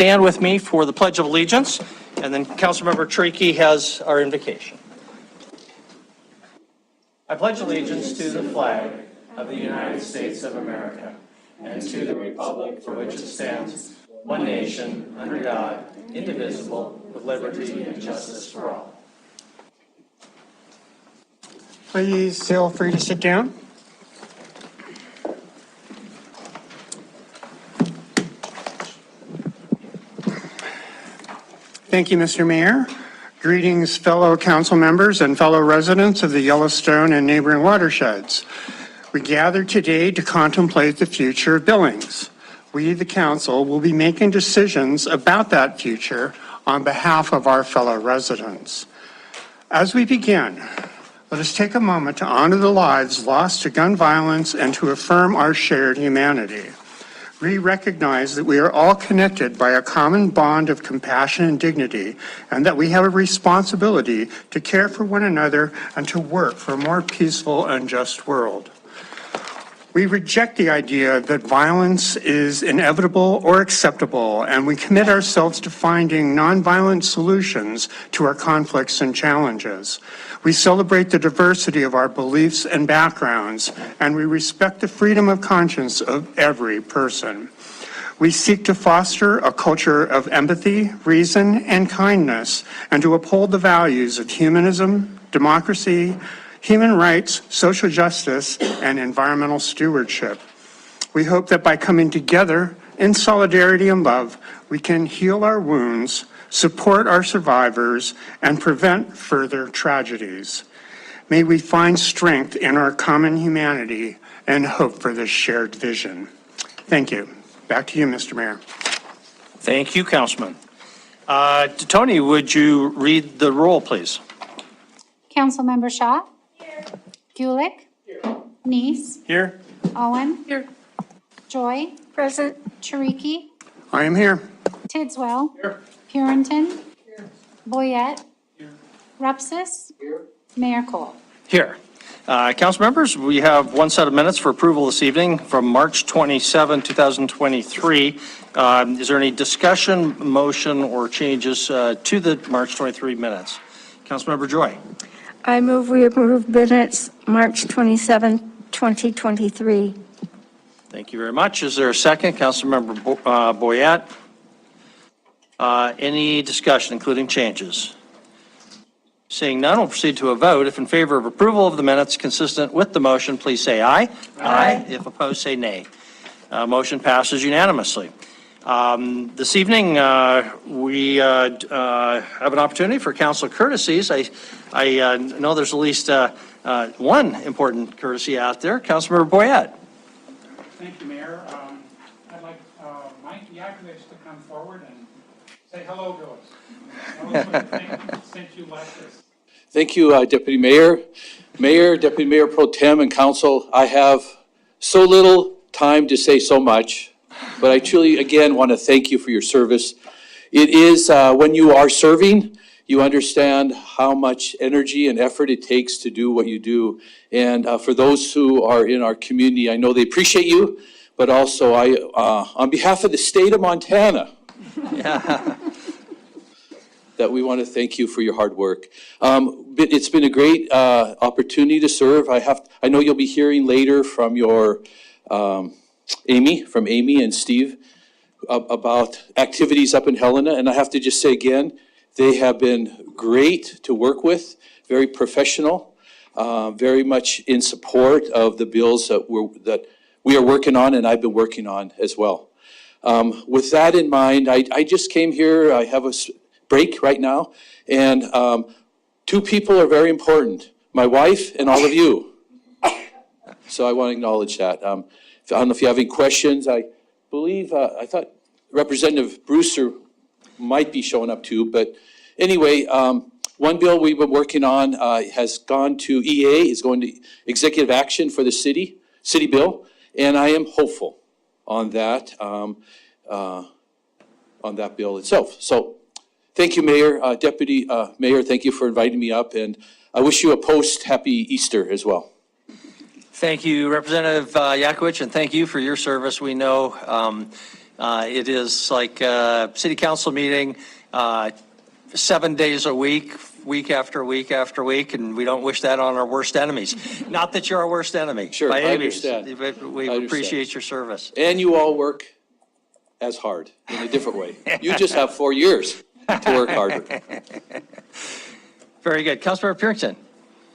stand with me for the Pledge of Allegiance, and then Councilmember Tricky has our invocation. I pledge allegiance to the flag of the United States of America and to the republic for which it stands, one nation, under God, indivisible, with liberty and justice for all. Please feel free to sit down. Thank you, Mr. Mayor. Greetings, fellow council members and fellow residents of the Yellowstone and neighboring watersheds. We gather today to contemplate the future of Billings. We, the council, will be making decisions about that future on behalf of our fellow residents. As we begin, let us take a moment to honor the lives lost to gun violence and to affirm our shared humanity. We recognize that we are all connected by a common bond of compassion and dignity, and that we have a responsibility to care for one another and to work for a more peaceful and just world. We reject the idea that violence is inevitable or acceptable, and we commit ourselves to finding nonviolent solutions to our conflicts and challenges. We celebrate the diversity of our beliefs and backgrounds, and we respect the freedom of conscience of every person. We seek to foster a culture of empathy, reason, and kindness, and to uphold the values of humanism, democracy, human rights, social justice, and environmental stewardship. We hope that by coming together in solidarity and love, we can heal our wounds, support our survivors, and prevent further tragedies. May we find strength in our common humanity and hope for this shared vision. Thank you. Back to you, Mr. Mayor. Thank you, Councilman. Tony, would you read the roll, please? Councilmember Shaw? Here. Gulick? Here. Neese? Here. Owen? Here. Joy? Present. Chariki? I am here. Tidswell? Here. Purinton? Here. Boyette? Here. Rupsis? Here. Mayor Cole? Here. Council members, we have one set of minutes for approval this evening from March 27, 2023. Is there any discussion, motion, or changes to the March 23 minutes? Councilmember Joy. I move we approve minutes March 27, 2023. Thank you very much. Is there a second? Councilmember Boyette. Any discussion, including changes? Seeing none, we'll proceed to a vote. If in favor of approval of the minutes consistent with the motion, please say aye. Aye. If opposed, say nay. Motion passes unanimously. This evening, we have an opportunity for council courtesies. I know there's at least one important courtesy out there. Councilmember Boyette. Thank you, Mayor. I'd like Mike Yakovich to come forward and say hello to us. Tell us what you think since you left us. Thank you, Deputy Mayor. Mayor, Deputy Mayor Pro Tem, and Council. I have so little time to say so much, but I truly, again, want to thank you for your service. It is, when you are serving, you understand how much energy and effort it takes to do what you do. And for those who are in our community, I know they appreciate you, but also on behalf of the state of Montana, that we want to thank you for your hard work. It's been a great opportunity to serve. I know you'll be hearing later from your Amy and Steve about activities up in Helena, and I have to just say again, they have been great to work with, very professional, very much in support of the bills that we are working on, and I've been working on as well. With that in mind, I just came here. I have a break right now, and two people are very important, my wife and all of you. So I want to acknowledge that. I don't know if you have any questions. I believe, I thought Representative Brewster might be showing up too, but anyway, one bill we've been working on has gone to EA, is going to executive action for the city bill, and I am hopeful on that bill itself. So thank you, Mayor, Deputy Mayor, thank you for inviting me up, and I wish you a post-happy Easter as well. Thank you, Representative Yakovich, and thank you for your service. We know It is like a city council meeting, 7 days a week, week after week after week, and we don't wish that on our worst enemies. Not that you're our worst enemy. Sure, by I any means. understand. But we I understand. appreciate your service. And you all work as hard in a different way. You just have 4 years to work harder. Very good. Councilmember Purington.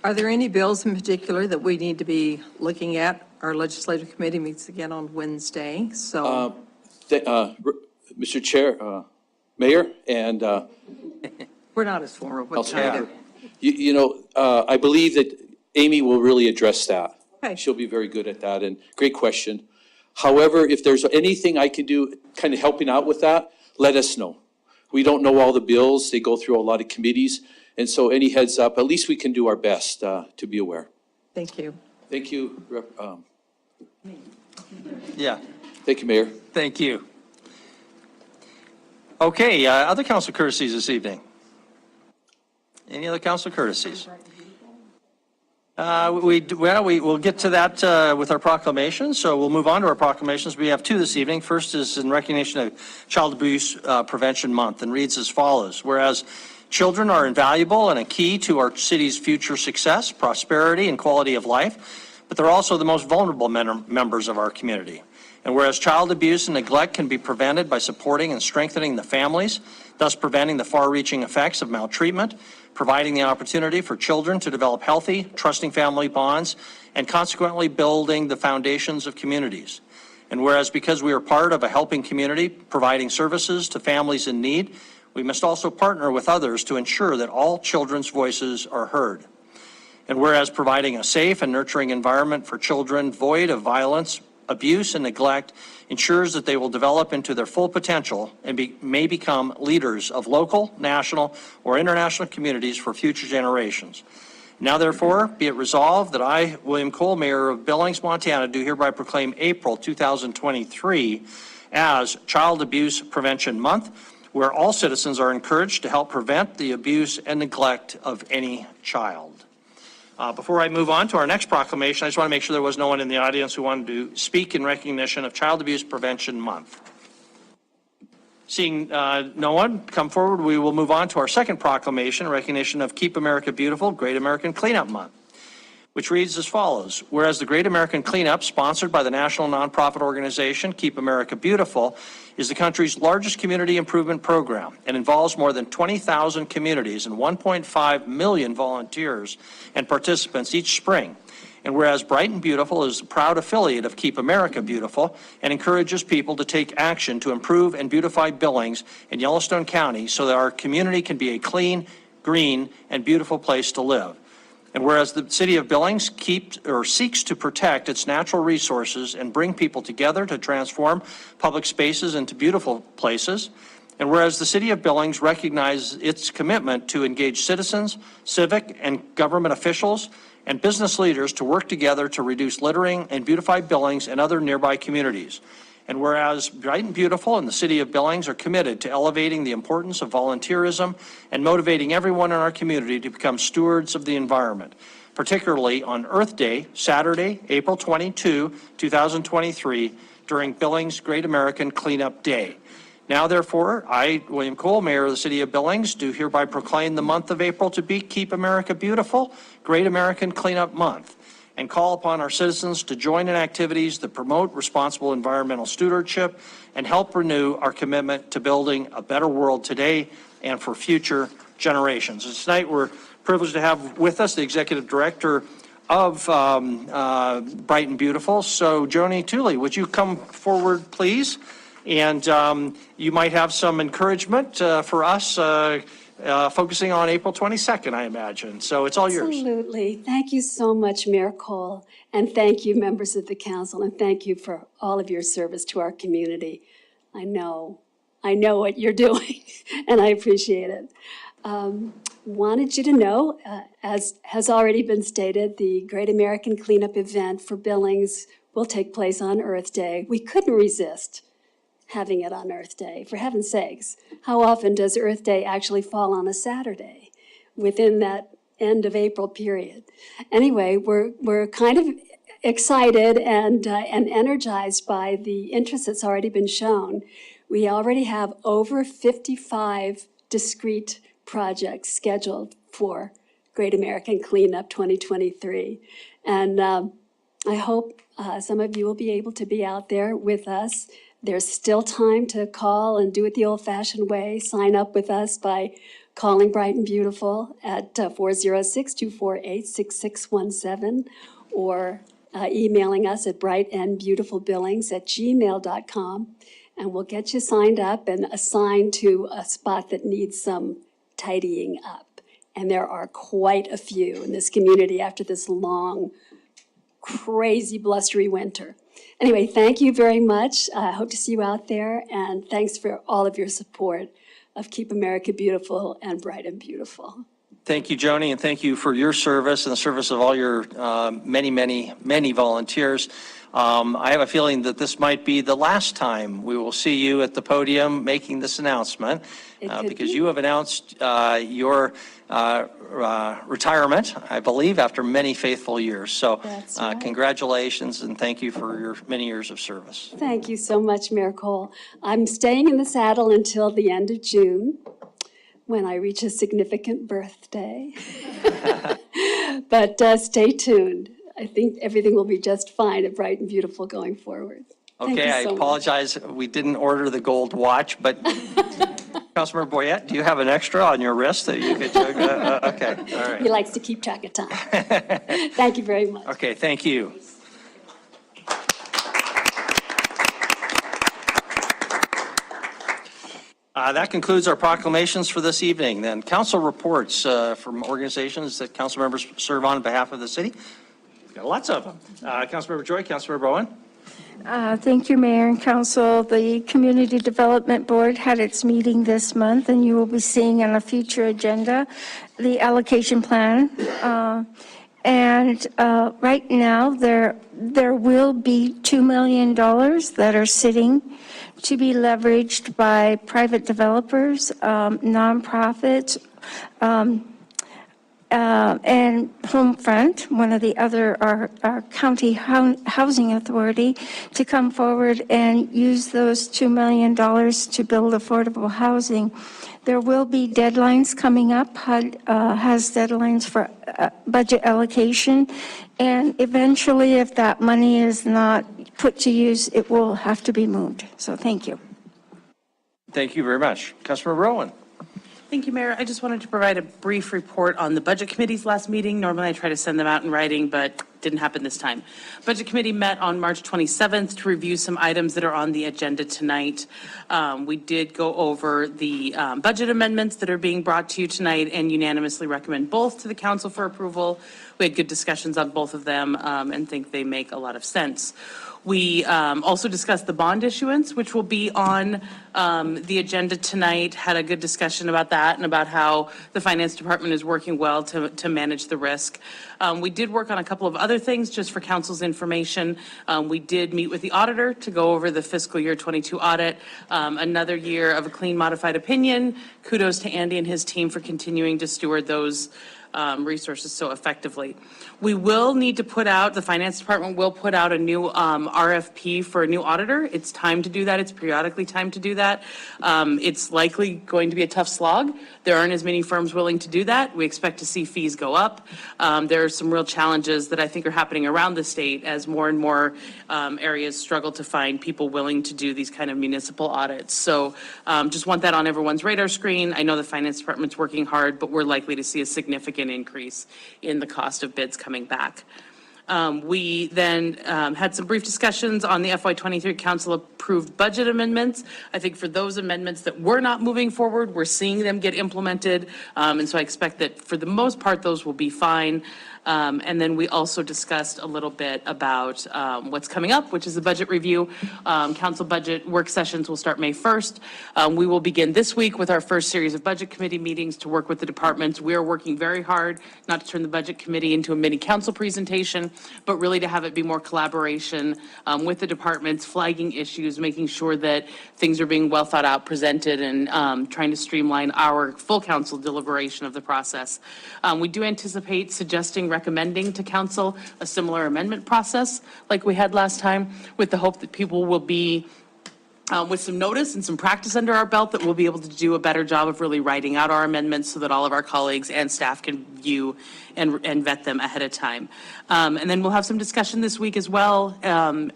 Are there any bills in particular that we need to be looking at? Our legislative committee meets again on Wednesday, so Mr. Chair, Mayor, and we're not as formal, but Councilmember, I believe that Amy will really address that. Okay. She'll be very good at that, and great question. However, if there's anything I can do, kind of helping out with that, let us know. We don't know all the bills. They go through a lot of committees. And so any heads up, at least we can do our best to be aware. thank you. Thank you. Yeah, Thank you, Mayor. thank you. Okay, other council courtesies this evening? Any other council courtesies? We'll get to that with our proclamations, so we'll move on to our proclamations. We have two this evening. First is in recognition of Child Abuse Prevention Month, and reads as follows. Whereas children are invaluable and a key to our city's future success, prosperity, and quality of life, but they're also the most vulnerable members of our community. And whereas child abuse and neglect can be prevented by supporting and strengthening the families, thus preventing the far-reaching effects of maltreatment, providing the opportunity for children to develop healthy, trusting family bonds, and consequently building the foundations of communities. And whereas because we are part of a helping community, providing services to families in need, we must also partner with others to ensure that all children's voices are heard. And whereas providing a safe and nurturing environment for children void of violence, abuse, and neglect ensures that they will develop into their full potential and may become leaders of local, national, or international communities for future generations. Now, therefore, be it resolved that I, William Cole, Mayor of Billings, Montana, do hereby proclaim April 2023 as Child Abuse Prevention Month, where all citizens are encouraged to help prevent the abuse and neglect of any child. Before I move on to our next proclamation, I just want to make sure there was no one in the audience who wanted to speak in recognition of Child Abuse Prevention Month. Seeing no one come forward, we will move on to our second proclamation in recognition of Keep America Beautiful, Great American Cleanup Month, which reads as follows. Whereas the Great American Cleanup, sponsored by the national nonprofit organization Keep America Beautiful, is the country's largest community improvement program and involves more than 20,000 communities and 1.5 million volunteers and participants each spring. And whereas Bright and Beautiful is a proud affiliate of Keep America Beautiful and encourages people to take action to improve and beautify Billings and Yellowstone County so that our community can be a clean, green, and beautiful place to live. And whereas the city of Billings seeks to protect its natural resources and bring people together to transform public spaces into beautiful places, and whereas the city of Billings recognizes its commitment to engage citizens, civic and government officials, and business leaders to work together to reduce littering and beautify Billings and other nearby communities. And whereas Bright and Beautiful and the city of Billings are committed to elevating the importance of volunteerism and motivating everyone in our community to become stewards of the environment, particularly on Earth Day, Saturday, April 22, 2023, during Billings Great American Cleanup Day. Now, therefore, I, William Cole, Mayor of the City of Billings, do hereby proclaim the month of April to be Keep America Beautiful, Great American Cleanup Month, and call upon our citizens to join in activities that promote responsible environmental stewardship and help renew our commitment to building a better world today and for future generations. And tonight, we're privileged to have with us the Executive Director of Bright and Beautiful. So, Joni Tooley, would you come forward, please? And you might have some encouragement for us focusing on April 22nd, I imagine. So it's all yours. Absolutely. Thank you so much, Mayor Cole. And thank you, members of the council. And thank you for all of your service to our community. I know what you're doing, and I appreciate it. Wanted you to know, as has already been stated, the Great American Cleanup event for Billings will take place on Earth Day. We couldn't resist having it on Earth Day, for heaven's sakes. How often does Earth Day actually fall on a Saturday within that end of April period? Anyway, we're kind of excited and energized by the interest that's already been shown. We already have over 55 discrete projects scheduled for Great American Cleanup 2023. And I hope some of you will be able to be out there with us. There's still time to call and do it the old-fashioned way. Sign up with us by calling Bright and Beautiful at 406-248-6617 or emailing us at brightandbeautifulbillings@gmail.com. And we'll get you signed up and assigned to a spot that needs some tidying up. And there are quite a few in this community after this long, crazy, blustery winter. Anyway, thank you very much. I hope to see you out there, and thanks for all of your support of Keep America Beautiful and Bright and Beautiful. Thank you, Joni, and thank you for your service and the service of all your many volunteers. I have a feeling that this might be the last time we will see you at the podium making this announcement, because you have announced your retirement, I believe, after many faithful years. So That's right. congratulations, and thank you for your many years of service. Thank you so much, Mayor Cole. I'm staying in the saddle until the end of June, when I reach a significant birthday. But stay tuned. I think everything will be just fine at Bright and Beautiful going forward. Thank Okay, you I so much. apologize, we didn't order the gold watch, but Councilmember Boyette, do you have an extra on your wrist that you could, okay, all He right. likes to keep track of time. Thank you very much. Okay, thank you. That concludes our proclamations for this evening. Then council reports from organizations that council members serve on behalf of the city. We've got lots of them. Councilmember Joy, Councilmember Bowen. Thank you, Mayor and Council. The Community Development Board had its meeting this month, and you will be seeing on a future agenda the allocation plan. Right now, there will be $2 million that are sitting to be leveraged by private developers, nonprofits, and Homefront, one of the other, our county housing authority, to come forward and use those $2 million to build affordable housing. There will be deadlines coming up. HUD has deadlines for budget allocation, and eventually, if that money is not put to use, it will have to be moved. So thank you. Thank you very much. Councilmember Rowan. Thank you, Mayor. I just wanted to provide a brief report on the Budget Committee's last meeting. Normally I try to send them out in writing, but didn't happen this time. Budget Committee met on March 27th to review some items that are on the agenda tonight. We did go over the budget amendments that are being brought to you tonight and unanimously recommend both to the council for approval. We had good discussions on both of them and think they make a lot of sense. We also discussed the bond issuance, which will be on the agenda tonight, had a good discussion about that and about how the finance department is working well to manage the risk. We did work on a couple of other things just for council's information. We did meet with the auditor to go over the fiscal year 22 audit, another year of a clean modified opinion. Kudos to Andy and his team for continuing to steward those resources so effectively. We will need to put out, the finance department will put out a new RFP for a new auditor. It's time to do that. It's periodically time to do that. It's likely going to be a tough slog. There aren't as many firms willing to do that. We expect to see fees go up. There are some real challenges that I think are happening around the state as more and more areas struggle to find people willing to do these kind of municipal audits. So just want that on everyone's radar screen. I know the finance department's working hard, but we're likely to see a significant increase in the cost of bids coming back. We then had some brief discussions on the FY23 council approved budget amendments. I think for those amendments that were not moving forward, we're seeing them get implemented. And so I expect that for the most part, those will be fine. And then we also discussed a little bit about what's coming up, which is the budget review. Council budget work sessions will start May 1st. We will begin this week with our first series of budget committee meetings to work with the departments. We are working very hard not to turn the budget committee into a mini council presentation, but really to have it be more collaboration with the departments, flagging issues, making sure that things are being well thought out, presented, and trying to streamline our full council deliberation of the process. We do anticipate suggesting, recommending to council a similar amendment process like we had last time, with the hope that people will be with some notice and some practice under our belt, that we'll be able to do a better job of really writing out our amendments so that all of our colleagues and staff can view and vet them ahead of time. And then we'll have some discussion this week as well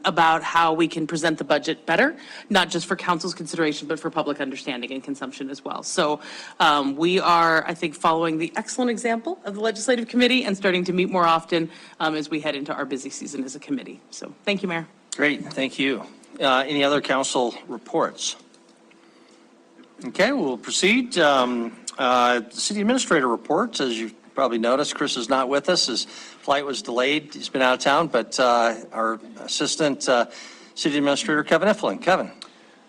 about how we can present the budget better, not just for council's consideration, but for public understanding and consumption as well. So we are, I think, following the excellent example of the Legislative Committee and starting to meet more often as we head into our busy season as a committee. So thank you, Mayor. Great, thank you. Any other council reports? Okay, we'll proceed. The city administrator reports. As you probably noticed, Chris is not with us. His flight was delayed. He's been out of town, but our assistant city administrator, Kevin Effling. Kevin.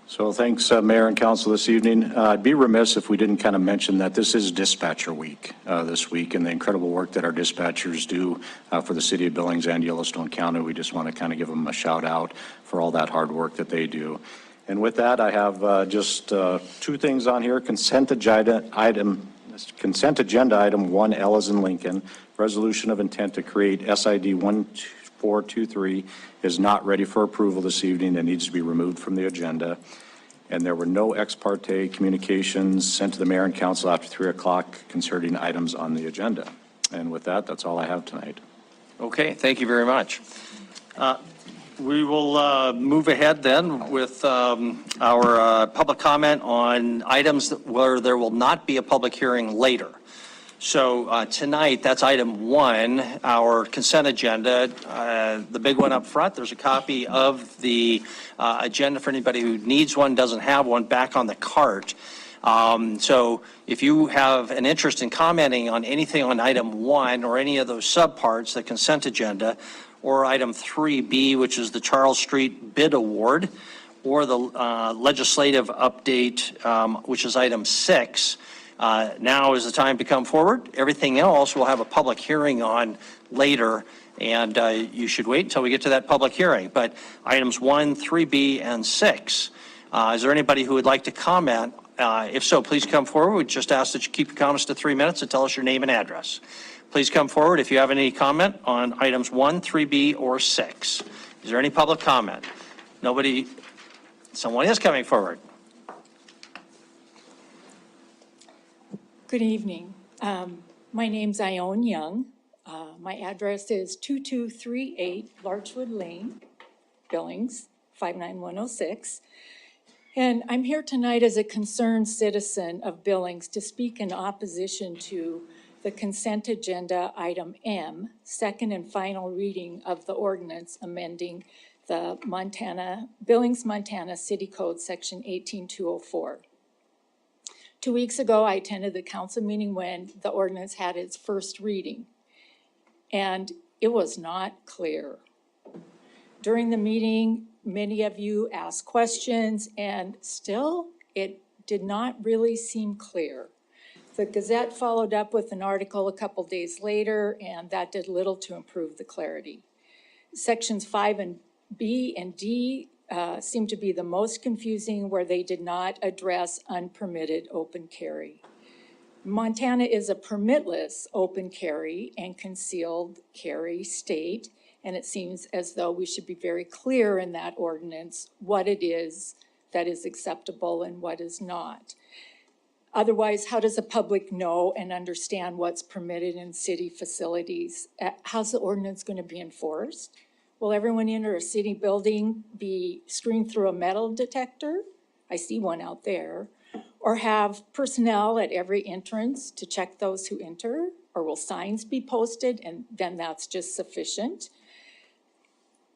So thanks, Mayor and Council, this evening. I'd be remiss if we didn't kind of mention that this is Dispatcher Week this week, and the incredible work that our dispatchers do for the city of Billings and Yellowstone County. We just want to kind of give them a shout out for all that hard work that they do. And with that, I have just two things on here. Consent agenda item 1, L as in Lincoln, resolution of intent to create SID 1423 is not ready for approval this evening and needs to be removed from the agenda. And there were no ex parte communications sent to the mayor and council after 3 o'clock concerning items on the agenda. And with that, that's all I have tonight. Okay, thank you very much. We will move ahead then with our public comment on items where there will not be a public hearing later. So tonight, that's item 1, our consent agenda. The big one up front, there's a copy of the agenda for anybody who needs one, doesn't have one, back on the cart. So if you have an interest in commenting on anything on item 1 or any of those subparts, the consent agenda, or item 3B, which is the Charles Street bid award, or the legislative update, which is item 6, now is the time to come forward. Everything else we'll have a public hearing on later, and you should wait until we get to that public hearing. But items 1, 3B, and 6, is there anybody who would like to comment? If so, please come forward. We just ask that you keep your comments to 3 minutes and tell us your name and address. Please come forward if you have any comment on items 1, 3B, or 6. Is there any public comment? Nobody? Someone is coming forward. Good evening. My name's Ione Young. My address is 2238 Larchwood Lane, Billings, 59106. And I'm here tonight as a concerned citizen of Billings to speak in opposition to the consent agenda item M, second and final reading of the ordinance amending the Billings, Montana City Code, section 18204. 2 weeks ago, I attended the council meeting when the ordinance had its first reading, and it was not clear. During the meeting, many of you asked questions, and still, it did not really seem clear. The Gazette followed up with an article a couple days later, and that did little to improve the clarity. Sections 5B and D seem to be the most confusing, where they did not address unpermitted open carry. Montana is a permitless open carry and concealed carry state, and it seems as though we should be very clear in that ordinance what it is that is acceptable and what is not. Otherwise, how does the public know and understand what's permitted in city facilities? How's the ordinance going to be enforced? Will everyone enter a city building be screened through a metal detector? I see one out there. Or have personnel at every entrance to check those who enter? Or will signs be posted and then that's just sufficient?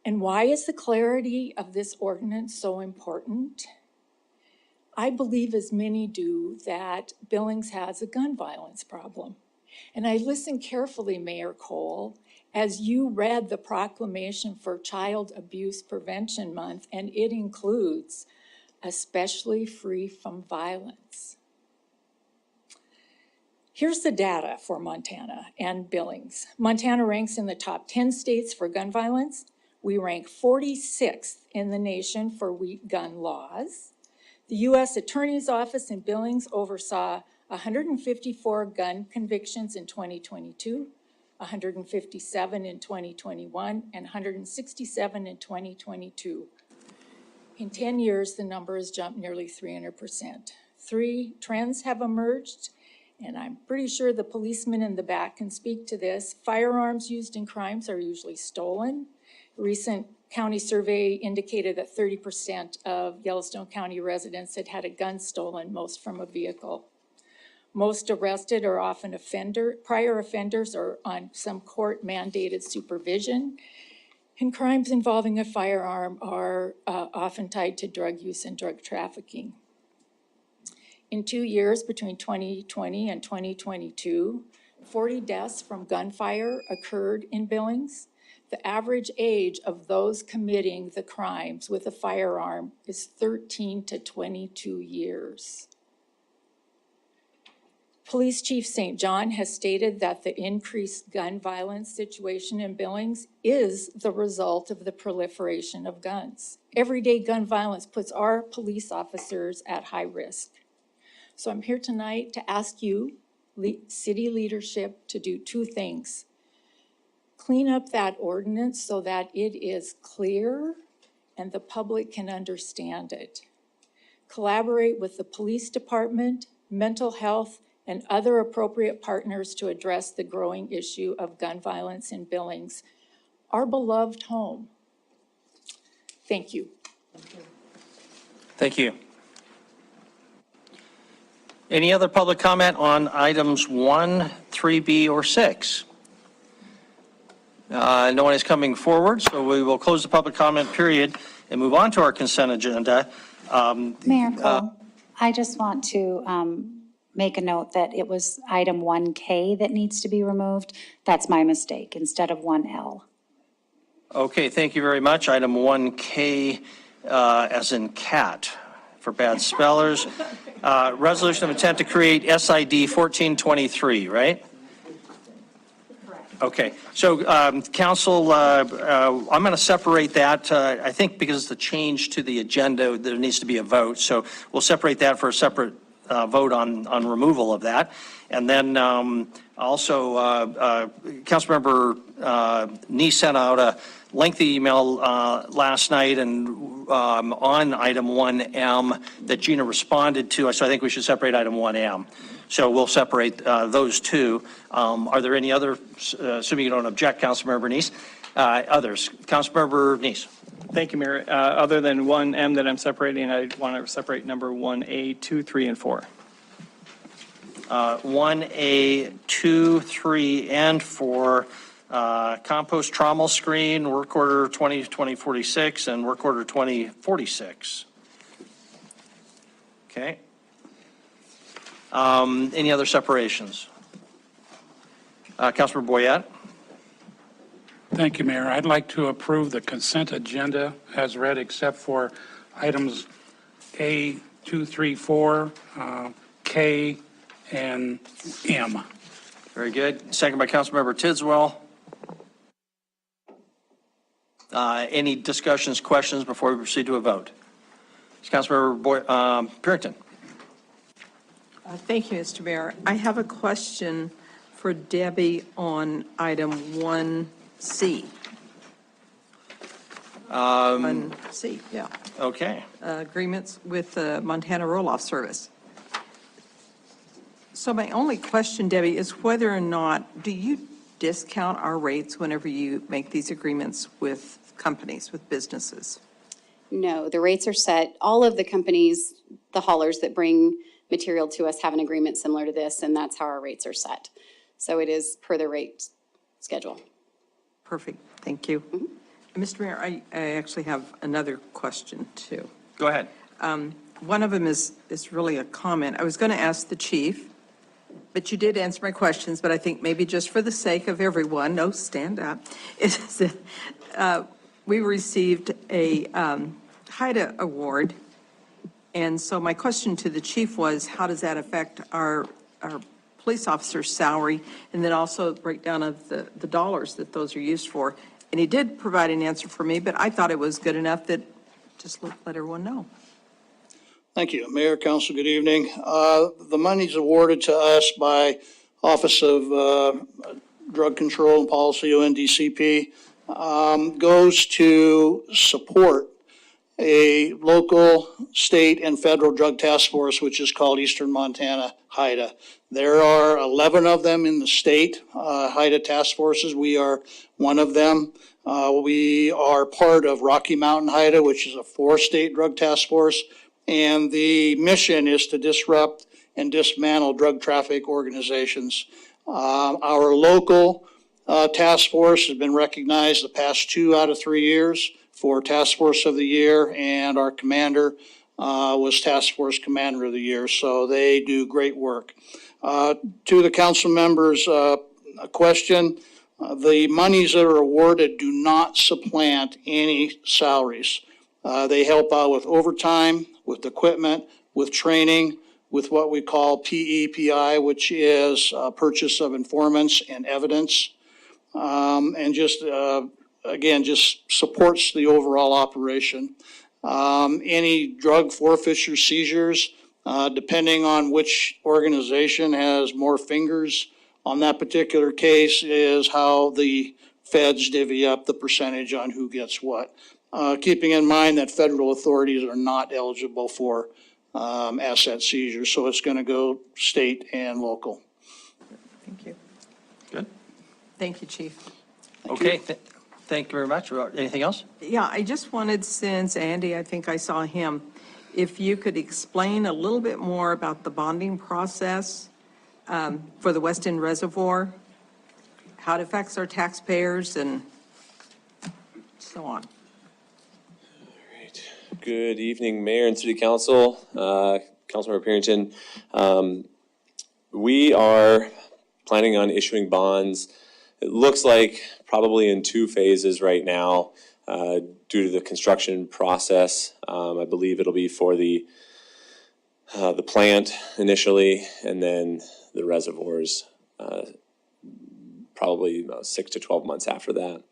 And why is the clarity of this ordinance so important? I believe, as many do, that Billings has a gun violence problem. And I listened carefully, Mayor Cole, as you read the proclamation for Child Abuse Prevention Month, and it includes especially free from violence. Here's the data for Montana and Billings. Montana ranks in the top 10 states for gun violence. We rank 46th in the nation for weak gun laws. The U.S. Attorney's Office in Billings oversaw 154 gun convictions in 2022, 157 in 2021, and 167 in 2022. In 10 years, the number has jumped nearly 300%. Three trends have emerged, and I'm pretty sure the policeman in the back can speak to this. Firearms used in crimes are usually stolen. A recent county survey indicated that 30% of Yellowstone County residents had had a gun stolen, most from a vehicle. Most arrested are often prior offenders or on some court-mandated supervision. And crimes involving a firearm are often tied to drug use and drug trafficking. In 2 years, between 2020 and 2022, 40 deaths from gunfire occurred in Billings. The average age of those committing the crimes with a firearm is 13 to 22 years. Police Chief St. John has stated that the increased gun violence situation in Billings is the result of the proliferation of guns. Everyday gun violence puts our police officers at high risk. So I'm here tonight to ask you, city leadership, to do two things. Clean up that ordinance so that it is clear and the public can understand it. Collaborate with the police department, mental health, and other appropriate partners to address the growing issue of gun violence in Billings, our beloved home. Thank you. Thank you. Any other public comment on items 1, 3B, or 6? No one is coming forward, so we will close the public comment period and move on to our consent agenda. Mayor Cole, I just want to make a note that it was item 1K that needs to be removed. That's my mistake, instead of 1L. Okay, thank you very much. Item 1K, as in cat, for bad spellers. Resolution of intent to create SID 1423, right? Okay, so council, I'm going to separate that. I think because it's the change to the agenda, there needs to be a vote. So we'll separate that for a separate vote on removal of that. And then also, Councilmember Neese sent out a lengthy email last night and on item 1M that Gina responded to. So I think we should separate item 1M. So we'll separate those two. Are there any other, assuming you don't object, Councilmember Neese, others? Councilmember Neese. Thank you, Mayor. Other than 1M that I'm separating, I want to separate number 1A, 2, 3, and 4. 1A, 2, 3, and 4, compost trommel screen, work order 2046 and work order 2046. Okay. Any other separations? Councilor Boyette? Thank you, Mayor. I'd like to approve the consent agenda as read, except for items A, 2, 3, 4, K, and M. Very good. Second by Councilmember Tidswell. Any discussions, questions before we proceed to a vote? Councilmember Purington. Thank you, Mr. Mayor. I have a question for Debbie on item 1C. 1C, yeah. Okay. Agreements with the Montana Roll-Off Service. So my only question, Debbie, is whether or not, do you discount our rates whenever you make these agreements with companies, with businesses? No, the rates are set. All of the companies, the haulers that bring material to us have an agreement similar to this, and that's how our rates are set. So it is per the rate schedule. Perfect, thank you. Mr. Mayor, I actually have another question too. Go ahead. One of them is really a comment. I was going to ask the chief, but you did answer my questions, but I think maybe just for the sake of everyone, no, stand up, is that we received a HIDA award. And so my question to the chief was, how does that affect our police officer's salary, and then also breakdown of the dollars that those are used for. And he did provide an answer for me, but I thought it was good enough that just let everyone know. Thank you. Mayor, Council, good evening. The money's awarded to us by Office of Drug Control and Policy, ONDCP, goes to support a local, state, and federal drug task force, which is called Eastern Montana HIDA. There are 11 of them in the state, HIDA task forces. We are one of them. We are part of Rocky Mountain HIDA, which is a 4-state drug task force. And the mission is to disrupt and dismantle drug traffic organizations. Our local task force has been recognized the past 2 out of 3 years for Task Force of the Year, and our commander was Task Force Commander of the Year, so they do great work. To the council members, a question. The monies that are awarded do not supplant any salaries. They help out with overtime, with equipment, with training, with what we call PEPI, which is purchase of informants and evidence, and just, again, just supports the overall operation. Any drug forfeiture seizures, depending on which organization has more fingers on that particular case, is how the feds divvy up the percentage on who gets what. Keeping in mind that federal authorities are not eligible for asset seizures, so it's going to go state and local. Thank you. Good. Thank you, Chief. Okay, thank you very much. Anything else? Yeah, I just wanted, since Andy, I think I saw him, if you could explain a little bit more about the bonding process for the West End Reservoir, how it affects our taxpayers and so on. Good evening, Mayor and City Council, Councilmember Parrington. We are planning on issuing bonds. It looks like probably in 2 phases right now due to the construction process. I believe it'll be for the plant initially, and then the reservoirs probably 6 to 12 months after that.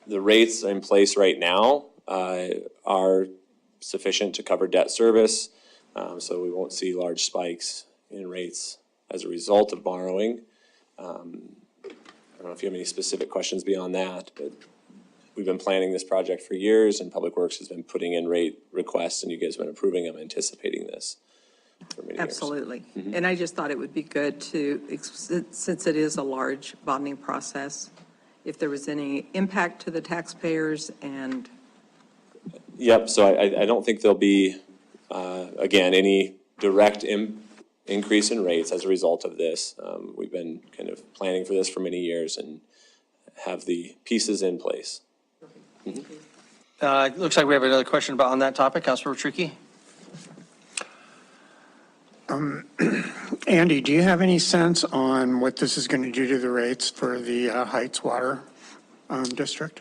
The rates in place right now are sufficient to cover debt service, so we won't see large spikes in rates as a result of borrowing. I don't know if you have any specific questions beyond that, but we've been planning this project for years, and Public Works has been putting in rate requests, and you guys have been approving them, anticipating this for many years. Absolutely. And I just thought it would be good to, since it is a large bonding process, if there was any impact to the taxpayers and. Yep, so I don't think there'll be, again, any direct increase in rates as a result of this. We've been kind of planning for this for many years and have the pieces in place. It looks like we have another question on that topic. Councilmember Trickey? Andy, do you have any sense on what this is going to do to the rates for the Heights Water District?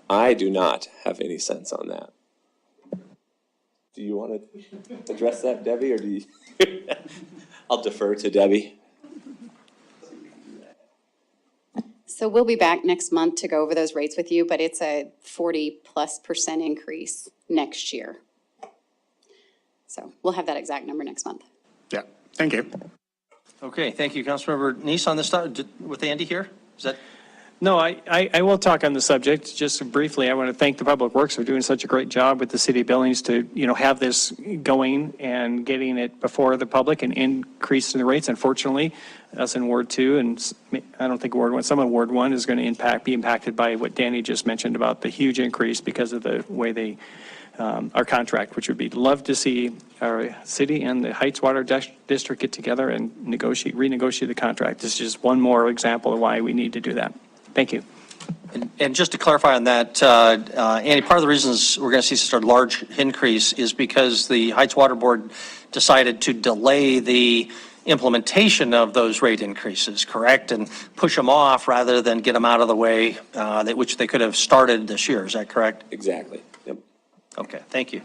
I do not have any sense on that. Do you want to address that, Debbie, or do you? I'll defer to Debbie. So we'll be back next month to go over those rates with you, but it's a 40+% increase next year. So we'll have that exact number next month. Yeah, thank you. Okay, thank you. Councilmember Neese on this, with Andy here? Is that? No, I will talk on the subject just briefly. I want to thank the Public Works for doing such a great job with the City of Billings to, have this going and getting it before the public and increasing the rates. Unfortunately, us in Ward 2, and I don't think Ward 1, some of Ward 1 is going to be impacted by what Danny just mentioned about the huge increase because of the way they, our contract, which would be love to see our city and the Heights Water District get together and renegotiate the contract. This is just one more example of why we need to do that. Thank you. And just to clarify on that, Andy, part of the reasons we're going to see such a large increase is because the Heights Water Board decided to delay the implementation of those rate increases, correct? And push them off rather than get them out of the way, which they could have started this year. Is that correct? Exactly. Yep. Okay, thank you.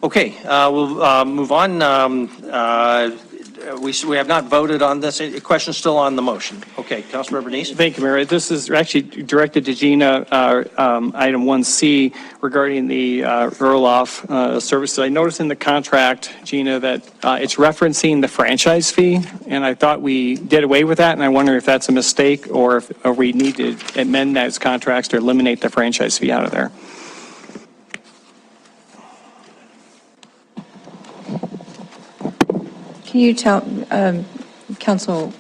Okay, we'll move on. We have not voted on this. Any questions still on the motion? Okay, Councilmember Neese? Thank you, Mayor. This is actually directed to Gina, item 1C regarding the roll-off services. I noticed in the contract, Gina, that it's referencing the franchise fee, and I thought we did away with that, and I wonder if that's a mistake or if we need to amend those contracts to eliminate the franchise fee out of there. Can you tell, Council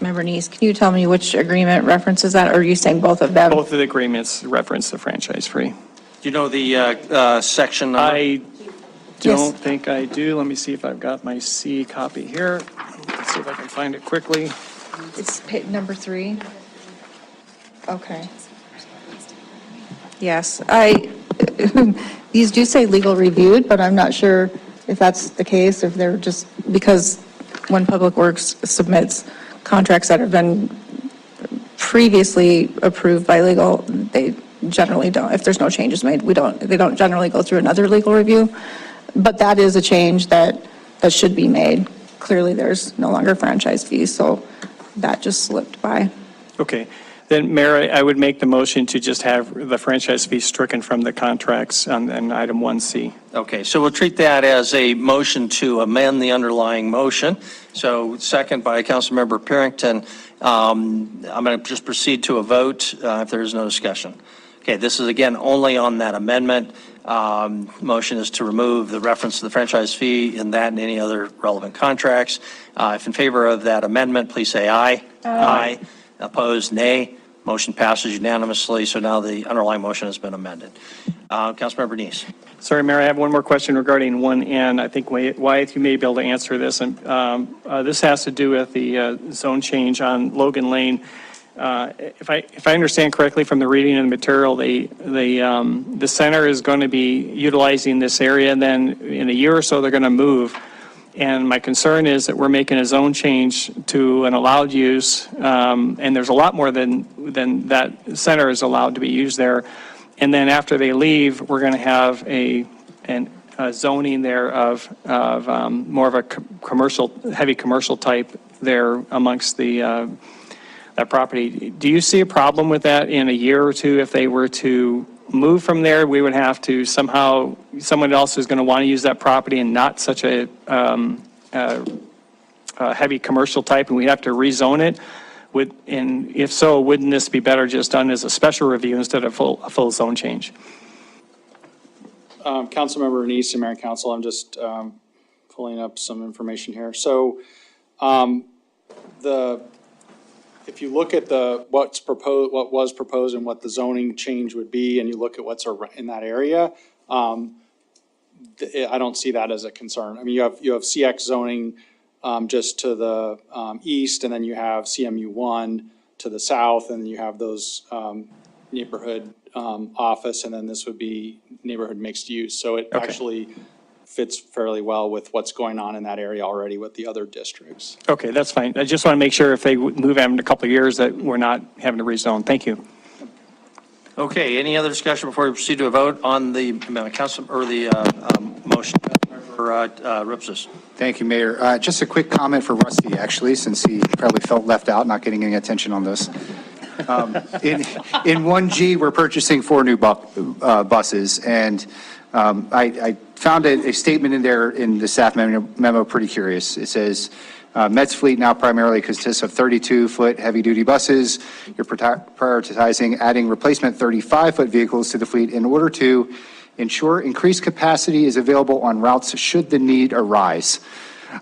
Member Neese, can you tell me which agreement references that, or are you saying both of them? Both of the agreements reference the franchise fee. Do you know the section number? I don't think I do. Let me see if I've got my C copy here. Let's see if I can find it quickly. It's number 3. Okay. Yes, these do say legal reviewed, but I'm not sure if that's the case, if they're just, because when Public Works submits contracts that have been previously approved by legal, they generally don't, if there's no changes made, they don't generally go through another legal review. But that is a change that should be made. Clearly, there's no longer franchise fees, so that just slipped by. Okay. Then, Mayor, I would make the motion to just have the franchise fee stricken from the contracts on item 1C. Okay, so we'll treat that as a motion to amend the underlying motion. So second by Councilmember Parrington. I'm going to just proceed to a vote if there is no discussion. Okay, this is again only on that amendment. Motion is to remove the reference to the franchise fee in that and any other relevant contracts. If in favor of that amendment, please say aye. Aye. Opposed, nay. Motion passes unanimously, so now the underlying motion has been amended. Councilmember Neese. Sorry, Mayor, I have one more question regarding 1N. I think, Wyeth, you may be able to answer this. And this has to do with the zone change on Logan Lane. If I understand correctly from the reading of the material, the center is going to be utilizing this area, and then in a year or so, they're going to move. And my concern is that we're making a zone change to an allowed use, and there's a lot more than that center is allowed to be used there. And then after they leave, we're going to have a zoning there of more of a heavy commercial type there amongst that property. Do you see a problem with that in a year or two if they were to move from there? We would have to somehow, someone else is going to want to use that property and not such a heavy commercial type, and we have to rezone it. And if so, wouldn't this be better just done as a special review instead of a full zone change? Councilmember Neese and Mayor and Council, I'm just pulling up some information here. So if you look at what was proposed and what the zoning change would be, and you look at what's in that area, I don't see that as a concern. I mean, you have CX zoning just to the east, and then you have CMU1 to the south, and you have those neighborhood office, and then this would be neighborhood mixed use. So it actually fits fairly well with what's going on in that area already with the other districts. Okay, that's fine. I just want to make sure if they move in a couple of years that we're not having to rezone. Thank you. Okay, any other discussion before we proceed to a vote on the council or the motion? Ripsis. Thank you, Mayor. Just a quick comment for Rusty, actually, since he probably felt left out, not getting any attention on this. In 1G, we're purchasing 4 new buses, and I found a statement in there in the staff memo pretty curious. It says, Met's fleet now primarily consists of 32-foot heavy-duty buses. You're prioritizing adding replacement 35-foot vehicles to the fleet in order to ensure increased capacity is available on routes should the need arise.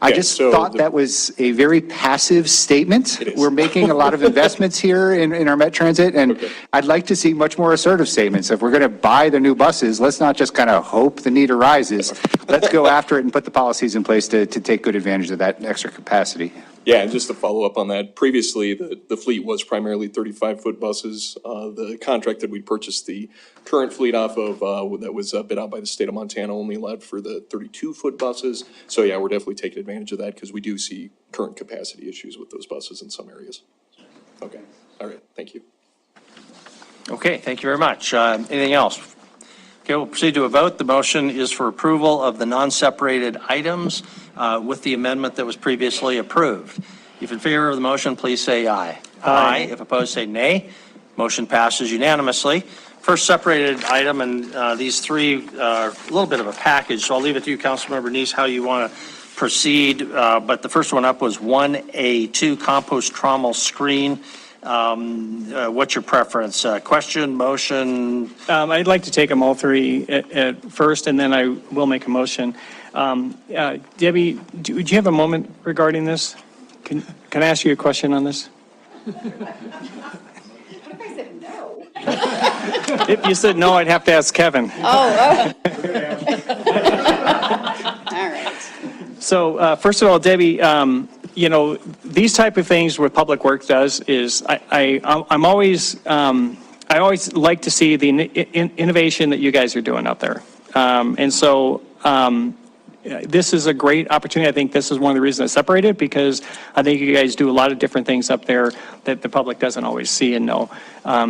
I just thought that was a very passive statement. We're making a lot of investments here in our Met Transit, and I'd like to see much more assertive statements. If we're going to buy the new buses, let's not just kind of hope the need arises. Let's go after it and put the policies in place to take good advantage of that extra capacity. Yeah, and just to follow up on that, previously the fleet was primarily 35-foot buses. The contract that we purchased the current fleet off of that was bid out by the state of Montana only allowed for the 32-foot buses. So yeah, we're definitely taking advantage of that because we do see current capacity issues with those buses in some areas. Okay, all right, thank you. Okay, thank you very much. Anything else? Okay, we'll proceed to a vote. The motion is for approval of the non-separated items with the amendment that was previously approved. If in favor of the motion, please say aye. Aye. If opposed, say nay. Motion passes unanimously. First separated item, and these three are a little bit of a package, so I'll leave it to you, Councilmember Neese, how you want to proceed. But the first one up was 1A2 compost trommel screen. What's your preference? Question, motion? I'd like to take them all three at first, and then I will make a motion. Debbie, do you have a moment regarding this? Can I ask you a question on this? If you said no, I'd have to ask Kevin. Oh, all right. So first of all, Debbie, these type of things what Public Works does is I always like to see the innovation that you guys are doing out there. This is a great opportunity. I think this is one of the reasons I separated, because I think you guys do a lot of different things up there that the public doesn't always see and know.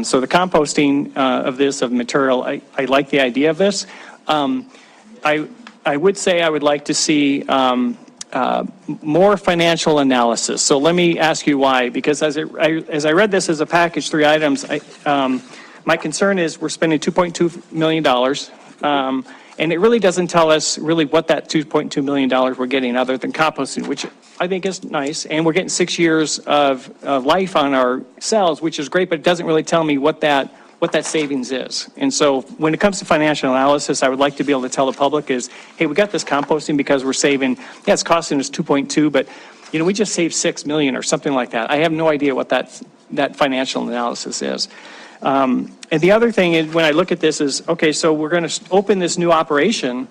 So the composting of material, I like the idea of this. I would say I would like to see more financial analysis. So let me ask you why. Because as I read this as a package, 3 items, my concern is we're spending $2.2 million. And it really doesn't tell us really what that $2.2 million we're getting other than composting, which I think is nice. And we're getting 6 years of life on our cells, which is great, but it doesn't really tell me what that savings is. And so when it comes to financial analysis, I would like to be able to tell the public is, hey, we got this composting because we're saving, yeah, it's costing us 2.2, but we just saved 6 million or something like that. I have no idea what that financial analysis is. And the other thing is, when I look at this is, okay, so we're going to open this new operation.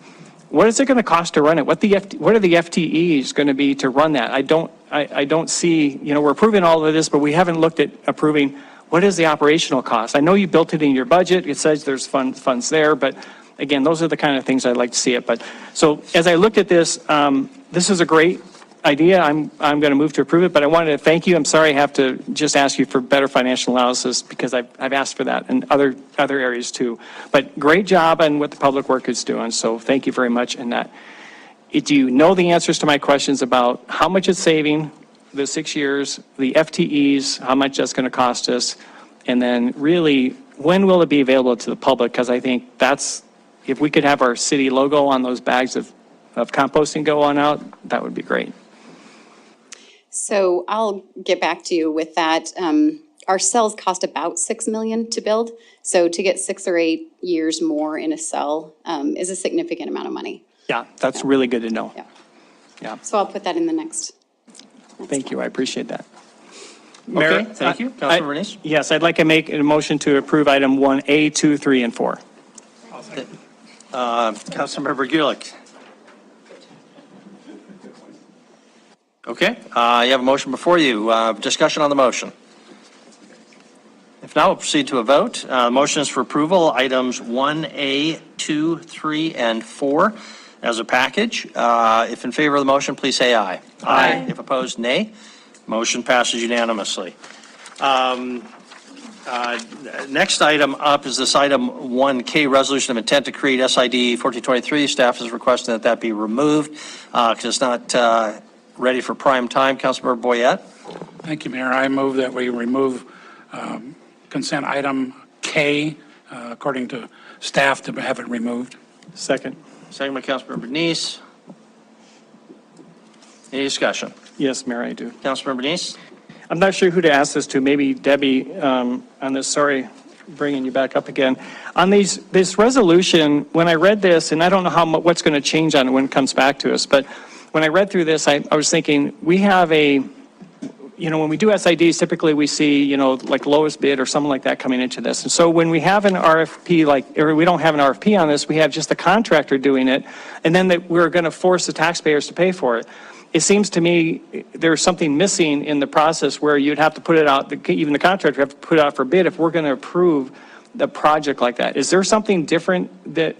What is it going to cost to run it? What are the FTEs going to be to run that? I don't see, we're approving all of this, but we haven't looked at approving what is the operational cost. I know you built it in your budget. It says there's funds there, but again, those are the kind of things I'd like to see it. But so as I looked at this, this is a great idea. I'm going to move to approve it, but I wanted to thank you. I'm sorry I have to just ask you for better financial analysis, because I've asked for that in other areas too. But great job on what the Public Works is doing, so thank you very much in that. Do you know the answers to my questions about how much it's saving, the 6 years, the FTEs, how much that's going to cost us, and then really, when will it be available to the public? Because I think that's, if we could have our city logo on those bags of composting go on out, that would be great. So I'll get back to you with that. Our cells cost about $6 million to build. So to get 6 or 8 years more in a cell is a significant amount of money. Yeah, that's really good to know. Yeah. So I'll put that in the next. Thank you, I appreciate that. Okay, thank you. Councilmember Neese? Yes, I'd like to make a motion to approve item 1A, 2, 3, and 4. Councilmember Gulick. Okay, you have a motion before you. Discussion on the motion. If not, we'll proceed to a vote. The motion is for approval, items 1A, 2, 3, and 4 as a package. If in favor of the motion, please say aye. Aye. If opposed, nay. Motion passes unanimously. Next item up is this item 1K, resolution of intent to create SID 1423. Staff is requesting that be removed because it's not ready for prime time. Councilmember Boyette. Thank you, Mayor. I move that we remove consent item K, according to staff, to have it removed. Second. Second by Councilmember Neese. Any discussion? Yes, Mayor, I do. Councilmember Neese? I'm not sure who to ask this to. Maybe Debbie on this. Sorry, bringing you back up again. On this resolution, when I read this, and I don't know what's going to change on it when it comes back to us, but when I read through this, I was thinking, we have when we do SIDs, typically we see, like lowest bid or something like that coming into this. And so when we have an RFP, or we don't have an RFP on this, we have just the contractor doing it, and then we're going to force the taxpayers to pay for it. It seems to me there's something missing in the process where you'd have to put it out, even the contractor would have to put it out for bid if we're going to approve the project like that. Is there something different that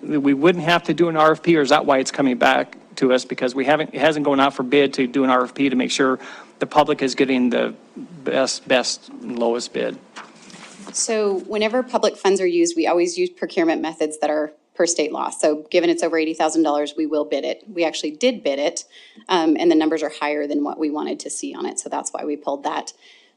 we wouldn't have to do an RFP, or is that why it's coming back to us? Because it hasn't gone out for bid to do an RFP to make sure the public is getting the best and lowest bid. So whenever public funds are used, we always use procurement methods that are per state law. So given it's over $80,000, we will bid it. We actually did bid it, and the numbers are higher than what we wanted to see on it, so that's why we pulled that.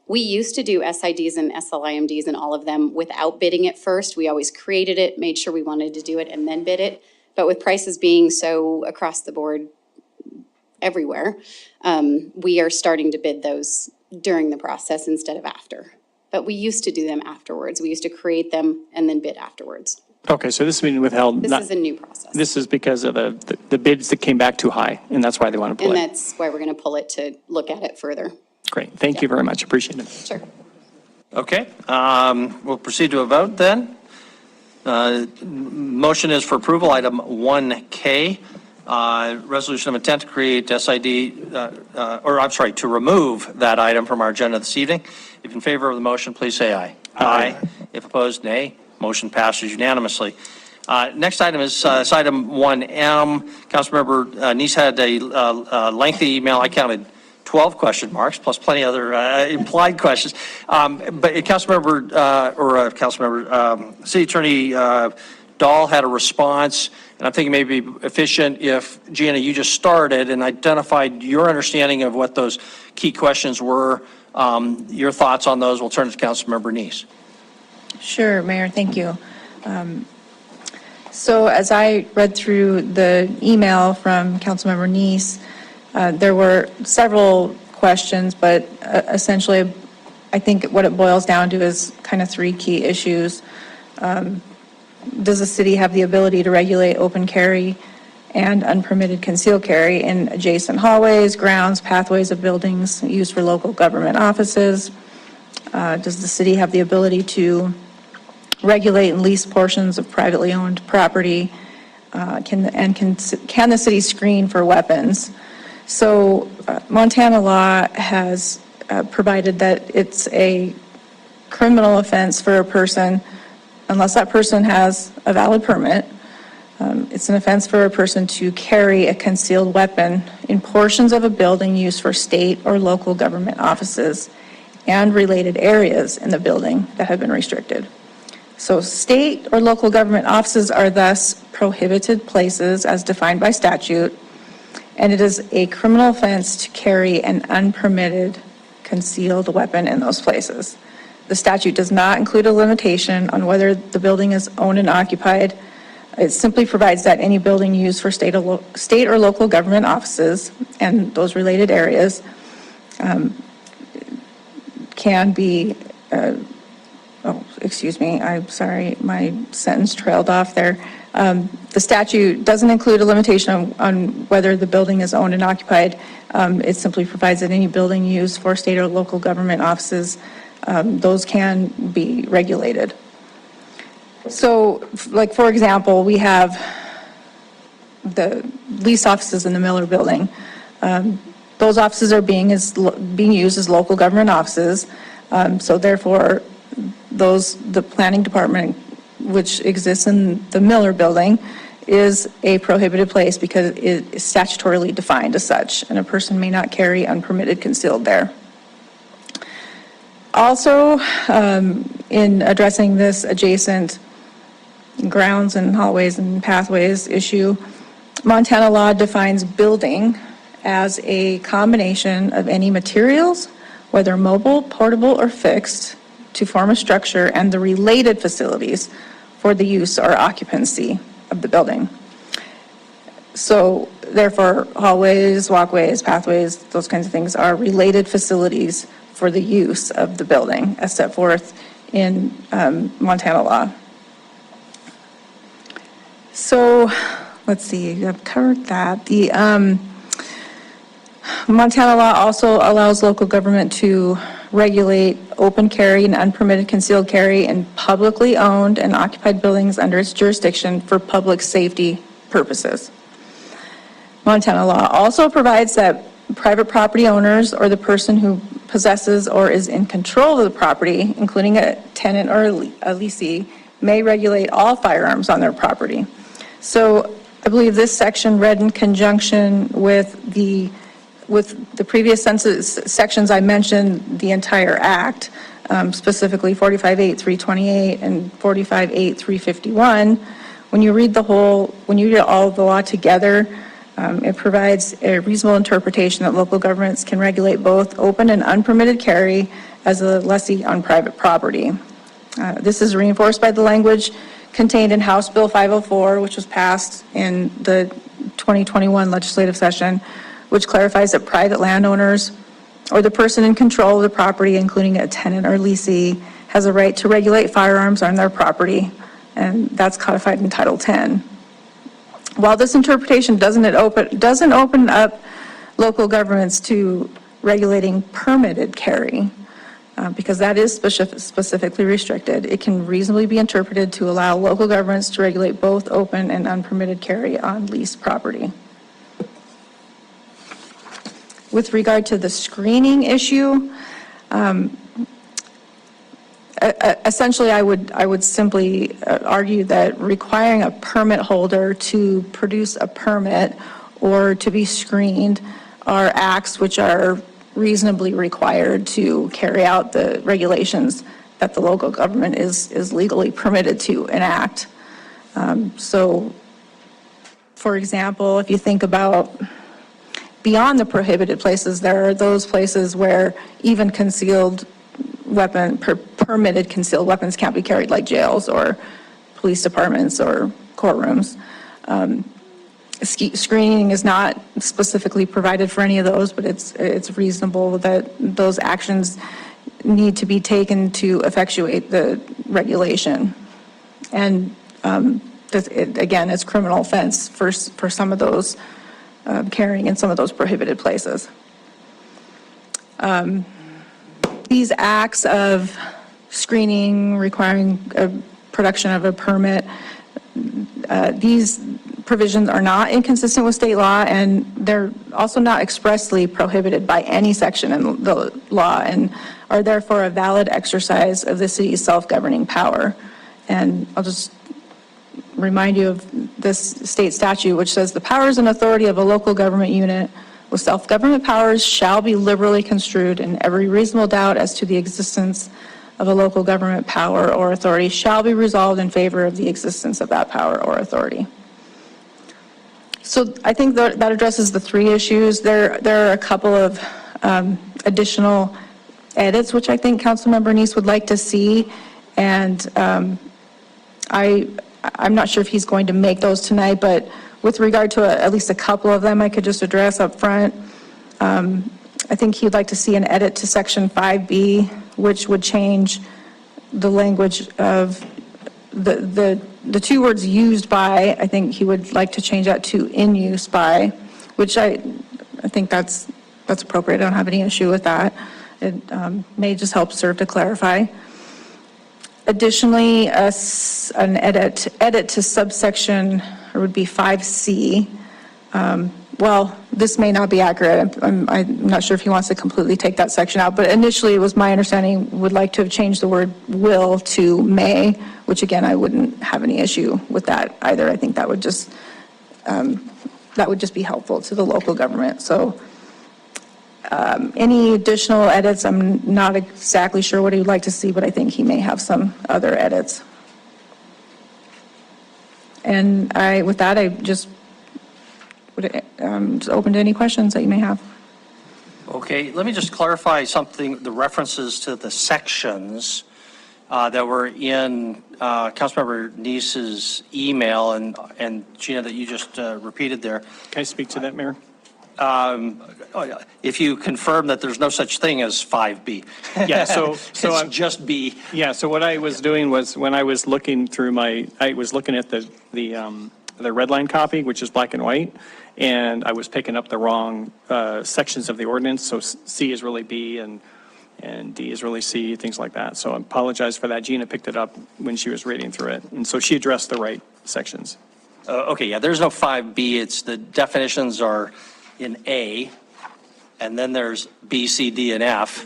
We used to do SIDs and SLIMDs and all of them without bidding it first. We always created it, made sure we wanted to do it, and then bid it. But with prices being so across the board everywhere, we are starting to bid those during the process instead of after. But we used to do them afterwards. We used to create them and then bid afterwards. Okay, so this is being withheld. This is a new process. This is because of the bids that came back too high, and that's why they want to pull And it. that's why we're going to pull it to look at it further. Great, thank you very much, appreciate it. Sure. Okay, we'll proceed to a vote then. Motion is for approval, item 1K, resolution of intent to create SID, to remove that item from our agenda this evening. If in favor of the motion, please say aye. Aye. If opposed, nay. Motion passes unanimously. Next item is item 1M. Councilmember Neese had a lengthy email. I counted 12 question marks, plus plenty other implied questions. But City Attorney Dahl had a response, and I'm thinking maybe efficient if, Gianna, you just started and identified your understanding of what those key questions were. Your thoughts on those. We'll turn to Councilmember Neese. Sure, Mayor, thank you. So as I read through the email from Councilmember Neese, there were several questions, but essentially, I think what it boils down to is kind of three key issues. Does the city have the ability to regulate open carry and unpermitted concealed carry in adjacent hallways, grounds, pathways of buildings used for local government offices? Does the city have the ability to regulate and lease portions of privately owned property? Can the city screen for weapons? So Montana law has provided that it's a criminal offense for a person, unless that person has a valid permit, it's an offense for a person to carry a concealed weapon in portions of a building used for state or local government offices and related areas in the building that have been restricted. So state or local government offices are thus prohibited places as defined by statute, and it is a criminal offense to carry an unpermitted concealed weapon in those places. The statute does not include a limitation on whether the building is owned and occupied. It simply provides that any building used for state or local government offices and those related areas can be, I'm sorry, my sentence trailed off there. The statute doesn't include a limitation on whether the building is owned and occupied. It simply provides that any building used for state or local government offices, those can be regulated. So, like, for example, we have the lease offices in the Miller Building. Those offices are being used as local government offices. So therefore, the planning department, which exists in the Miller Building, is a prohibited place because it is statutorily defined as such, and a person may not carry unpermitted concealed there. Also, in addressing this adjacent grounds and hallways and pathways issue, Montana law defines building as a combination of any materials, whether mobile, portable, or fixed, to form a structure and the related facilities for the use or occupancy of the building. So therefore, hallways, walkways, pathways, those kinds of things are related facilities for the use of the building as set forth in Montana law. So let's see, I've covered that. The Montana law also allows local government to regulate open carry and unpermitted concealed carry in publicly owned and occupied buildings under its jurisdiction for public safety purposes. Montana law also provides that private property owners or the person who possesses or is in control of the property, including a tenant or a leasee, may regulate all firearms on their property. So I believe this section, read in conjunction with the previous sections I mentioned, the entire act, specifically 45.8.328 and 45.8.351, when you read all the law together, it provides a reasonable interpretation that local governments can regulate both open and unpermitted carry as a lessee on private property. This is reinforced by the language contained in House Bill 504, which was passed in the 2021 legislative session, which clarifies that private landowners or the person in control of the property, including a tenant or leasee, has a right to regulate firearms on their property, and that's codified in Title 10. While this interpretation doesn't open up local governments to regulating permitted carry, because that is specifically restricted, it can reasonably be interpreted to allow local governments to regulate both open and unpermitted carry on leased property. With regard to the screening issue, essentially I would simply argue that requiring a permit holder to produce a permit or to be screened are acts which are reasonably required to carry out the regulations that the local government is legally permitted to enact. So, for example, if you think about beyond the prohibited places, there are those places where even permitted concealed weapons can't be carried, like jails or police departments or courtrooms. Screening is not specifically provided for any of those, but it's reasonable that those actions need to be taken to effectuate the regulation. And again, it's criminal offense for some of those carrying in some of those prohibited places. These acts of screening, requiring a production of a permit, these provisions are not inconsistent with state law, and they're also not expressly prohibited by any section in the law, and are therefore a valid exercise of the city's self-governing power. And I'll just remind you of this state statute, which says the powers and authority of a local government unit with self-government powers shall be liberally construed, and every reasonable doubt as to the existence of a local government power or authority shall be resolved in favor of the existence of that power or authority. So I think that addresses the three issues. There are a couple of additional edits, which I think Councilmember Neese would like to see, and I'm not sure if he's going to make those tonight, but with regard to at least a couple of them, I could just address up front. I think he'd like to see an edit to Section 5B, which would change the language of the two words used by. I think he would like to change that to in use by, which I think that's appropriate. I don't have any issue with that. It may just help serve to clarify. Additionally, an edit to subsection, or would be 5C. Well, this may not be accurate. I'm not sure if he wants to completely take that section out, but initially it was my understanding would like to have changed the word will to may, which again, I wouldn't have any issue with that either. I think that would just be helpful to the local government. So any additional edits, I'm not exactly sure what he would like to see, but I think he may have some other edits. And with that, I just open to any questions that you may have. Okay, let me just clarify something, the references to the sections that were in Councilmember Neese's email and Gina, that you just repeated there. Can I speak to that, Mayor? If you confirm that there's no such thing as 5B. Yeah, so it's just B. Yeah, so what I was doing was when I was looking through I was looking at the red line copy, which is black and white, and I was picking up the wrong sections of the ordinance. So C is really B and D is really C, things like that. So I apologize for that. Gina picked it up when she was reading through it, and so she addressed the right sections. Okay, yeah, there's no 5B. It's the definitions are in A, and then there's B, C, D, and F,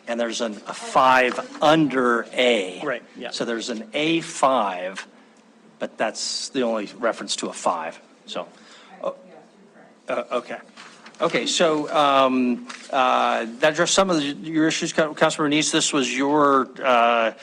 and there's a 5 under A. Right, yeah. So there's an A5, but that's the only reference to a 5. So, okay. Okay, so that addressed some of your issues, Councilmember Neese. This was your, I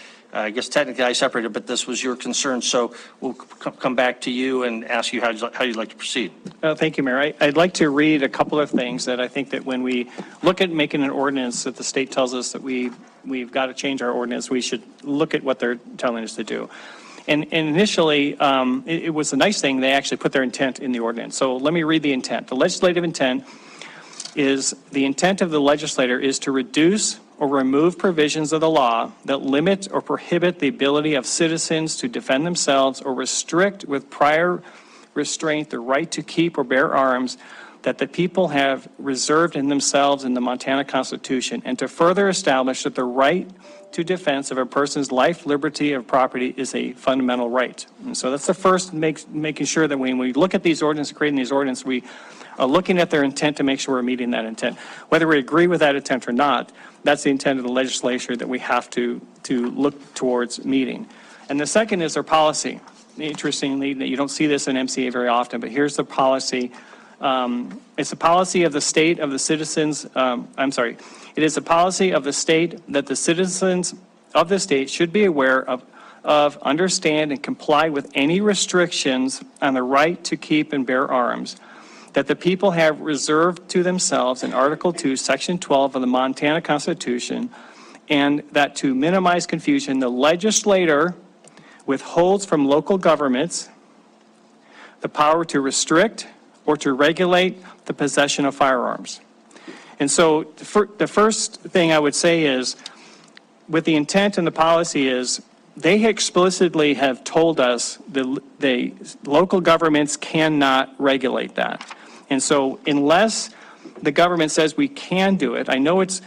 guess technically I separated, but this was your concern. So we'll come back to you and ask you how you'd like to proceed. Thank you, Mayor. I'd like to read a couple of things that I think that when we look at making an ordinance that the state tells us that we've got to change our ordinance, we should look at what they're telling us to do. And initially, it was a nice thing. They actually put their intent in the ordinance. So let me read the intent. The legislative intent is the intent of the legislator is to reduce or remove provisions of the law that limit or prohibit the ability of citizens to defend themselves or restrict with prior restraint the right to keep or bear arms that the people have reserved in themselves in the Montana Constitution, and to further establish that the right to defense of a person's life, liberty, or property is a fundamental right. And so that's the first, making sure that when we look at these ordinances, creating these ordinances, we are looking at their intent to make sure we're meeting that intent. Whether we agree with that intent or not, that's the intent of the legislature that we have to look towards meeting. And the second is their policy. Interestingly, you don't see this in MCA very often, but here's the policy. It's a policy of the state of the citizens, it is a policy of the state that the citizens of the state should be aware of, understand, and comply with any restrictions on the right to keep and bear arms that the people have reserved to themselves in Article 2, Section 12 of the Montana Constitution, and that to minimize confusion, the legislator withholds from local governments the power to restrict or to regulate the possession of firearms. And so the first thing I would say is, with the intent and the policy is, they explicitly have told us the local governments cannot regulate that. And so unless the government says we can do it, I know it's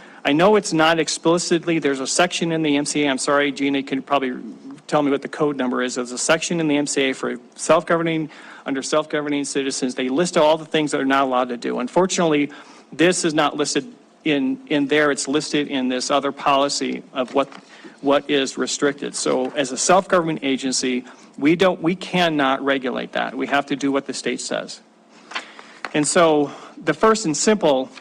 not explicitly, there's a section in the MCA, I'm sorry, Gina can probably tell me what the code number is. There's a section in the MCA for under self-governing citizens. They list all the things that they're not allowed to do. Unfortunately, this is not listed in there. It's listed in this other policy of what is restricted. So as a self-governing agency, we cannot regulate that. We have to do what the state says. And so the first and simplest,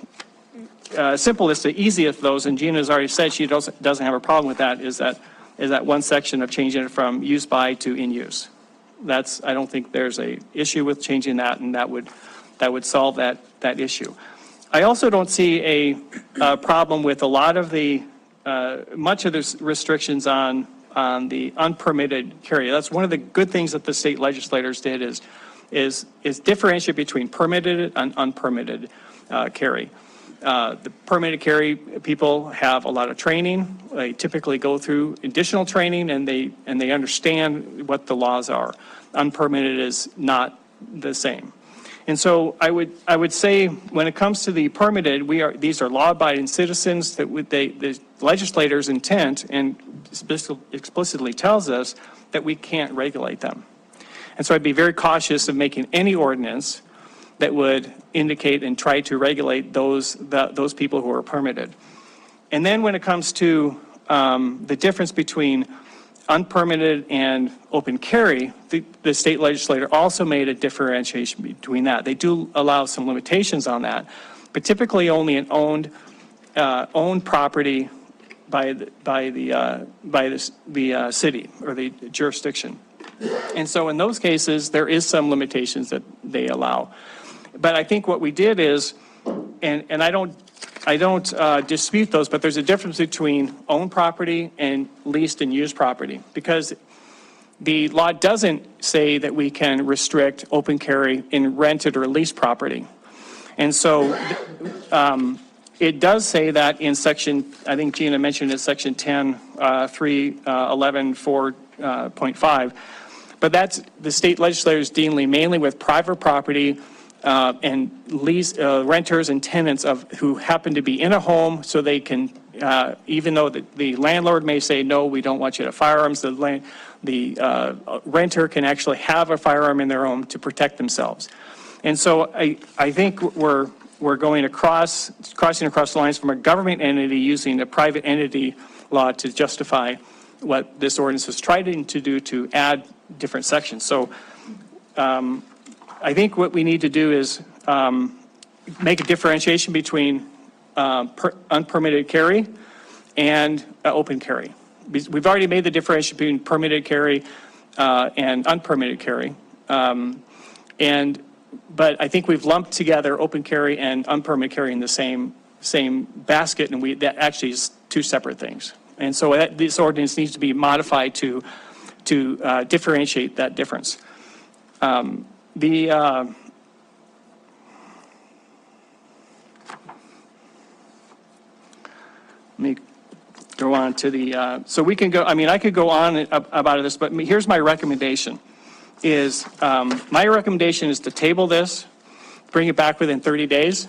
the easiest of those, and Gina's already said she doesn't have a problem with that, is that one section of changing it from use by to in use. I don't think there's a issue with changing that, and that would solve that issue. I also don't see a problem with a lot of the much of the restrictions on the unpermitted carry. That's one of the good things that the state legislators did is differentiate between permitted and unpermitted carry. The permitted carry people have a lot of training. They typically go through additional training, and they understand what the laws are. Unpermitted is not the same. And so I would say when it comes to the permitted, these are law-abiding citizens that the legislator's intent and explicitly tells us that we can't regulate them. And so I'd be very cautious of making any ordinance that would indicate and try to regulate those people who are permitted. And then when it comes to the difference between unpermitted and open carry, the state legislator also made a differentiation between that. They do allow some limitations on that, but typically only an owned property by the city or the jurisdiction. And so in those cases, there is some limitations that they allow. But I think what we did is, and I don't dispute those, but there's a difference between owned property and leased and used property, because the law doesn't say that we can restrict open carry in rented or leased property. And so it does say that in section, I think Gina mentioned it, section 10, 311.4.5, but that's the state legislators dealing mainly with private property and lease renters and tenants who happen to be in a home, so they can, even though the landlord may say, no, we don't want you to firearms, the renter can actually have a firearm in their home to protect themselves. And so I think we're crossing across the lines from a government entity using a private entity law to justify what this ordinance is trying to do, to add different sections. So I think what we need to do is make a differentiation between unpermitted carry and open carry. We've already made the differentiation between permitted carry and unpermitted carry. But I think we've lumped together open carry and unpermitted carry in the same basket, and that actually is two separate things. And so this ordinance needs to be modified to differentiate that difference. Let me go on to the, so we can go, I mean, I could go on about this, but here's my recommendation is, my recommendation is to table this, bring it back within 30 days,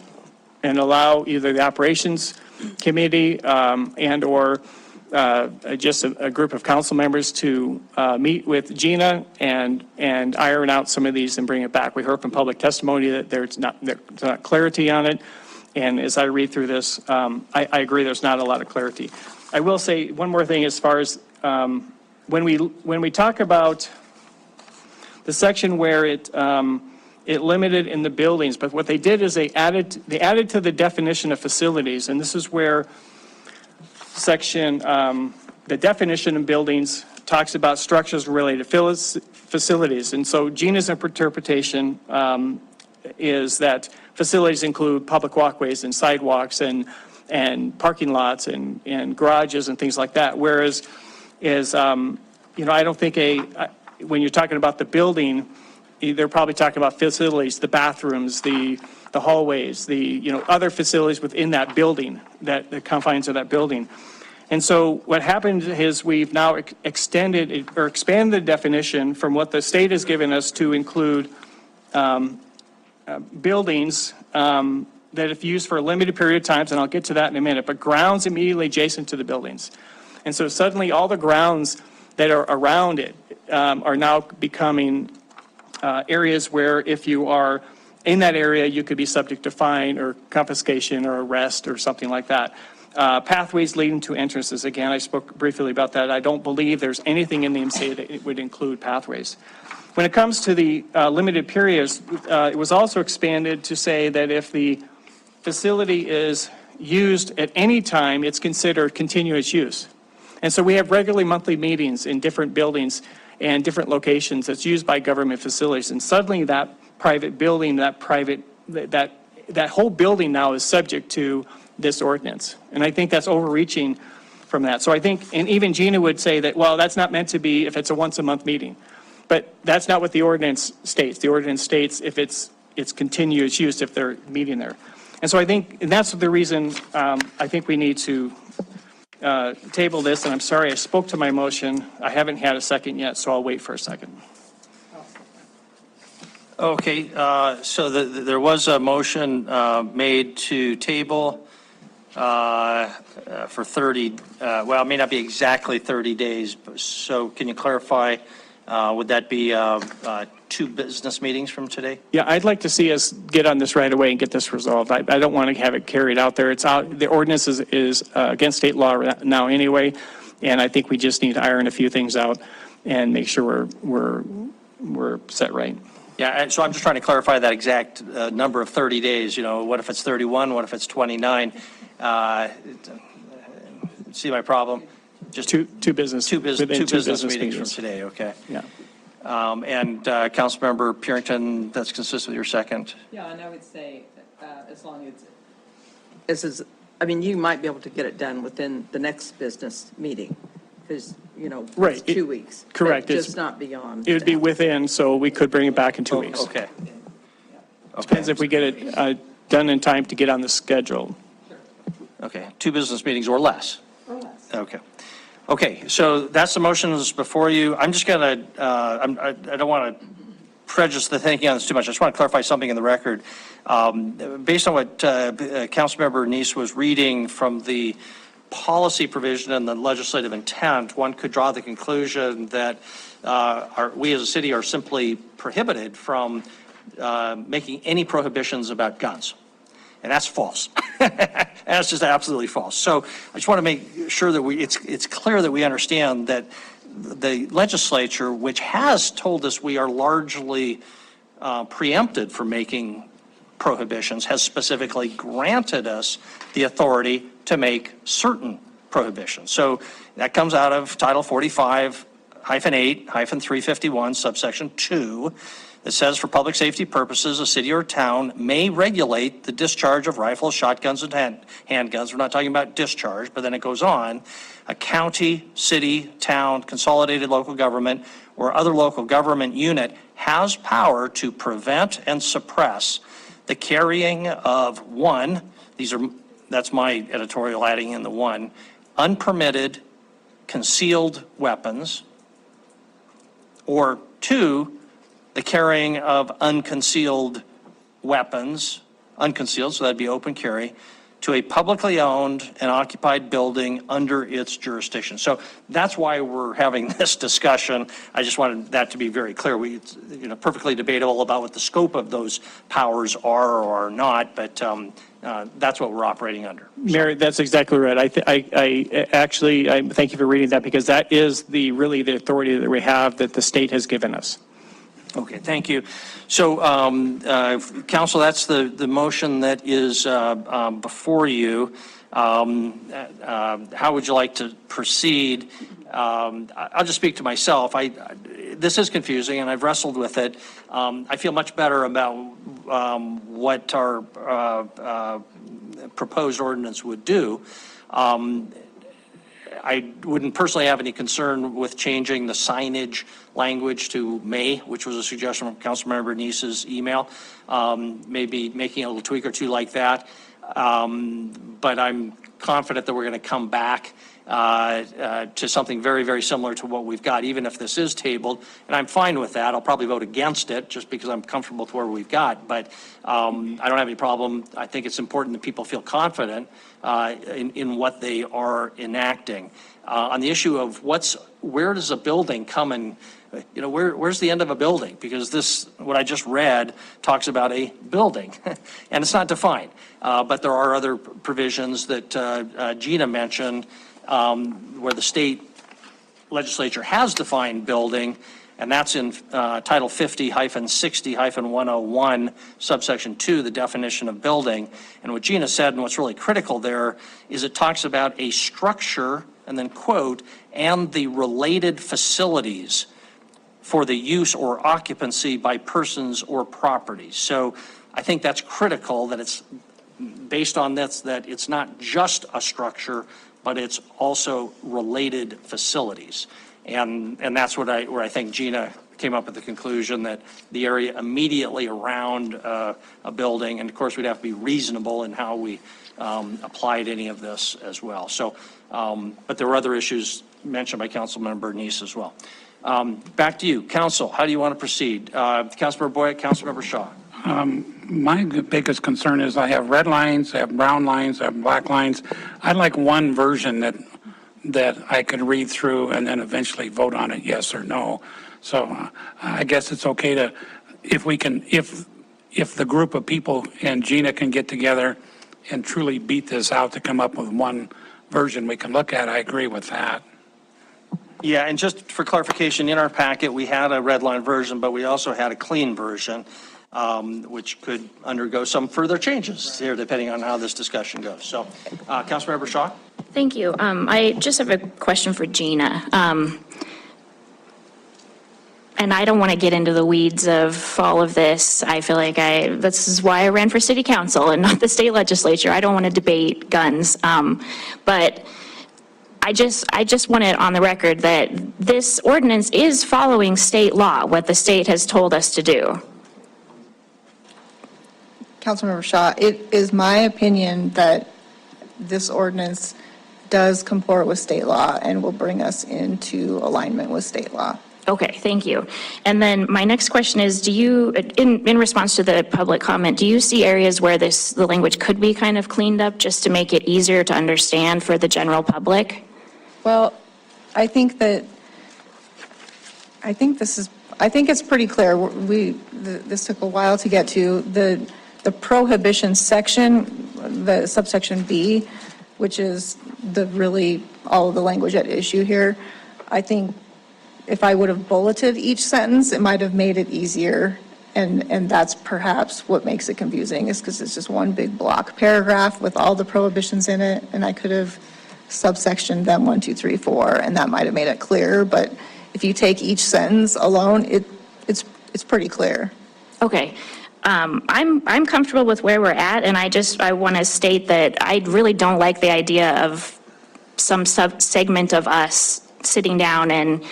and allow either the operations committee and/or just a group of council members to meet with Gina and iron out some of these and bring it back. We heard from public testimony that there's not clarity on it. And as I read through this, I agree there's not a lot of clarity. I will say one more thing as far as when we talk about the section where it limited in the buildings, but what they did is they added to the definition of facilities, and this is where section, the definition of buildings talks about structures related to facilities. And so Gina's interpretation is that facilities include public walkways and sidewalks and parking lots and garages and things like that. Whereas I don't think when you're talking about the building, they're probably talking about facilities, the bathrooms, the hallways, other facilities within that building, the confines of that building. And so what happened is we've now extended or expanded the definition from what the state has given us to include buildings that if used for a limited period of time, and I'll get to that in a minute, but grounds immediately adjacent to the buildings. And so suddenly all the grounds that are around it are now becoming areas where if you are in that area, you could be subject to fine or confiscation or arrest or something like that. Pathways leading to entrances. Again, I spoke briefly about that. I don't believe there's anything in the MCA that it would include pathways. When it comes to the limited periods, it was also expanded to say that if the facility is used at any time, it's considered continuous use. And so we have regularly monthly meetings in different buildings and different locations that's used by government facilities. And suddenly that private building, that whole building now is subject to this ordinance. And I think that's overreaching from that. So I think, and even Gina would say that, well, that's not meant to be if it's a once a month meeting. But that's not what the ordinance states. The ordinance states if it's continuous use, if they're meeting there. And so I think, and that's the reason I think we need to table this. And I'm sorry, I spoke to my motion. I haven't had a second yet, so I'll wait for a second. Okay, so there was a motion made to table for 30, well, it may not be exactly 30 days. So can you clarify, would that be 2 business meetings from today? Yeah, I'd like to see us get on this right away and get this resolved. I don't want to have it carried out there. It's out. The ordinance is against state law now anyway, and I think we just need to iron a few things out and make sure we're set right. Yeah, and so I'm just trying to clarify that exact number of 30 days. What if it's 31? What if it's 29? See my problem? Just two business meetings from today. Okay. Yeah. And Councilmember Purington, that's consistent with your second. Yeah, and I would say as long as this is, I mean, you might be able to get it done within the next business meeting because, right. It's 2 weeks. Correct. Just not beyond. It would be within, so we could bring it back in 2 weeks. Okay. Depends if we get it done in time to get on the schedule. Okay, 2 business meetings or less. Okay. Okay, so that's the motions before you. I'm just going to, I don't want to prejudice the thinking on this too much. I just want to clarify something in the record. Based on what Councilmember Neese was reading from the policy provision and the legislative intent, one could draw the conclusion that we as a city are simply prohibited from making any prohibitions about guns. And that's false. That's just absolutely false. So I just want to make sure that it's clear that we understand that the legislature, which has told us we are largely preempted from making prohibitions, has specifically granted us the authority to make certain prohibitions. So that comes out of Title 45-8-351, subsection 2. It says, for public safety purposes, a city or town may regulate the discharge of rifles, shotguns, and handguns. We're not talking about discharge, but then it goes on. A county, city, town, consolidated local government, or other local government unit has power to prevent and suppress the carrying of one, that's my editorial adding in the one, unpermitted concealed weapons, or two, the carrying of unconcealed weapons, unconcealed, so that'd be open carry, to a publicly owned and occupied building under its jurisdiction. So that's why we're having this discussion. I just wanted that to be very clear. It's perfectly debatable about what the scope of those powers are or are not, but that's what we're operating under. Mayor, that's exactly right. I thank you for reading that, because that is really the authority that we have that the state has given us. Okay, thank you. So, Council, that's the motion that is before you. How would you like to proceed? I'll just speak to myself. This is confusing, and I've wrestled with it. I feel much better about what our proposed ordinance would do. I wouldn't personally have any concern with changing the signage language to may, which was a suggestion from Councilmember Neese's email. Maybe making a little tweak or two like that. But I'm confident that we're going to come back to something very, very similar to what we've got, even if this is tabled. And I'm fine with that. I'll probably vote against it just because I'm comfortable with where we've got. But I don't have any problem. I think it's important that people feel confident in what they are enacting. On the issue of where does a building come and, where's the end of a building? Because what I just read talks about a building and it's not defined. But there are other provisions that Gina mentioned where the state legislature has defined building, and that's in Title 50-60-101, subsection 2, the definition of building. And what Gina said, and what's really critical there, is it talks about a structure, and then quote, and the related facilities for the use or occupancy by persons or properties. So I think that's critical, that it's based on this, that it's not just a structure, but it's also related facilities. And that's where I think Gina came up with the conclusion that the area immediately around a building, and of course we'd have to be reasonable in how we applied any of this as well. So, but there were other issues mentioned by Councilmember Neese as well. Back to you, Council. How do you want to proceed? Councilmember Boyd, Councilmember Shaw. My biggest concern is I have red lines, I have brown lines, I have black lines. I'd like one version that I could read through and then eventually vote on it, yes or no. So I guess it's okay to, if the group of people and Gina can get together and truly beat this out to come up with one version we can look at, I agree with that. Yeah, and just for clarification, in our packet, we had a red line version, but we also had a clean version, which could undergo some further changes here, depending on how this discussion goes. So, Councilmember Shaw? Thank you. I just have a question for Gina. And I don't want to get into the weeds of all of this. I feel like this is why I ran for city council and not the state legislature. I don't want to debate guns. But I just want it on the record that this ordinance is following state law, what the state has told us to do. Councilmember Shaw, it is my opinion that this ordinance does comport with state law and will bring us into alignment with state law. Okay, thank you. And then my next question is, do you, in response to the public comment, do you see areas where the language could be kind of cleaned up just to make it easier to understand for the general public? Well, I think it's pretty clear. This took a while to get to. The prohibition section, the subsection B, which is all of the language at issue here. I think if I would have bulleted each sentence, it might have made it easier And that's perhaps what makes it confusing, is because it's just one big block paragraph with all the prohibitions in it, and I could have subsectioned them 1, 2, 3, 4, and that might have made it clearer, but if you take each sentence alone, it's pretty clear. Okay. I'm comfortable with where we're at, and I want to state that I really don't like the idea of some segment of us sitting down and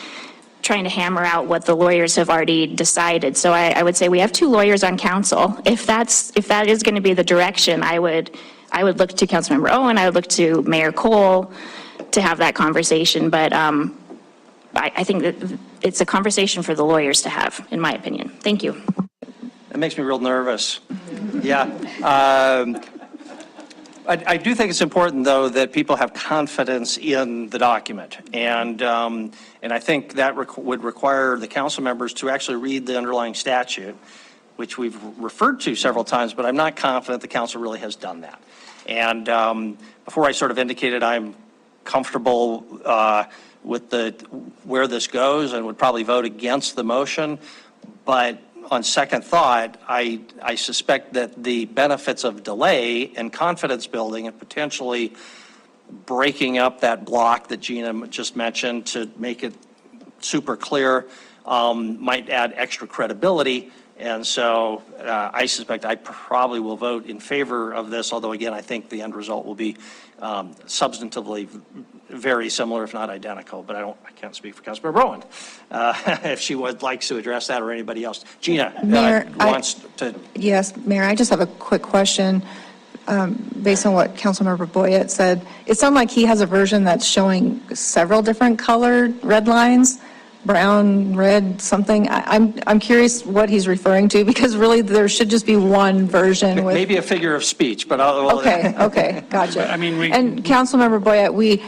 trying to hammer out what the lawyers have already decided. So I would say we have 2 lawyers on council. If that is going to be the direction, I would look to Councilmember Owen, I would look to Mayor Cole to have that conversation, but I think that it's a conversation for the lawyers to have, in my opinion. Thank you. It makes me real nervous. Yeah. I do think it's important, though, that people have confidence in the document. And I think that would require the council members to actually read the underlying statute, which we've referred to several times, but I'm not confident the council really has done that. And before I sort of indicated I'm comfortable with where this goes and would probably vote against the motion, but on second thought, I suspect that the benefits of delay and confidence building and potentially breaking up that block that Gina just mentioned to make it super clear might add extra credibility. And so I suspect I probably will vote in favor of this, although again, I think the end result will be substantively very similar, if not identical, but I can't speak for Councilmember Rowan if she would like to address that or anybody else. Gina Mayor, wants to. Yes, Mayor, I just have a quick question. Based on what Councilmember Boyett said, it sounded like he has a version that's showing several different colored red lines, brown, red, something. I'm curious what he's referring to, because really there should just be one version with. Maybe a figure of speech, but I'll. Okay, gotcha. I mean, And Councilmember Boyett, we,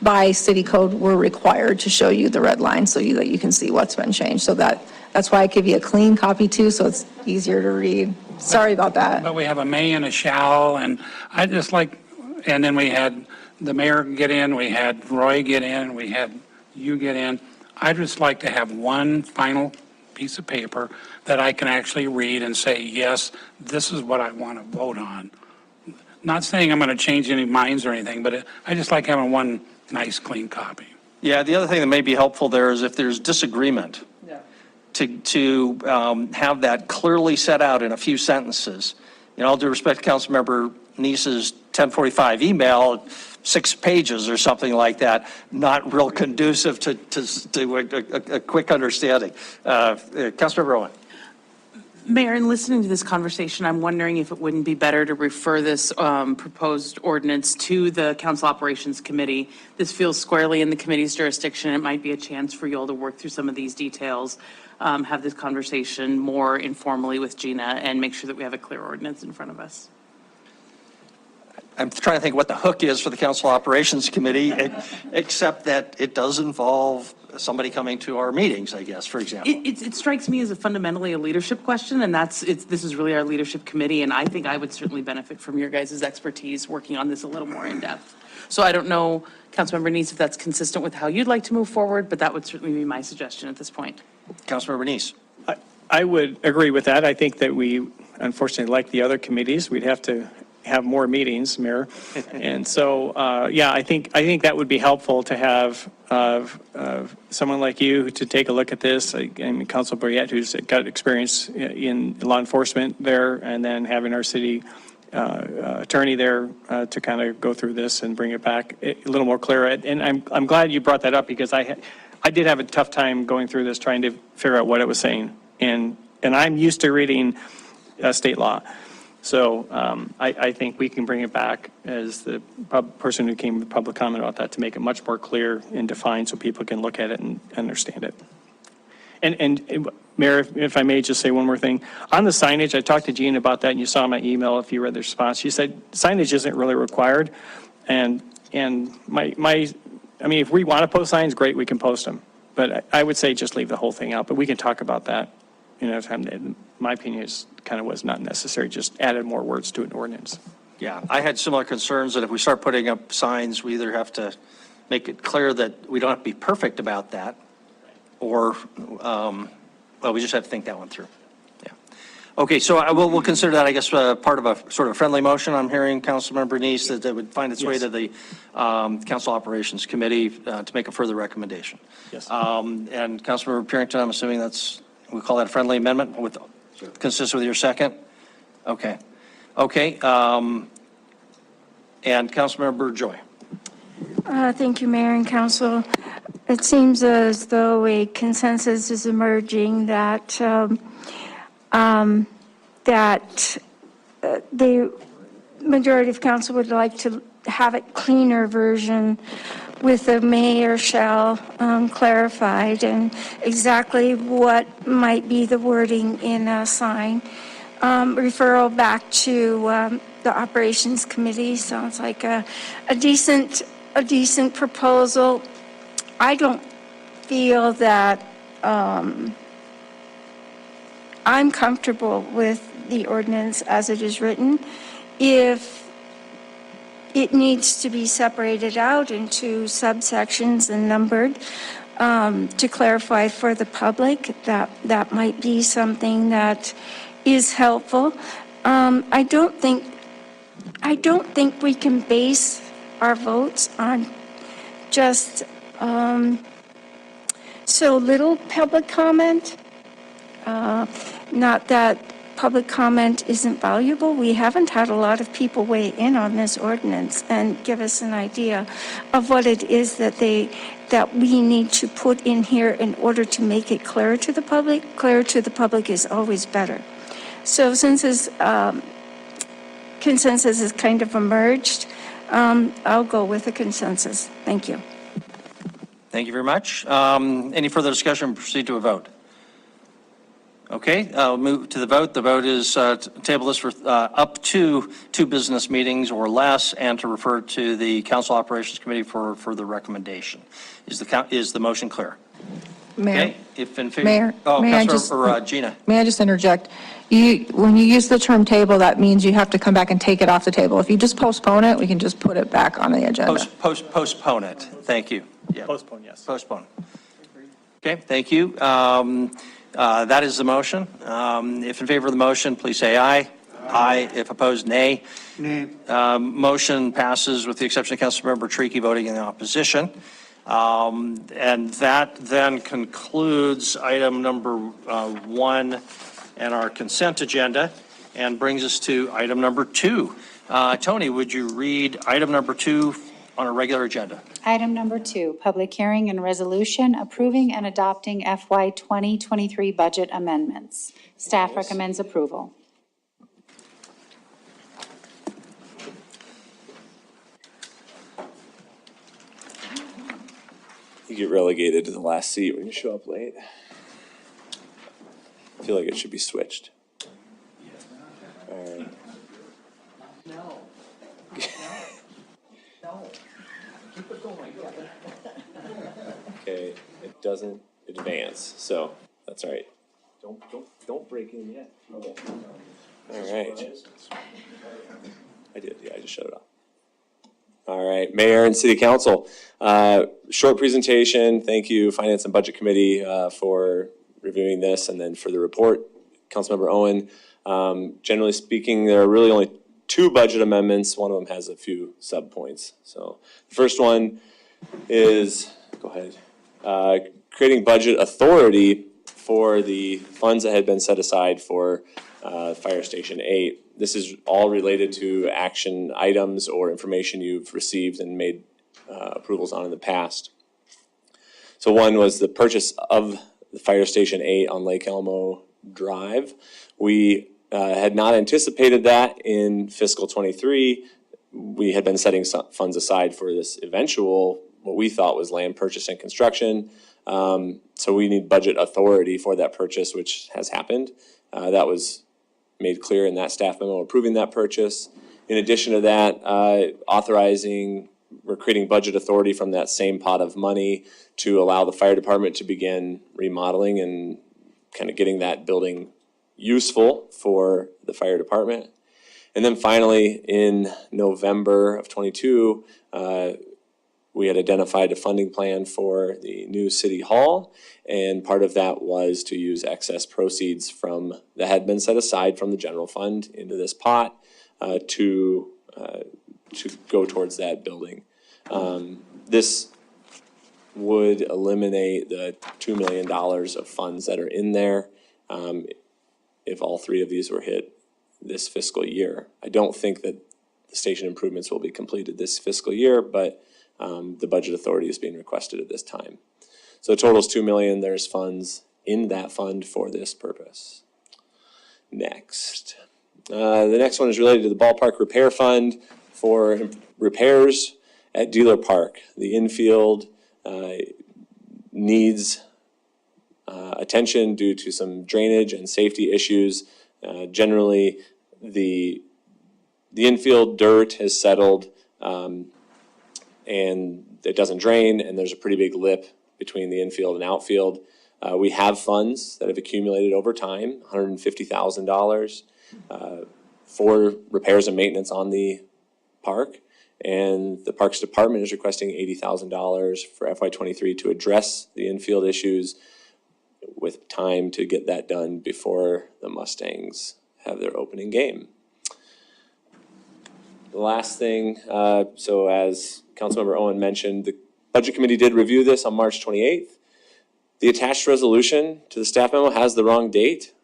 by city code, we're required to show you the red line so that you can see what's been changed. So that's why I give you a clean copy too, so it's easier to read. Sorry about that. But we have a may and a shall, and I just like, and then we had the mayor get in, we had Roy get in, we had you get in. I'd just like to have one final piece of paper that I can actually read and say, yes, this is what I want to vote on. Not saying I'm going to change any minds or anything, but I just like having one nice, clean copy. Yeah, the other thing that may be helpful there is if there's disagreement, to have that clearly set out in a few sentences. You know, all due respect to Councilmember Neese's 1045 email, 6 pages or something like that, not real conducive to a quick understanding. Councilmember Rowan. Mayor, in listening to this conversation, I'm wondering if it wouldn't be better to refer this proposed ordinance to the Council Operations Committee. This feels squarely in the committee's jurisdiction. It might be a chance for you all to work through some of these details, have this conversation more informally with Gina, and make sure that we have a clear ordinance in front of us. I'm trying to think what the hook is for the Council Operations Committee, except that it does involve somebody coming to our meetings, I guess, for example. It strikes me as fundamentally a leadership question, and this is really our leadership committee, and I think I would certainly benefit from your guys' expertise working on this a little more in depth. So I don't know, Councilmember Neese, if that's consistent with how you'd like to move forward, but that would certainly be my suggestion at this point. Councilmember Neese. I would agree with that. I think that we, unfortunately, like the other committees, we'd have to have more meetings, Mayor. And so, I think that would be helpful to have someone like you to take a look at this. I mean, Council Boyett, who's got experience in law enforcement there, and then having our city attorney there to kind of go through this and bring it back a little more clear. And I'm glad you brought that up, because I did have a tough time going through this, trying to figure out what it was saying. And I'm used to reading state law. So I think we can bring it back as the person who came with public comment about that to make it much more clear and defined so people can look at it and understand it. And Mayor, if I may just say one more thing. On the signage, I talked to Jean about that, and you saw my email if you read the response. She said signage isn't really required. And I mean, if we want to post signs, great, we can post them. But I would say just leave the whole thing out. But we can talk about that. You know, my opinion is kind of was not necessary, just added more words to an ordinance. Yeah, I had similar concerns that if we start putting up signs, we either have to make it clear that we don't have to be perfect about that, or, well, we just have to think that one through. Yeah. Okay, so we'll consider that, I guess, part of a sort of friendly motion. I'm hearing Councilmember Neese that would find its way to the Council Operations Committee to make a further recommendation. Yes. And Councilmember Purington, I'm assuming we call that a friendly amendment consistent with your second? Okay. Okay. And Councilmember Joy. Thank you, Mayor and Council. It seems as though a consensus is emerging that the majority of council would like to have it cleaner version with the mayor shall clarified and exactly what might be the wording in a sign. Referral back to the operations committee sounds like a decent proposal. I don't feel that I'm comfortable with the ordinance as it is written. If it needs to be separated out into subsections and numbered to clarify for the public, that might be something that is helpful. I don't think we can base our votes on just so little public comment. Not that public comment isn't valuable. We haven't had a lot of people weigh in on this ordinance and give us an idea of what it is that we need to put in here in order to make it clear to the public. Clear to the public is always better. So since this consensus has kind of emerged, I'll go with a consensus. Thank you. Thank you very much. Any further discussion? Proceed to a vote. Okay, I'll move to the vote. The vote is table this for up to 2 business meetings or less, and to refer to the Council Operations Committee for further recommendation. Is the motion clear? Mayor, Okay, if in favor. Mayor, Councilor Gina. May I just interject? When you use the term table, that means you have to come back and take it off the table. If you just postpone it, we can just put it back on the agenda. Postpone it. Thank you. Yeah. Postpone, yes. Postpone. Okay, thank you. That is the motion. If in favor of the motion, please say aye. Aye. If opposed, nay. Nay. Motion passes with the exception of Councilmember Tricky voting in the opposition. And that then concludes item number 1 and our consent agenda, and brings us to item number 2. Tony, would you read item number 2 on a regular agenda? Item number 2, public hearing and resolution approving and adopting FY 2023 budget amendments. Staff recommends approval. You get relegated to the last seat when you show up late. I feel like it should be switched. All right. No. Keep it going. Okay, it doesn't advance, so that's all right. Don't break in yet. Okay. All right. I did, yeah, I just shut it off. All right, Mayor and City Council. Short presentation. Thank you, Finance and Budget Committee, for reviewing this, and then for the report, Councilmember Owen. Generally speaking, there are really only 2 budget amendments. One of them has a few sub-points. So the first one is, go ahead, creating budget authority for the funds that had been set aside for Fire Station 8. This is all related to action items or information you've received and made approvals on in the past. So one was the purchase of the Fire Station 8 on Lake Elmo Drive. We had not anticipated that in fiscal 23. We had been setting some funds aside for this eventual, what we thought was land purchase and construction. So we need budget authority for that purchase, which has happened. That was made clear in that staff memo approving that purchase. In addition to that, we're creating budget authority from that same pot of money to allow the fire department to begin remodeling and kind of getting that building useful for the fire department. And then finally, in November of 22, we had identified a funding plan for the new city hall, and part of that was to use excess proceeds from that had been set aside from the general fund into this pot to go towards that building. This would eliminate the $2 million of funds that are in there if all three of these were hit this fiscal year. I don't think that the station improvements will be completed this fiscal year, but the budget authority is being requested at this time. So the total is $2 million. There's funds in that fund for this purpose. Next. The next one is related to the ballpark repair fund for repairs at Dealer Park. The infield needs attention due to some drainage and safety issues. Generally, the infield dirt has settled and it doesn't drain, and there's a pretty big lip between the infield and outfield. We have funds that have accumulated over time, $150,000 for repairs and maintenance on the park. And the Parks Department is requesting $80,000 for FY23 to address the infield issues with time to get that done before the Mustangs have their opening game. The last thing, so as Councilmember Owen mentioned, the Budget Committee did review this on March 28th. The attached resolution to the staff memo has the wrong date.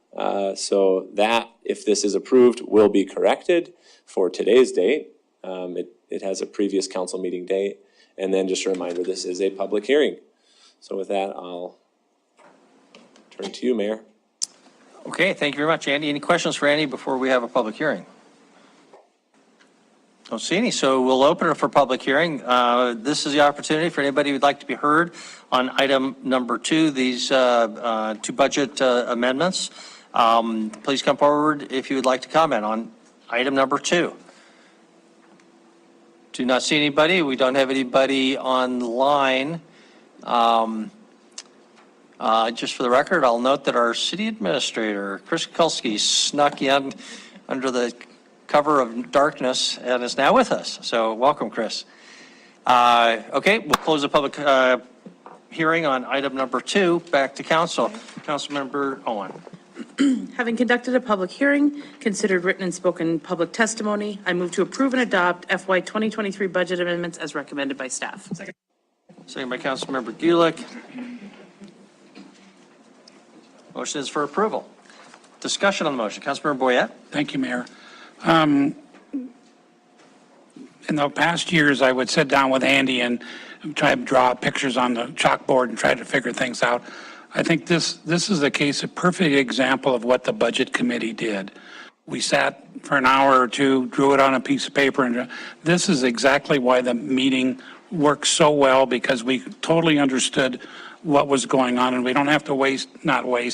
So that, if this is approved, will be corrected for today's date. It has a previous council meeting date. And then just a reminder, this is a public hearing. So with that, I'll turn to you, Mayor. Okay, thank you very much, Andy. Any questions for Andy before we have a public hearing? Don't see any, so we'll open it for public hearing. This is the opportunity for anybody who'd like to be heard on item number 2, these two budget amendments. Please come forward if you would like to comment on item number 2. Do not see anybody. We don't have anybody online. Just for the record, I'll note that our city administrator, Chris Kulski, snuck in under the cover of darkness and is now with us. So welcome, Chris. Okay, we'll close the public hearing on item number 2. Back to council. Councilmember Owen. Having conducted a public hearing, considered written and spoken public testimony, I move to approve and adopt FY 2023 budget amendments as recommended by staff. Second by Councilmember Gulick. Motion is for approval. Discussion on the motion. Councilmember Boyette. Thank you, Mayor. In the past years, I would sit down with Andy and try to draw pictures on the chalkboard and try to figure things out. I think this is a case, a perfect example of what the Budget Committee did. We sat for an hour or two, drew it on a piece of paper, and this is exactly why the meeting worked so well, because we totally understood what was going on, and we don't have to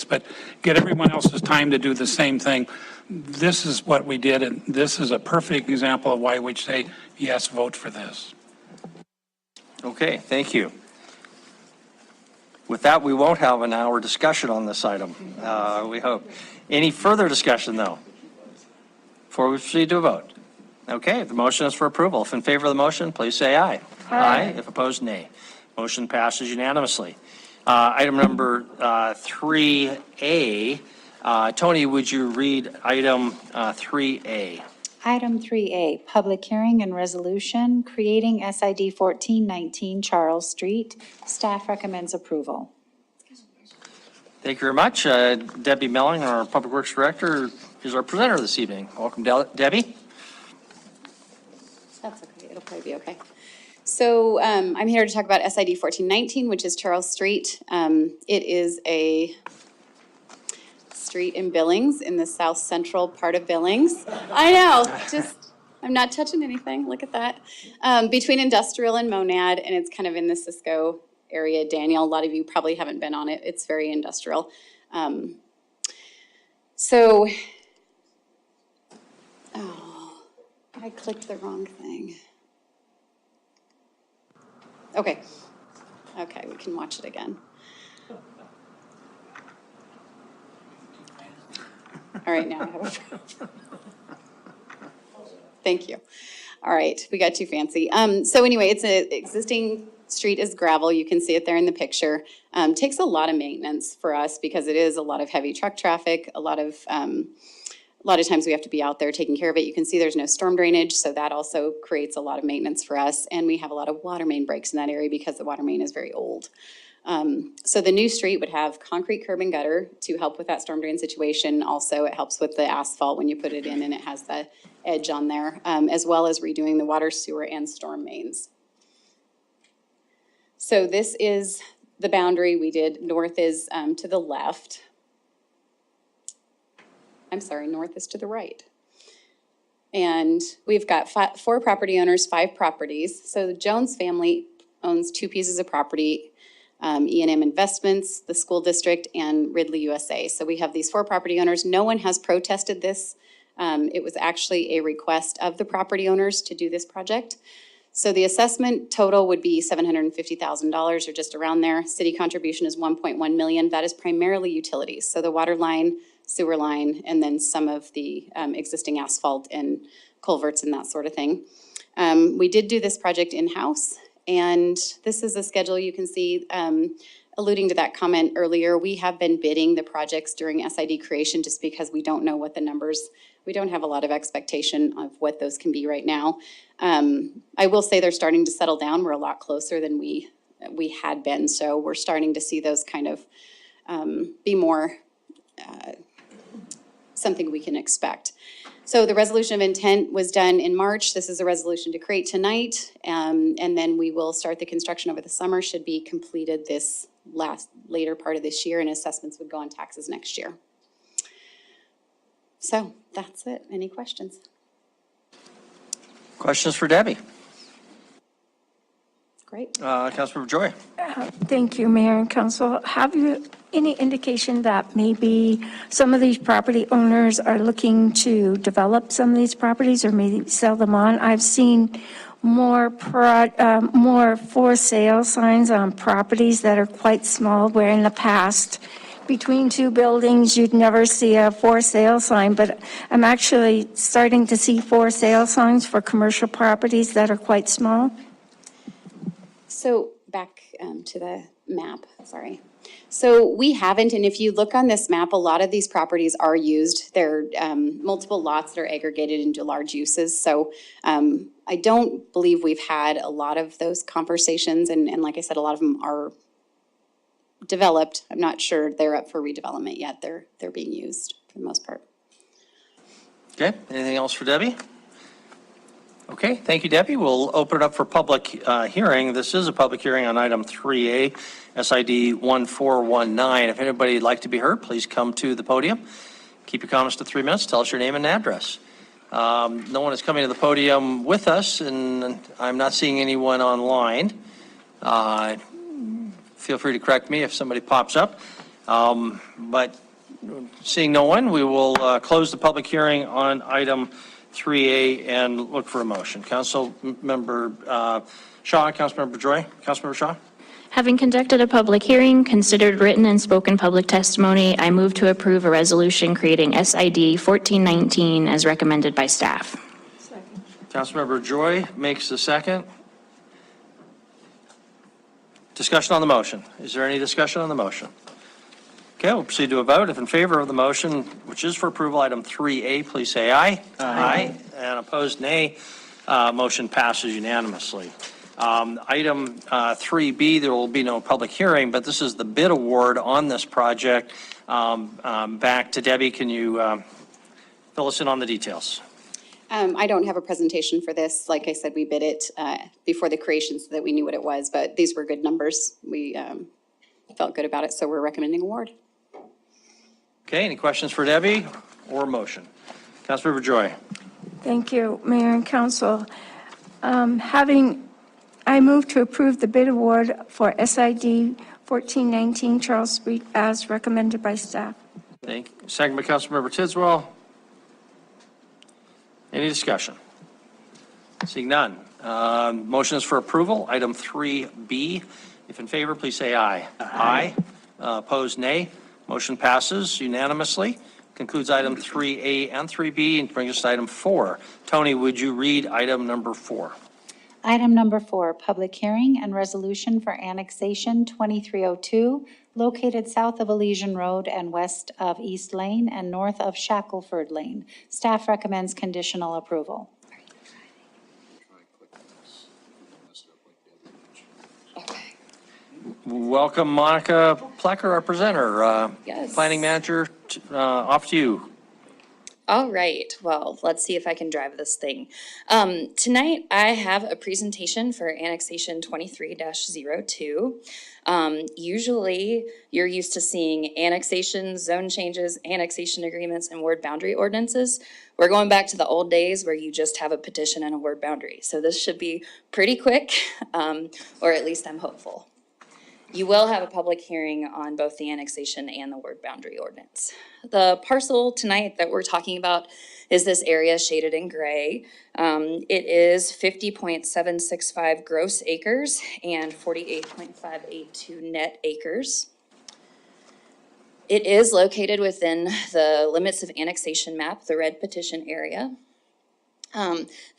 but get everyone else's time to do the same thing. This is what we did, and this is a perfect example of why we'd say, yes, vote for this. Okay, thank you. With that, we won't have an hour discussion on this item, we hope. Any further discussion, though, before we proceed to a vote? Okay, the motion is for approval. If in favor of the motion, please say aye. Aye. If opposed, nay. Motion passes unanimously. Item number 3A. Tony, would you read item 3A? Item 3A, public hearing and resolution, creating SID 1419 Charles Street. Staff recommends approval. Thank you very much. Debbie Melling, our Public Works Director, is our presenter this evening. Welcome, Debbie. That's okay. It'll probably be okay. So I'm here to talk about SID 1419, which is Charles Street. It is a street in Billings, in the south central part of Billings. I know, I'm not touching anything. Look at that. Between Industrial and Monad, and it's kind of in the Cisco area. Daniel, a lot of you probably haven't been on it. It's very industrial. I clicked the wrong thing. Okay, we can watch it again. All right, now I have a problem. Thank you. All right, we got too fancy. So anyway, it's an existing street is gravel. You can see it there in the picture. Takes a lot of maintenance for us because it is a lot of heavy truck traffic, a lot of times we have to be out there taking care of it. You can see there's no storm drainage, so that also creates a lot of maintenance for us. And we have a lot of water main breaks in that area because the water main is very old. So the new street would have concrete curb and gutter to help with that storm drain situation. Also, it helps with the asphalt when you put it in and it has the edge on there, as well as redoing the water, sewer, and storm mains. So this is the boundary we did. North is to the left. I'm sorry, north is to the right. And we've got 4 property owners, 5 properties. So the Jones family owns 2 pieces of property, E&M Investments, the school district, and Ridley USA. So we have these 4 property owners. No one has protested this. It was actually a request of the property owners to do this project. So the assessment total would be $750,000 or just around there. City contribution is $1.1 million. That is primarily utilities. So the water line, sewer line, and then some of the existing asphalt and culverts and that sort of thing. We did do this project in-house, and this is a schedule you can see. Alluding to that comment earlier, we have been bidding the projects during SID creation just because we don't know what the numbers, we don't have a lot of expectation of what those can be right now. I will say they're starting to settle down. We're a lot closer than we had been, so we're starting to see those kind of be more something we can expect. So the resolution of intent was done in March. This is a resolution to create tonight, and then we will start the construction over the summer. Should be completed this later part of this year, and assessments would go on taxes next year. So that's it. Any questions? Questions for Debbie? Great. Councilmember Joy. Thank you, Mayor and Council. Have you any indication that maybe some of these property owners are looking to develop some of these properties or maybe sell them on? I've seen more for sale signs on properties that are quite small, where in the past, between 2 buildings, you'd never see a for sale sign, but I'm actually starting to see for sale signs for commercial properties that are quite small. So back to the map, sorry. So we haven't, and if you look on this map, a lot of these properties are used. They're multiple lots that are aggregated into large uses. So I don't believe we've had a lot of those conversations. And like I said, a lot of them are developed. I'm not sure they're up for redevelopment yet. They're being used for the most part. Okay, anything else for Debbie? Okay, thank you, Debbie. We'll open it up for public hearing. This is a public hearing on item 3A, SID 1419. If anybody would like to be heard, please come to the podium. Keep your comments to 3 minutes. Tell us your name and address. No one is coming to the podium with us, and I'm not seeing anyone online. Feel free to correct me if somebody pops up. But seeing no one, we will close the public hearing on item 3A and look for a motion. Councilmember Shaw, Councilmember Joy. Councilmember Shaw. Having conducted a public hearing, considered written and spoken public testimony, I move to approve a resolution creating SID 1419 as recommended by staff. Councilmember Joy makes the second. Discussion on the motion. Is there any discussion on the motion? Okay, we'll proceed to a vote. If in favor of the motion, which is for approval, item 3A, please say aye. Aye. And opposed, nay. Motion passes unanimously. Item 3B, there will be no public hearing, but this is the bid award on this project. Back to Debbie, can you fill us in on the details? I don't have a presentation for this. Like I said, we bid it before the creation so that we knew what it was, but these were good numbers. We felt good about it, so we're recommending award. Okay, any questions for Debbie or motion? Councilmember Joy. Thank you, Mayor and Council. I move to approve the bid award for SID 1419 Charles Street as recommended by staff. Thank you. Second by Councilmember Tidswell. Any discussion? Seeing none. Motion is for approval. Item 3B. If in favor, please say aye. Aye. Opposed, nay. Motion passes unanimously. concludes item 3A and 3B and brings us to item 4. Tony, would you read item number 4? Item number 4, public hearing and resolution for annexation 2302, located south of Elysian Road and west of East Lane and north of Shackelford Lane. Staff recommends conditional approval. Welcome, Monica Plecker, our presenter. Yes. Planning manager, off to you. All right, well, let's see if I can drive this thing. Tonight, I have a presentation for annexation 23-02. Usually, you're used to seeing annexations, zone changes, annexation agreements, and ward boundary ordinances. We're going back to the old days where you just have a petition and a ward boundary. So this should be pretty quick, or at least I'm hopeful. You will have a public hearing on both the annexation and the word boundary ordinance. The parcel tonight that we're talking about is this area shaded in gray. It is 50.765 gross acres and 48.582 net acres. It is located within the limits of annexation map, the red petition area.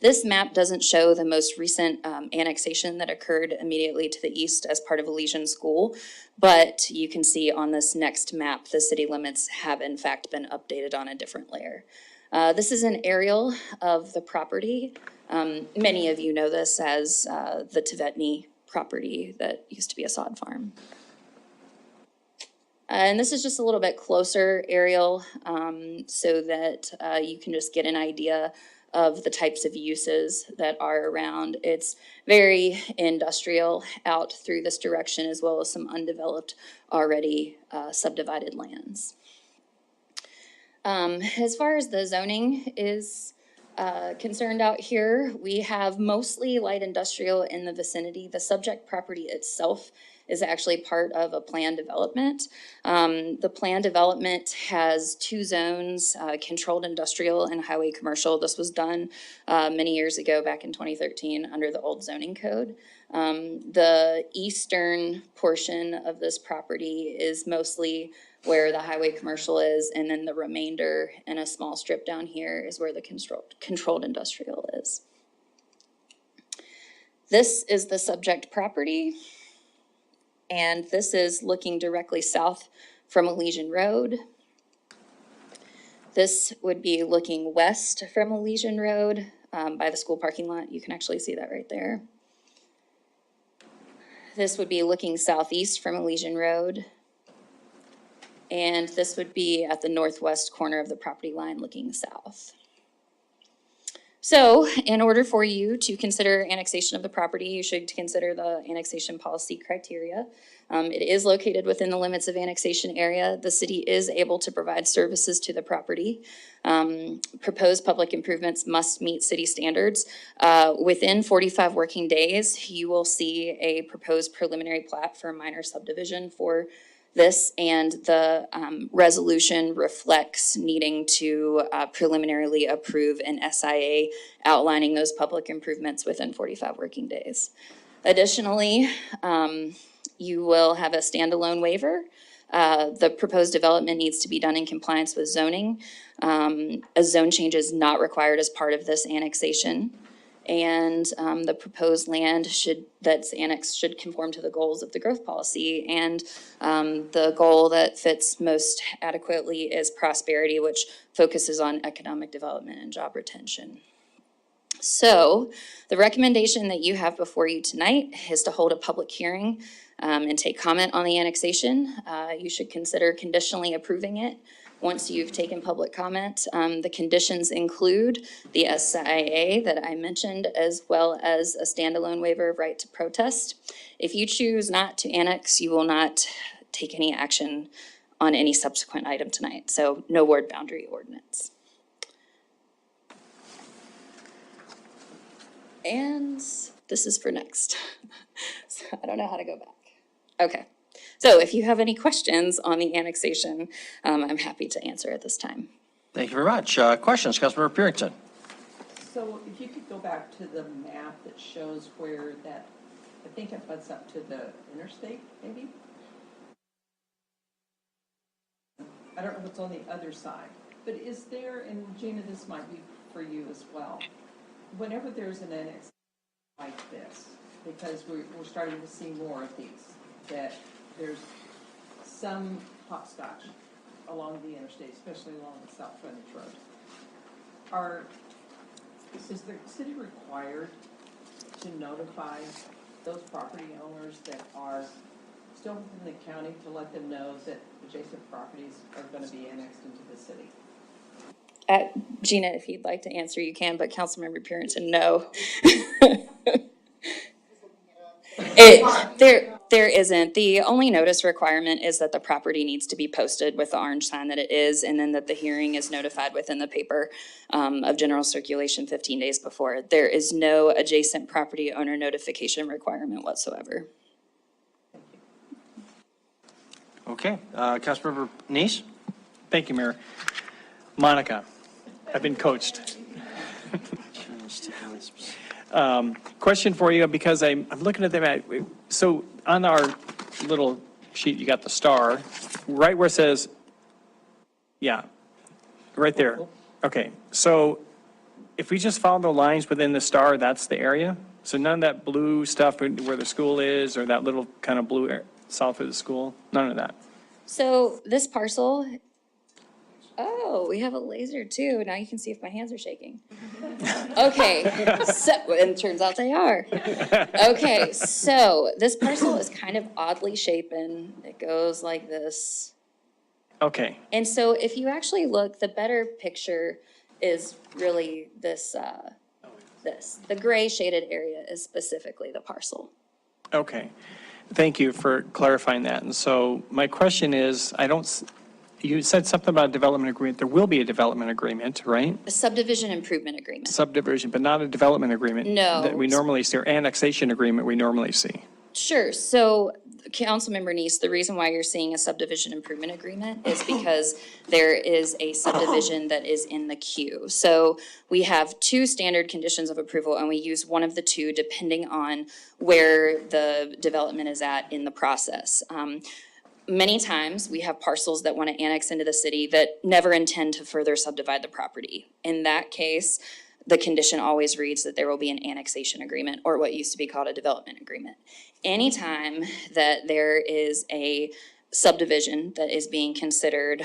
This map doesn't show the most recent annexation that occurred immediately to the east as part of Elysian School, but you can see on this next map, the city limits have in fact been updated on a different layer. This is an aerial of the property. Many of you know this as the Tibetany property that used to be a sod farm. And this is just a little bit closer aerial so that you can just get an idea of the types of uses that are around. It's very industrial out through this direction, as well as some undeveloped, already subdivided lands. As far as the zoning is concerned out here, we have mostly light industrial in the vicinity. The subject property itself is actually part of a planned development. The planned development has two zones, controlled industrial and highway commercial. This was done many years ago, back in 2013, under the old zoning code. The eastern portion of this property is mostly where the highway commercial is, and then the remainder and a small strip down here is where the controlled industrial is. This is the subject property. And this is looking directly south from Elysian Road. This would be looking west from Elysian Road by the school parking lot. You can actually see that right there. This would be looking southeast from Elysian Road. And this would be at the northwest corner of the property line looking south. So in order for you to consider annexation of the property, you should consider the annexation policy criteria. It is located within the limits of annexation area. The city is able to provide services to the property. Proposed public improvements must meet city standards. Within 45 working days, you will see a proposed preliminary plat for a minor subdivision for this, and the resolution reflects needing to preliminarily approve an SIA outlining those public improvements within 45 working days. Additionally, you will have a standalone waiver. The proposed development needs to be done in compliance with zoning. A zone change is not required as part of this annexation. And the proposed land that's annexed should conform to the goals of the growth policy. And the goal that fits most adequately is prosperity, which focuses on economic development and job retention. So the recommendation that you have before you tonight is to hold a public hearing and take comment on the annexation. You should consider conditionally approving it. Once you've taken public comment, the conditions include the SIA that I mentioned, as well as a standalone waiver of right to protest. If you choose not to annex, you will not take any action on any subsequent item tonight. So no ward boundary ordinance. And this is for next. So I don't know how to go back. Okay. So if you have any questions on the annexation, I'm happy to answer at this time. Thank you very much. Questions, Councilmember Purington? So if you could go back to the map that shows where that, I think it butts up to the interstate, maybe? I don't know what's on the other side. But is there, and Gina, this might be for you as well, whenever there's an annex like this, because we're starting to see more of these, that there's some hopscotch along the interstate, especially along the South Frontage Road. Is the city required to notify those property owners that are still within the county to let them know that adjacent properties are going to be annexed into the city? Gina, if you'd like to answer, you can, but Councilmember Purinton, no. There isn't. The only notice requirement is that the property needs to be posted with the orange sign that it is, and then that the hearing is notified within the paper of general circulation 15 days before. There is no adjacent property owner notification requirement whatsoever. Okay, Councilmember Neese? Thank you, Mayor. Monica, I've been coached. Question for you, because I'm looking at them. So on our little sheet, you got the star, right where it says, yeah, right there. Okay, so if we just follow the lines within the star, that's the area? So none of that blue stuff where the school is, or that little kind of blue south of the school? None of that? So this parcel, oh, we have a laser too. Now you can see if my hands are shaking. Okay, so, and it turns out they are. Okay, so this parcel is kind of oddly shapen. It goes like this. Okay. And so if you actually look, the better picture is really this, the gray shaded area is specifically the parcel. Okay. Thank you for clarifying that. And so my question is, you said something about a development agreement. There will be a development agreement, right? A subdivision improvement agreement. Subdivision, but not a development agreement. No. That we normally see, or annexation agreement we normally see. Sure. So, Councilmember Neese, the reason why you're seeing a subdivision improvement agreement is because there is a subdivision that is in the queue. So we have two standard conditions of approval, and we use one of the two depending on where the development is at in the process. Many times, we have parcels that want to annex into the city that never intend to further subdivide the property. In that case, the condition always reads that there will be an annexation agreement, or what used to be called a development agreement. Anytime that there is a subdivision that is being considered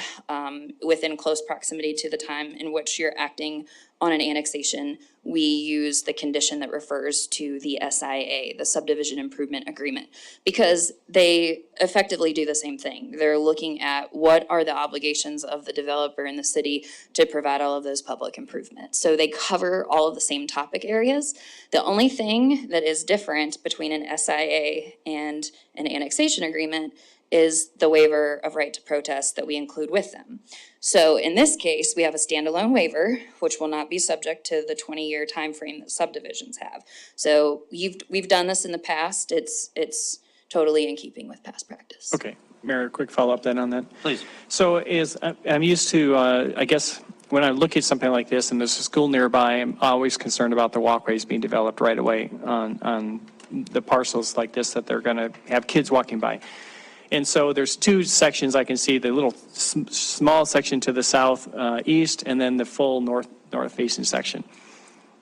within close proximity to the time in which you're acting on an annexation, we use the condition that refers to the SIA, the Subdivision Improvement Agreement, because they effectively do the same thing. They're looking at what are the obligations of the developer in the city to provide all of those public improvements. So they cover all of the same topic areas. The only thing that is different between an SIA and an annexation agreement is the waiver of right to protest that we include with them. So in this case, we have a standalone waiver, which will not be subject to the 20-year time frame that subdivisions have. So we've done this in the past. It's totally in keeping with past practice. Okay. Mayor, a quick follow-up then on that. Please. So I'm used to, I guess, when I look at something like this and there's a school nearby, I'm always concerned about the walkways being developed right away on the parcels like this that they're going to have kids walking by. And so there's two sections I can see, the little small section to the south east, and then the full north facing section.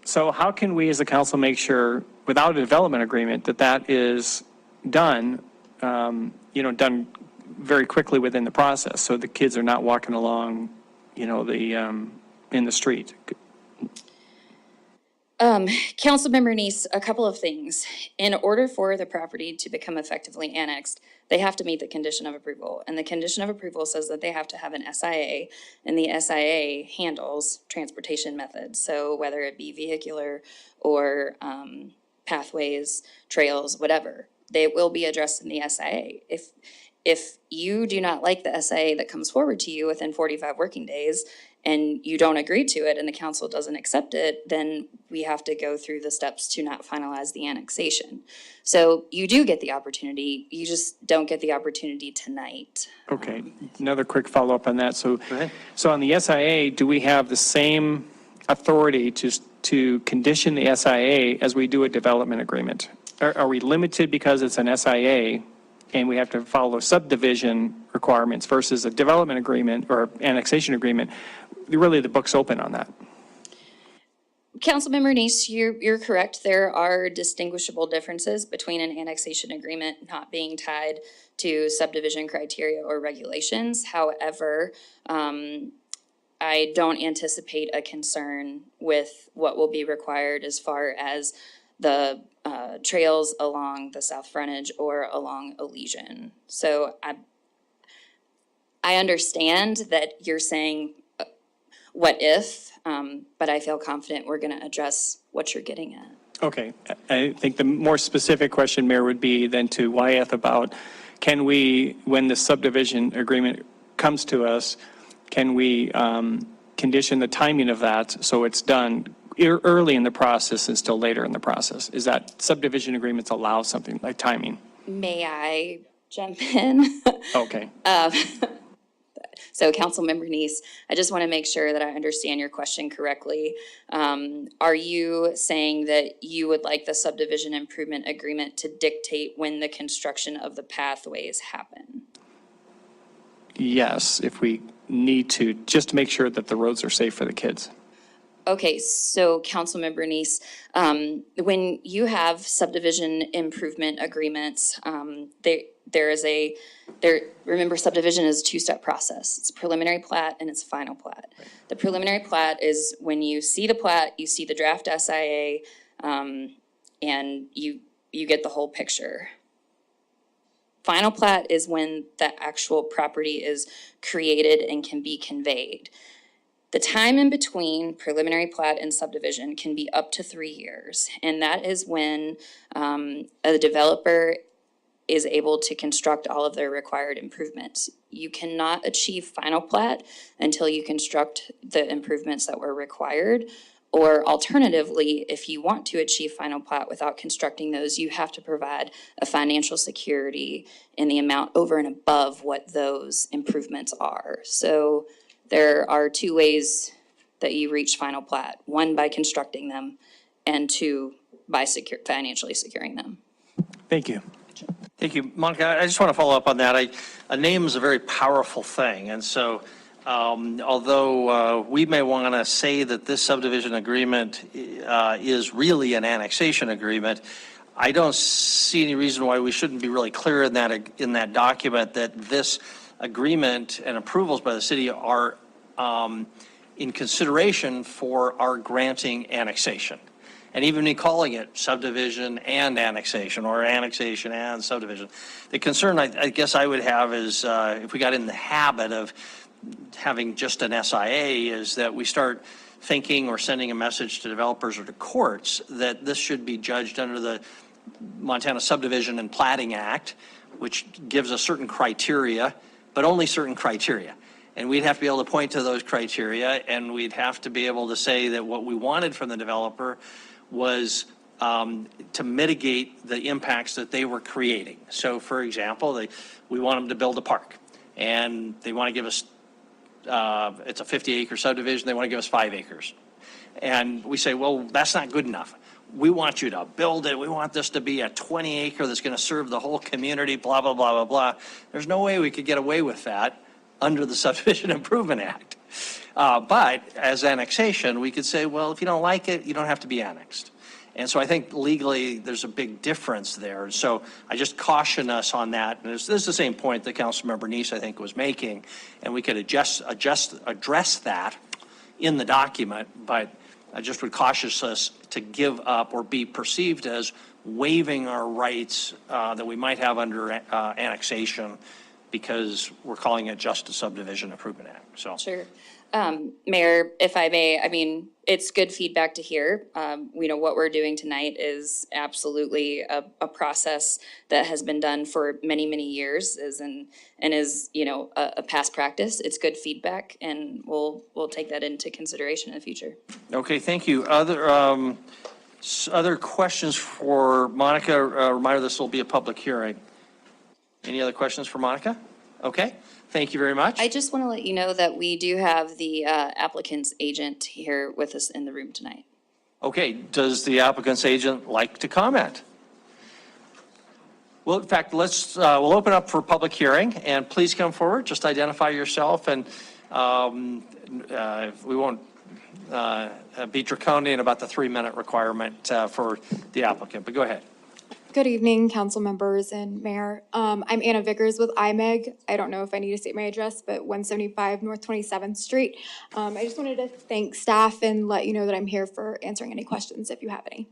So how can we as a council make sure, without a development agreement, that is done, done very quickly within the process, so the kids are not walking along, in the street? Councilmember Neese, a couple of things. In order for the property to become effectively annexed, they have to meet the condition of approval. And the condition of approval says that they have to have an SIA, and the SIA handles transportation methods. So whether it be vehicular or pathways, trails, whatever, they will be addressed in the SIA. If you do not like the SIA that comes forward to you within 45 working days, and you don't agree to it and the council doesn't accept it, then we have to go through the steps to not finalize the annexation. So you do get the opportunity, you just don't get the opportunity tonight. Okay, another quick follow-up on that. So on the SIA, do we have the same authority to condition the SIA as we do a development agreement? Are we limited because it's an SIA and we have to follow subdivision requirements versus a development agreement or annexation agreement? really the book's open on that. Councilmember Neese, you're correct. There are distinguishable differences between an annexation agreement not being tied to subdivision criteria or regulations. However, I don't anticipate a concern with what will be required as far as the trails along the south frontage or along Elysian. So I understand that you're saying, what if, but I feel confident we're going to address what you're getting at. Okay. I think the more specific question, Mayor, would be then to Wyeth about, can we, when the subdivision agreement comes to us, can we condition the timing of that so it's done early in the process instead of later in the process? Is that subdivision agreements allow something like timing? May I jump in? Okay. So Councilmember Neese, I just want to make sure that I understand your question correctly. Are you saying that you would like the subdivision improvement agreement to dictate when the construction of the pathways happen? Yes, if we need to, just to make sure that the roads are safe for the kids. Okay, so Councilmember Neese, when you have subdivision improvement agreements, remember subdivision is a two-step process. It's a preliminary plat and it's a final plat. The preliminary plat is when you see the plat, you see the draft SIA, and you get the whole picture. Final plat is when the actual property is created and can be conveyed. The time in between preliminary plat and subdivision can be up to 3 years, and that is when a developer is able to construct all of their required improvements. You cannot achieve final plat until you construct the improvements that were required, or alternatively, if you want to achieve final plat without constructing those, you have to provide a financial security in the amount over and above what those improvements are. So there are two ways that you reach final plat. One, by constructing them, and two, by financially securing them. Thank you. Thank you. Monica, I just want to follow up on that. A name is a very powerful thing. And so although we may want to say that this subdivision agreement is really an annexation agreement, I don't see any reason why we shouldn't be really clear in that document that this agreement and approvals by the city are in consideration for our granting annexation. And even me calling it subdivision and annexation, or annexation and subdivision. The concern I guess I would have is if we got in the habit of having just an SIA, is that we start thinking or sending a message to developers or to courts that this should be judged under the Montana Subdivision and Platting Act, which gives us certain criteria, but only certain criteria. And we'd have to be able to point to those criteria, and we'd have to be able to say that what we wanted from the developer was to mitigate the impacts that they were creating. So for example, we want them to build a park, and they want to give us, it's a 50-acre subdivision, they want to give us 5 acres. And we say, well, that's not good enough. We want you to build it. We want this to be a 20-acre that's going to serve the whole community, blah, blah, blah, blah, blah. There's no way we could get away with that under the Subdivision Improvement Act. But as annexation, we could say, well, if you don't like it, you don't have to be annexed. And so I think legally there's a big difference there. So I just caution us on that. And this is the same point that Councilmember Neese, I think, was making. And we could address that in the document, but I just would caution us to give up or be perceived as waiving our rights that we might have under annexation, because we're calling it just a Subdivision Improvement Act. So Sure. Mayor, if I may, I mean, it's good feedback to hear. What we're doing tonight is absolutely a process that has been done for many, many years and is a past practice. It's good feedback, and we'll take that into consideration in the future. Okay, thank you. Other questions for Monica? Reminder, this will be a public hearing. Any other questions for Monica? Okay, thank you very much. I just want to let you know that we do have the applicant's agent here with us in the room tonight. Okay, does the applicant's agent like to comment? Well, in fact, we'll open up for public hearing, and please come forward. Just identify yourself and We won't be draconian about the 3-minute requirement for the applicant, but go ahead. Good evening, council members and mayor. I'm Anna Vickers with IMEG. I don't know if I need to state my address, but 175 North 27th Street. I just wanted to thank staff and let you know that I'm here for answering any questions if you have any.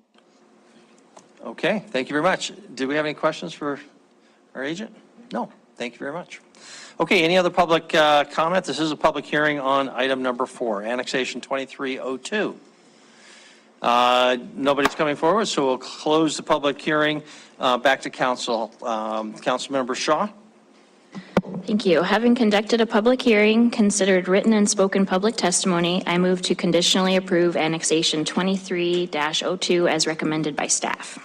Okay, thank you very much. Do we have any questions for our agent? No, thank you very much. Okay, any other public comment? This is a public hearing on item number 4, annexation 2302. Nobody's coming forward, so we'll close the public hearing. Back to council. Councilmember Shaw. Thank you. Having conducted a public hearing, considered written and spoken public testimony, I move to conditionally approve annexation 23-02 as recommended by staff.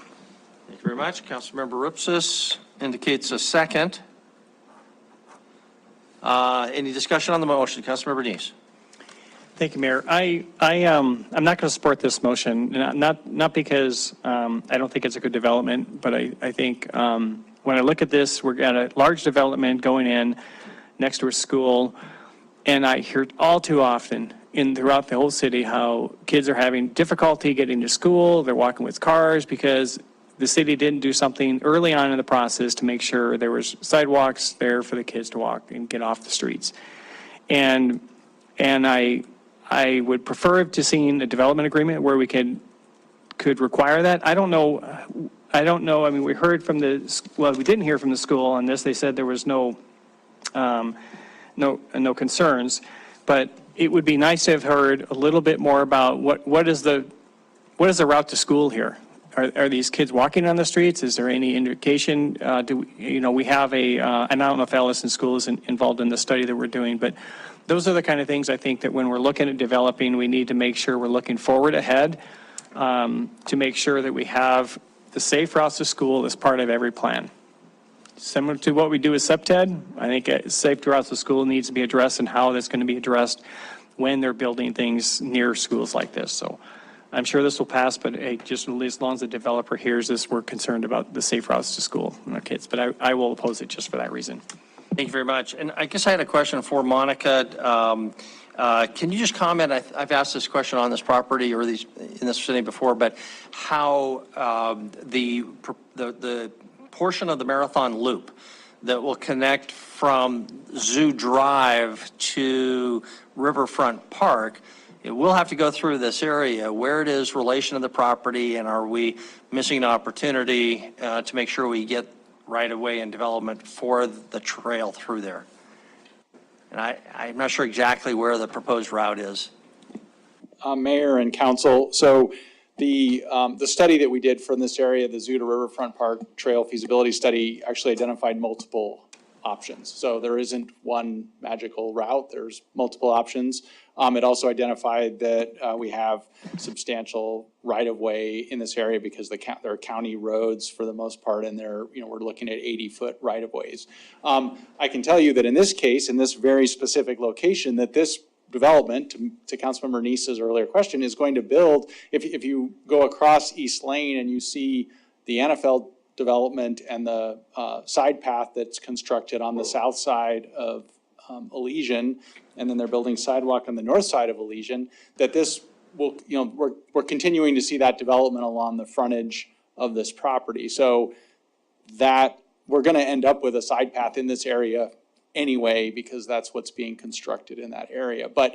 Thank you very much. Councilmember Ripsis indicates a second. Any discussion on the motion? Councilmember Neese. Thank you, Mayor. I'm not going to support this motion, not because I don't think it's a good development, but I think when I look at this, we're got a large development going in next to a school, and I hear all too often throughout the whole city how kids are having difficulty getting to school. They're walking with cars because the city didn't do something early on in the process to make sure there was sidewalks there for the kids to walk and get off the streets. And I would prefer to seeing a development agreement where we could require that. I don't know. I mean, we heard from we didn't hear from the school on this. They said there was no concerns, but it would be nice to have heard a little bit more about what is the route to school here. Are these kids walking on the streets? Is there any indication? We have and I don't know if Allison School is involved in the study that we're doing, but those are the kind of things I think that when we're looking at developing, we need to make sure we're looking forward ahead to make sure that we have the safe routes to school as part of every plan. Similar to what we do with SEPTED, I think safe routes to school needs to be addressed and how that's going to be addressed when they're building things near schools like this. So I'm sure this will pass, but just as long as the developer hears this, we're concerned about the safe routes to school and our kids. But I will oppose it just for that reason. Thank you very much. And I guess I had a question for Monica. Can you just comment? I've asked this question on this property or in this city before, but how the portion of the Marathon Loop that will connect from Zoo Drive to Riverfront Park, it will have to go through this area. Where it is relation to the property, and are we missing an opportunity to make sure we get right of way and development for the trail through there? And I'm not sure exactly where the proposed route is. Mayor and council, so the study that we did from this area, the Zoo to Riverfront Park Trail feasibility study, actually identified multiple options. So there isn't one magical route, there's multiple options. It also identified that we have substantial right-of-way in this area because there are county roads for the most part, and we're looking at 80-foot right-of-ways. I can tell you that in this case, in this very specific location, that this development, to Councilmember Neese's earlier question, is going to build, if you go across East Lane and you see the NFL development and the side path that's constructed on the south side of Elysian, and then they're building sidewalk on the north side of Elysian, that this will, we're continuing to see that development along the frontage of this property. So that we're going to end up with a side path in this area anyway, because that's what's being constructed in that area. But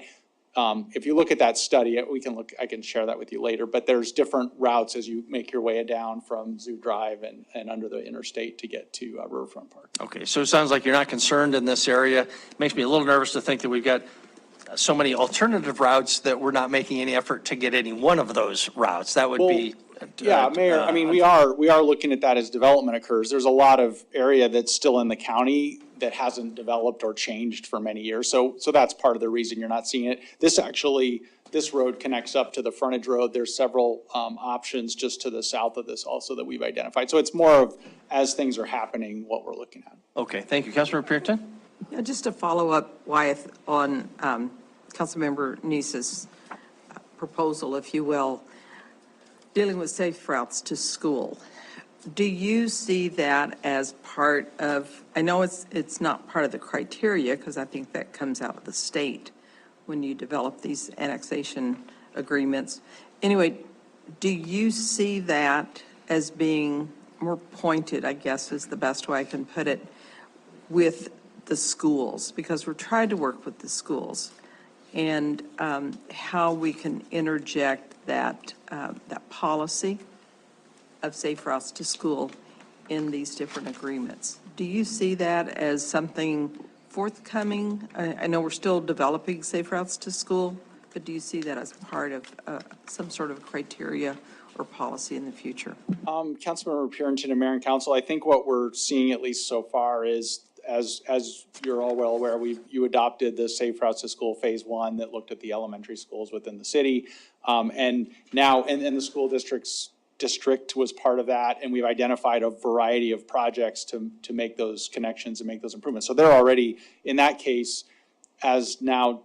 if you look at that study, I can share that with you later, but there's different routes as you make your way down from Zoo Drive and under the interstate to get to Riverfront Park. Okay, so it sounds like you're not concerned in this area. It makes me a little nervous to think that we've got so many alternative routes that we're not making any effort to get any one of those routes. That would be... Yeah, Mayor, I mean, we are looking at that as development occurs. There's a lot of area that's still in the county that hasn't developed or changed for many years. So that's part of the reason you're not seeing it. This road connects up to the frontage road. There's several options just to the south of this also that we've identified. So it's more of, as things are happening, what we're looking at. Okay, thank you. Councilmember Pearson? Yeah, just to follow up, Wyeth, on Councilmember Neese's proposal, if you will, dealing with safe routes to school. Do you see that as part of, I know it's not part of the criteria, because I think that comes out of the state when you develop these annexation agreements. Anyway, do you see that as being more pointed, I guess is the best way I can put it, with the schools? Because we're trying to work with the schools, and how we can interject that policy of safe routes to school in these different agreements. Do you see that as something forthcoming? I know we're still developing safe routes to school, but do you see that as part of some sort of criteria or policy in the future? Councilmember Purinton and Mayor and Council, I think what we're seeing at least so far is, as you're all well aware, you adopted the Safe Routes to School Phase 1 that looked at the elementary schools within the city. And now, and the school district was part of that, and we've identified a variety of projects to make those connections and make those improvements. So they're already, in that case, as now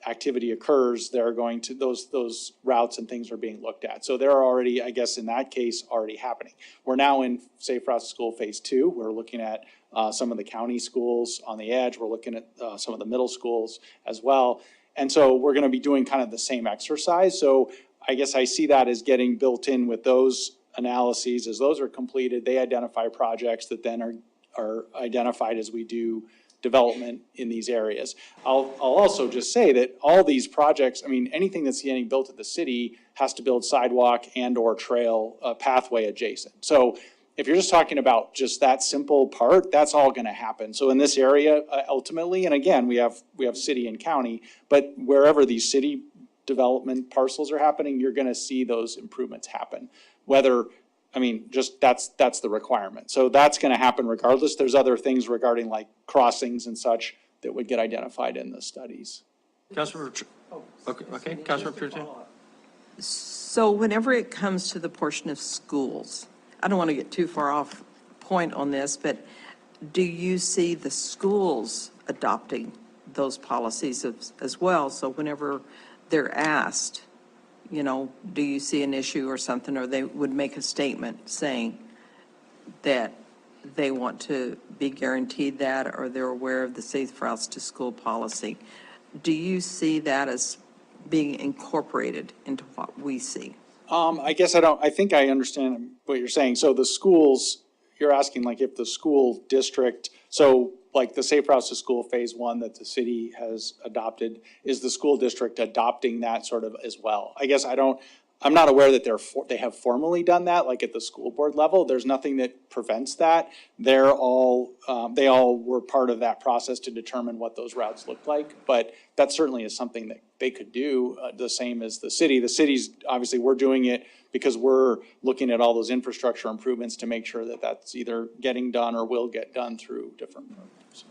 activity occurs, they're going to, those routes and things are being looked at. So they're already, I guess, in that case, already happening. We're now in Safe Routes to School Phase 2. We're looking at some of the county schools on the edge. We're looking at some of the middle schools as well. And so we're going to be doing kind of the same exercise. So I guess I see that as getting built in with those analyses. As those are completed, they identify projects that then are identified as we do development in these areas. I'll also just say that all these projects, I mean, anything that's getting built at the city has to build sidewalk and or trail pathway adjacent. So if you're just talking about just that simple part, that's all going to happen. So in this area, ultimately, and again, we have city and county, but wherever these city development parcels are happening, you're going to see those improvements happen. Whether, I mean, just that's the requirement. So that's going to happen regardless. There's other things regarding like crossings and such that would get identified in the studies. Councilmember, okay, Councilmember Purinton. So whenever it comes to the portion of schools, I don't want to get too far off point on this, but do you see the schools adopting those policies as well? So whenever they're asked, you know, do you see an issue or something, or they would make a statement saying that they want to be guaranteed that, or they're aware of the Safe Routes to School policy. Do you see that as being incorporated into what we see? I guess I think I understand what you're saying. So the schools, you're asking like if the school district, so like the Safe Routes to School Phase 1 that the city has adopted, is the school district adopting that sort of as well? I guess I'm not aware that they have formally done that, like at the school board level. There's nothing that prevents that. they all were part of that process to determine what those routes look like. But that certainly is something that they could do, the same as the city. The city's, obviously, we're doing it because we're looking at all those infrastructure improvements to make sure that that's either getting done or will get done through different programs.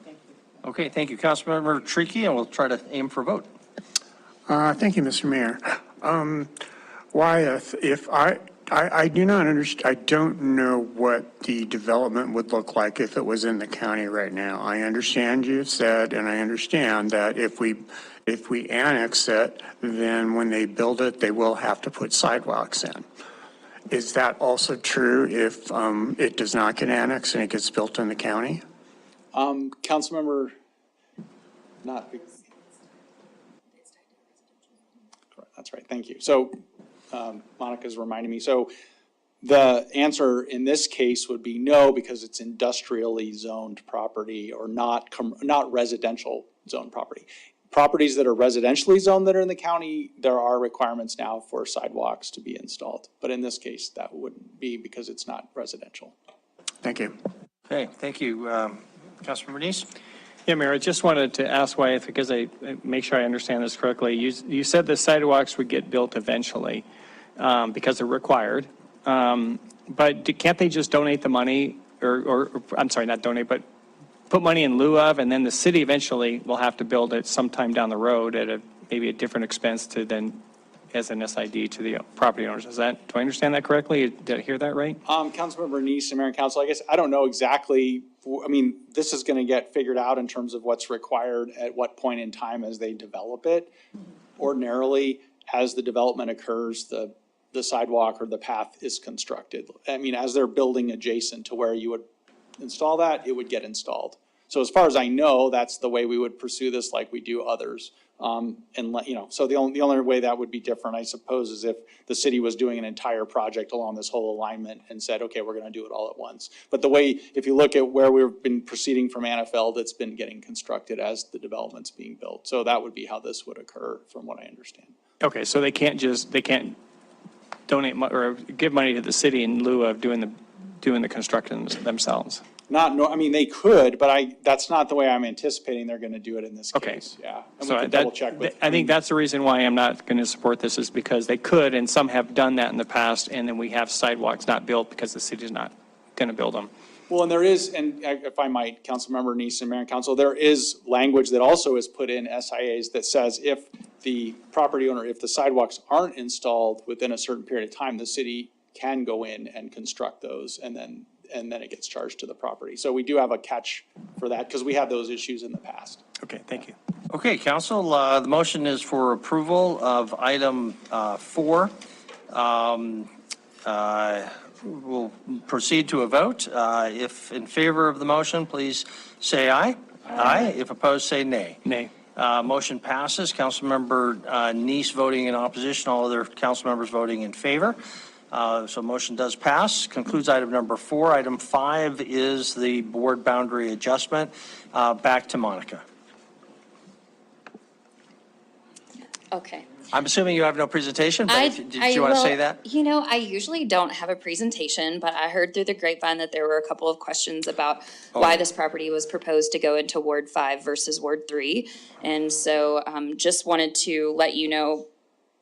Okay, thank you, Councilmember Tricky, and we'll try to aim for a vote. Thank you, Mr. Mayor. Wyeth, if I do not understand, I don't know what the development would look like if it was in the county right now. I understand you've said, and I understand that if we annex it, then when they build it, they will have to put sidewalks in. Is that also true if it does not get annexed and it gets built in the county? Councilmember, that's right, thank you. So Monica's reminding me. So the answer in this case would be no, because it's industrially zoned property or not residential zoned property. Properties that are residentially zoned that are in the county, there are requirements now for sidewalks to be installed. But in this case, that wouldn't be because it's not residential. Thank you. Okay, thank you. Councilmember Neese? Yeah, Mayor, I just wanted to ask Wyeth, because I make sure I understand this correctly. You said the sidewalks would get built eventually because they're required. But can't they just donate the money or I'm sorry, not donate, but put money in lieu of, and then the city eventually will have to build it sometime down the road at maybe a different expense to then as an SID to the property owners. Do I understand that correctly? Did I hear that right? Councilmember Neese and Mayor and Council, I guess I don't know exactly. I mean, this is going to get figured out in terms of what's required at what point in time as they develop it. Ordinarily, as the development occurs, the the sidewalk or the path is constructed. I mean, as they're building adjacent to where you would install that, it would get installed. So as far as I know, that's the way we would pursue this like we do others. And let, you know, so the only way that would be different, I suppose, is if the city was doing an entire project along this whole alignment and said, okay, we're gonna do it all at once. But the way, if you look at where we've been proceeding from Annafeld, it's been getting constructed as the development's being built. So that would be how this would occur, from what I understand. Okay, so they can't donate or give money to the city in lieu of doing the construction themselves? I mean, they could, but that's not the way I'm anticipating they're gonna do it in this case, yeah. And we So can double check with. I think that's the reason why I'm not going to support this, is because they could, and some have done that in the past, and then we have sidewalks not built because the city's not going to build them. Well, and there is, and if I might, Councilmember Neese and Mayor and Council, there is language that also is put in SIAs that says if the property owner, if the sidewalks aren't installed within a certain period of time, the city can go in and construct those, and then it gets charged to the property. So we do have a catch for that, because we had those issues in the past. Okay, thank you. Okay, council, the motion is for approval of item 4. We'll proceed to a vote. If in favor of the motion, please say aye. Aye. If opposed, say nay. Nay. Motion passes. Councilmember Neese voting in opposition, all other council members voting in favor. So motion does pass. Concludes item number 4. Item 5 is the board boundary adjustment. Back to Monica. Okay. I'm assuming you have no presentation, but did you want to say that? You know, I usually don't have a presentation, but I heard through the grapevine that there were a couple of questions about why this property was proposed to go into Ward 5 versus Ward 3. And so just wanted to let you know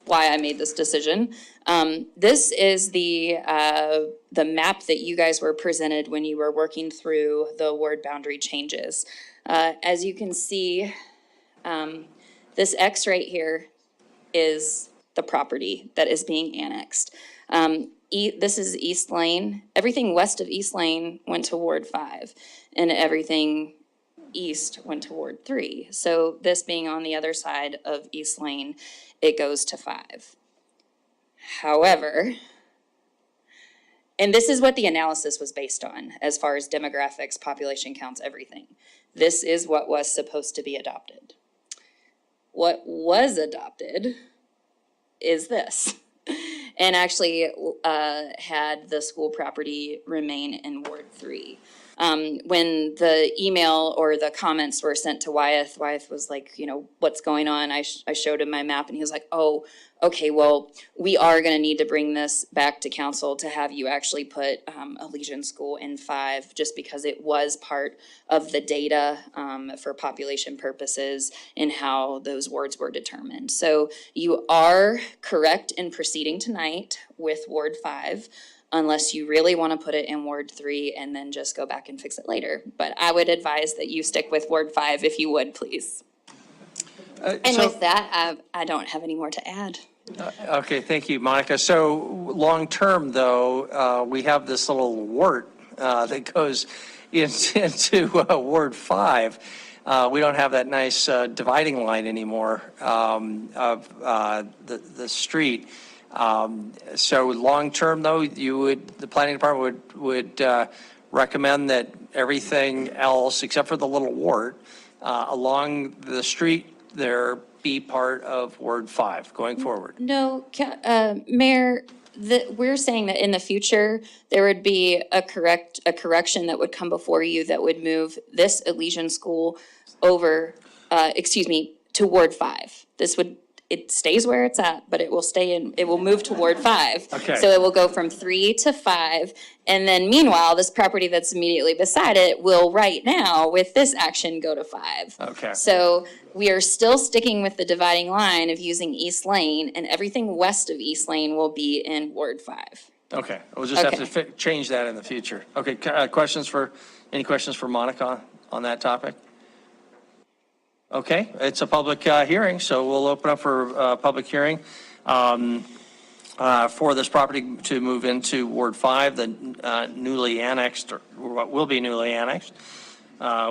why I made this decision. This is the map that you guys were presented when you were working through the ward boundary changes. As you can see, this X right here is the property that is being annexed. This is East Lane. Everything west of East Lane went to Ward 5, and everything east went to Ward 3. So this being on the other side of East Lane, it goes to 5. However, and this is what the analysis was based on as far as demographics, population counts, everything. This is what was supposed to be adopted. What was adopted is this, and actually had the school property remain in Ward 3. When the email or the comments were sent to Wyeth was like, you know, what's going on? I showed him my map, and he was like, oh, okay, well, we are going to need to bring this back to council to have you actually put Elysian School in 5, just because it was part of the data for population purposes and how those wards were determined. So you are correct in proceeding tonight with Ward 5, unless you really want to put it in Ward 3 and then just go back and fix it later. But I would advise that you stick with Ward 5 if you would, please. And with that, I don't have any more to add. Okay, thank you, Monica. So long-term, though, we have this little wart that goes into Ward 5. We don't have that nice dividing line anymore of the street. So long-term, though, the planning department would recommend that everything else, except for the little wart, along the street there be part of Ward 5 going forward. No, Mayor, we're saying that in the future, there would be a correction that would come before you that would move this Elysian School over, to Ward 5. It stays where it's at, but it will move to Ward 5. Okay. So it will go from 3 to 5. And then meanwhile, this property that's immediately beside it will right now, with this action, go to 5. Okay. So we are still sticking with the dividing line of using East Lane, and everything west of East Lane will be in Ward 5. Okay, we'll just have to change that in the future. Okay, any questions for Monica on that topic? Okay, it's a public hearing, so we'll open up for public hearing for this property to move into Ward 5, the newly annexed, or what will be newly annexed,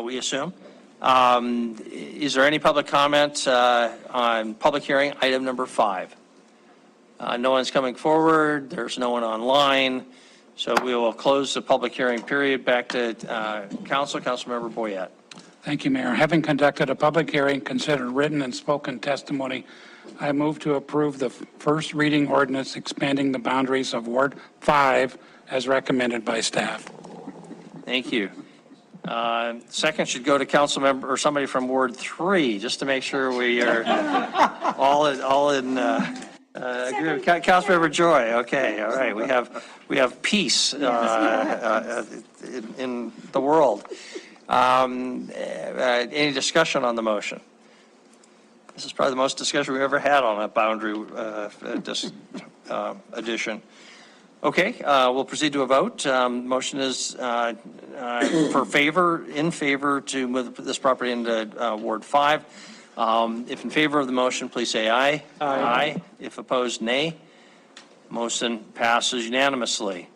we assume. Is there any public comment on public hearing item number 5? No one's coming forward. There's no one online. So we will close the public hearing period. Back to Councilmember Boyette. Thank you, Mayor. Having conducted a public hearing, considered written and spoken testimony, I move to approve the first reading ordinance expanding the boundaries of Ward 5 as recommended by staff. Thank you. Second should go to council member or somebody from Ward 3, just to make sure we are all in agreement. Councilmember Joy. Okay, all right. We have peace in the world. Any discussion on the motion? This is probably the most discussion we've ever had on a boundary addition. Okay, we'll proceed to a vote. Motion is in favor to move this property into Ward 5. If in favor of the motion, please say aye. Aye. If opposed, nay. Motion passes unanimously.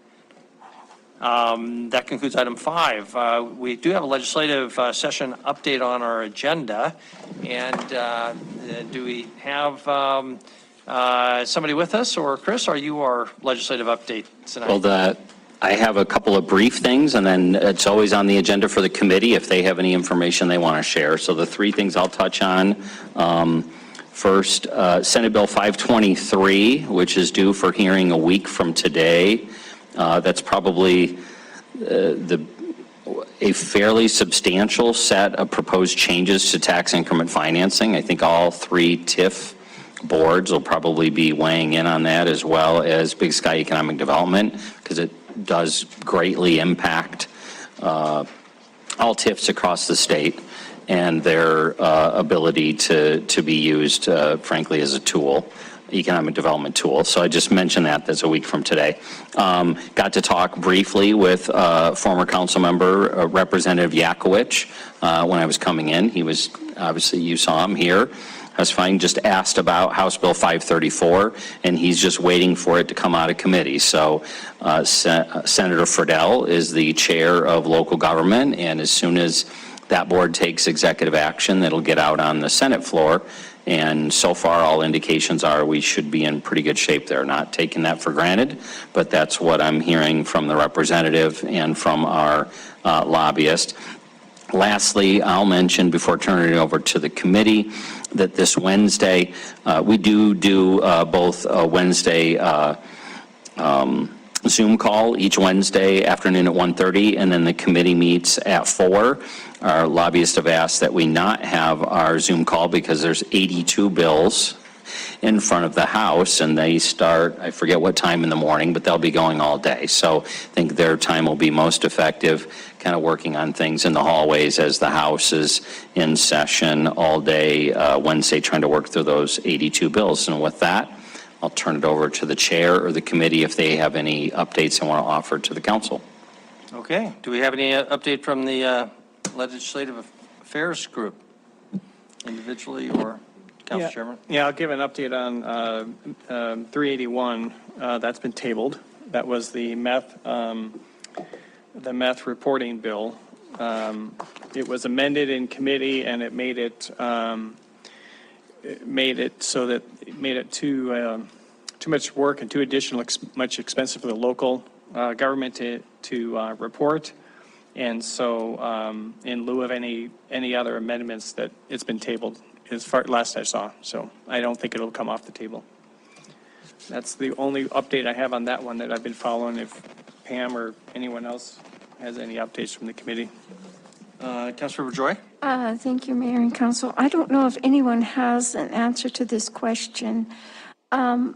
That concludes item 5. We do have a legislative session update on our agenda. And do we have somebody with us? Or Chris, are you our legislative update tonight? Well, I have a couple of brief things, and then it's always on the agenda for the committee if they have any information they want to share. So the 3 things I'll touch on. First, Senate Bill 523, which is due for hearing a week from today. That's probably a fairly substantial set of proposed changes to tax increment financing. I think all 3 TIF boards will probably be weighing in on that, as well as Big Sky Economic Development, because it does greatly impact all TIFs across the state and their ability to be used, frankly, as a tool, economic development tool. So I just mentioned that's a week from today. Got to talk briefly with former council member, Representative Yakowicz, when I was coming in. He was, obviously, you saw him here. I was fine, just asked about House Bill 534, and he's just waiting for it to come out of committee. So Senator Friedel is the chair of local government, and as soon as that board takes executive action, it'll get out on the Senate floor. And so far, all indications are we should be in pretty good shape there. Not taking that for granted, but that's what I'm hearing from the representative and from our lobbyist. Lastly, I'll mention before turning it over to the committee that this Wednesday, we do both a Wednesday Zoom call each Wednesday afternoon at 1:30, and then the committee meets at 4. Our lobbyists have asked that we not have our Zoom call because there's 82 bills in front of the House, and they start, I forget what time in the morning, but they'll be going all day. So I think their time will be most effective, kind of working on things in the hallways as the House is in session all day Wednesday, trying to work through those 82 bills. And with that, I'll turn it over to the chair or the committee if they have any updates they want to offer to the council. Okay. Do we have any update from the Legislative Affairs Group, individually or Council Chairman? Yeah, I'll give an update on 381. That's been tabled. That was the meth reporting bill. It was amended in committee, and it made it so that it made it too much work and too much expensive for the local government to report. And so, in lieu of any other amendments, that it's been tabled as far last I saw. So I don't think it'll come off the table. That's the only update I have on that one that I've been following. If Pam or anyone else has any updates from the committee. Councilmember Joy? Thank you, Mayor and Council. I don't know if anyone has an answer to this question. How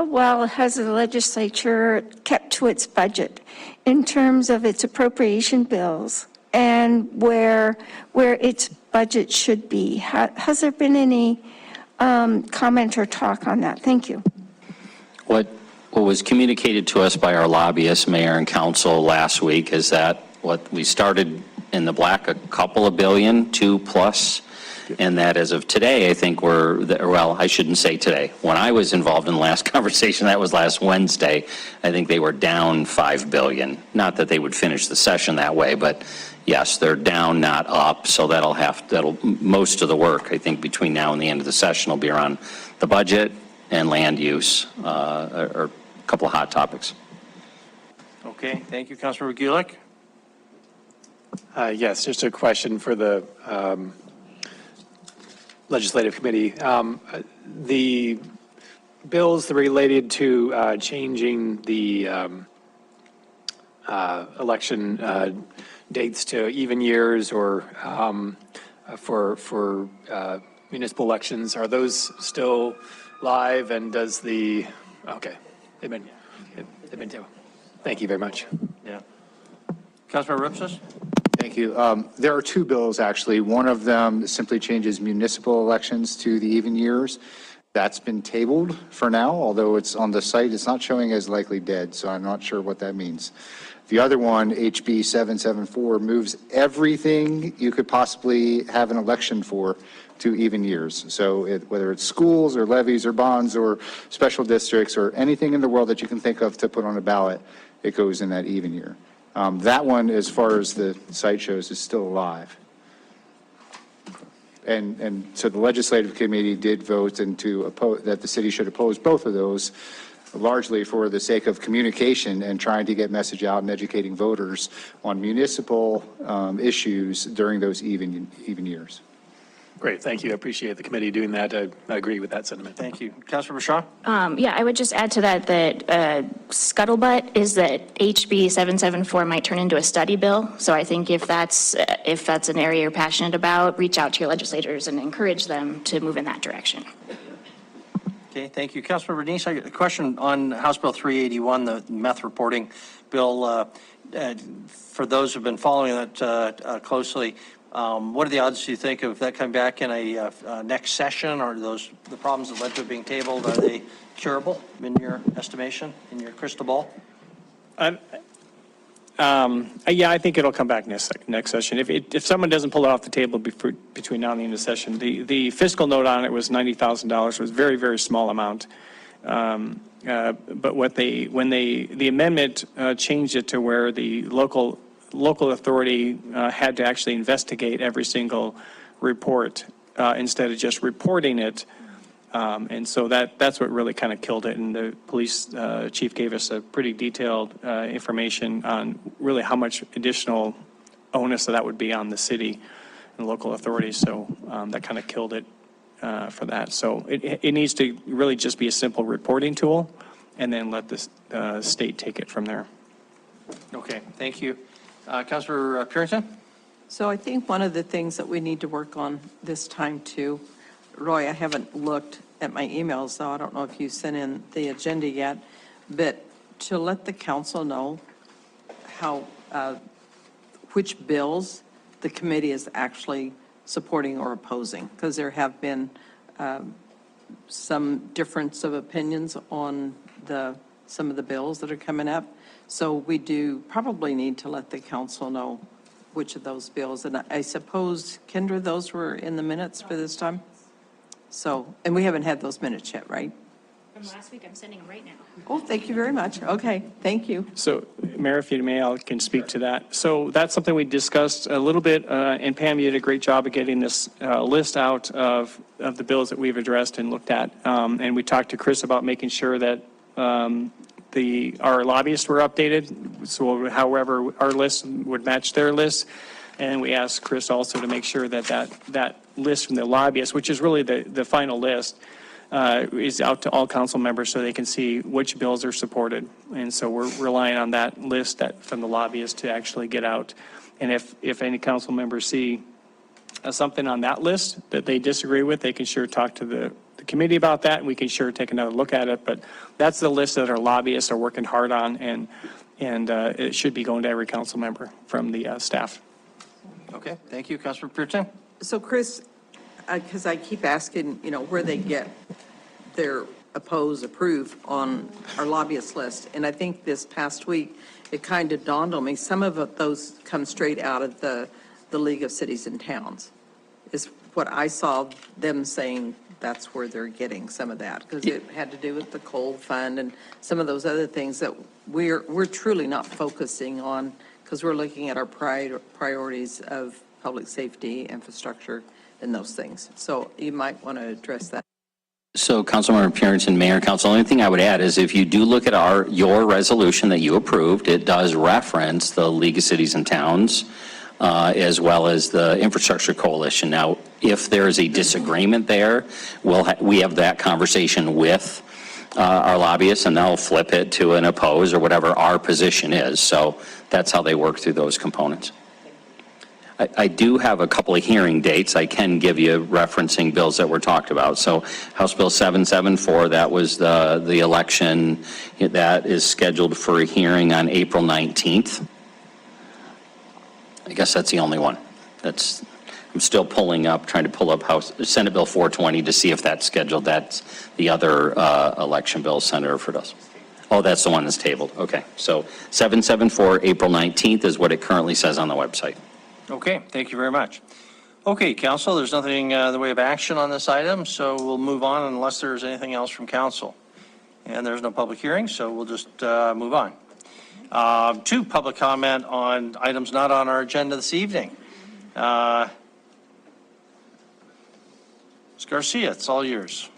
well has the legislature kept to its budget in terms of its appropriation bills and where its budget should be? Has there been any comment or talk on that? Thank you. What was communicated to us by our lobbyists, mayor and council last week is that what we started in the black, a couple of billion, $2+, and that as of today, I think well, I shouldn't say today. When I was involved in the last conversation, that was last Wednesday, I think they were down $5 billion. Not that they would finish the session that way, but yes, they're down, not up, so that'll most of the work, I think, between now and the end of the session will be around the budget and land use are a couple of hot topics. Okay, thank you, Councilmember Gulick. Yes, just a question for the Legislative Committee. The bills related to changing the election dates to even years or for municipal elections, are those still live? And does the, okay, they've been thank you very much. Yeah. Councilmember Ripsis? Thank you. There are two bills, actually. One of them simply changes municipal elections to the even years. That's been tabled for now, although it's on the site. It's not showing as likely dead, so I'm not sure what that means. The other one, HB 774, moves everything you could possibly have an election for to even years. So whether it's schools or levies or bonds or special districts or anything in the world that you can think of to put on a ballot, it goes in that even year. That one, as far as the site shows, is still alive. And so the Legislative Committee did vote to oppose, that the city should oppose both of those, largely for the sake of communication and trying to get message out and educating voters on municipal issues during those even years. Great, thank you. I appreciate the committee doing that. I agree with that sentiment. Thank you. Councilmember Shaw? Yeah, I would just add to that scuttlebutt is that HB 774 might turn into a study bill. So I think if that's an area you're passionate about, reach out to your legislators and encourage them to move in that direction. Okay, thank you. Councilmember Denise, I got a question on House Bill 381, the meth reporting bill. For those who've been following that closely, what are the odds, do you think, of that coming back in a next session? Or the problems that led to it being tabled, are they curable in your estimation, in your crystal ball? Yeah, I think it'll come back next session. If someone doesn't pull it off the table between now and the end of the session, the fiscal note on it was $90,000. It was a very, very small amount. But when the amendment changed it to where the local authority had to actually investigate every single report instead of just reporting it. And so that's what really kind of killed it. And the police chief gave us a pretty detailed information on really how much additional onus that would be on the city and local authorities. So that kind of killed it for that. So it needs to really just be a simple reporting tool and then let the state take it from there. Okay, thank you. Councilor Purington? So I think one of the things that we need to work on this time too, Roy, I haven't looked at my emails, so I don't know if you sent in the agenda yet, but to let the council know how, which bills the committee is actually supporting or opposing, because there have been some difference of opinions on some of the bills that are coming up. So we do probably need to let the council know which of those bills. And I suppose, Kendra, those were in the minutes for this time? So, and we haven't had those minutes yet, right? From last week, I'm sending them right now. Oh, thank you very much. Okay, thank you. So, Mayor, if you may, I can speak to that. So that's something we discussed a little bit, and Pam, you did a great job of getting this list out of the bills that we've addressed and looked at. And we talked to Chris about making sure that our lobbyists were updated, so however our list would match their list. And we asked Chris also to make sure that list from the lobbyists, which is really the final list, is out to all council members so they can see which bills are supported. And so we're relying on that list from the lobbyists to actually get out. And if any council members see something on that list that they disagree with, they can sure talk to the committee about that, and we can sure take another look at it. But that's the list that our lobbyists are working hard on, and it should be going to every council member from the staff. Okay, thank you. Councilor Purington? So Chris, because I keep asking, where they get their approve on our lobbyist list. And I think this past week, it kind of dawned on me, some of those come straight out of the League of Cities and Towns, is what I saw them saying. That's where they're getting some of that, because it had to do with the coal fund and some of those other things that we're truly not focusing on, because we're looking at our priorities of public safety, infrastructure, and those things. So you might want to address that. So Councilmember Pierce and Mayor Council, the only thing I would add is if you do look at your resolution that you approved, it does reference the League of Cities and Towns as well as the Infrastructure Coalition. Now, if there is a disagreement there, we have that conversation with our lobbyists, and they'll flip it to an oppose or whatever our position is. So that's how they work through those components. I do have a couple of hearing dates I can give you referencing bills that were talked about. So House Bill 774, that was the election, that is scheduled for a hearing on April 19th. I guess that's the only one. I'm still trying to pull up Senate Bill 420 to see if that's scheduled. That's the other election bill Senator Erfurt. Oh, that's the one that's tabled. Okay. So 774, April 19th is what it currently says on the website. Okay, thank you very much. Okay, council, there's nothing in the way of action on this item, so we'll move on unless there's anything else from council. And there's no public hearing, so we'll just move on. To public comment on items not on our agenda this evening. Ms. Garcia, it's all yours.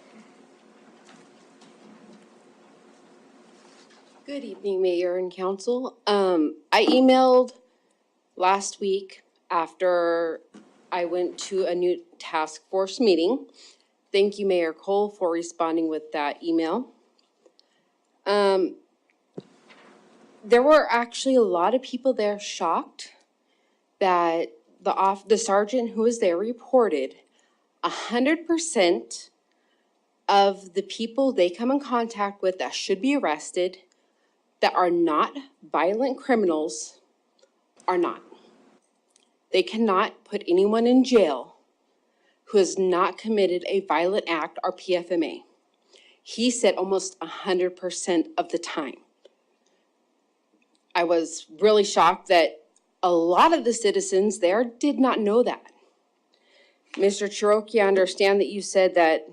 Good evening, Mayor and Council. I emailed last week after I went to a new task force meeting. Thank you, Mayor Cole, for responding with that email. There were actually a lot of people there shocked that the sergeant who was there reported 100% of the people they come in contact with that should be arrested that are not violent criminals are not. They cannot put anyone in jail who has not committed a violent act or PFMA. He said almost 100% of the time. I was really shocked that a lot of the citizens there did not know that. Mr. Cherokee, I understand that you said that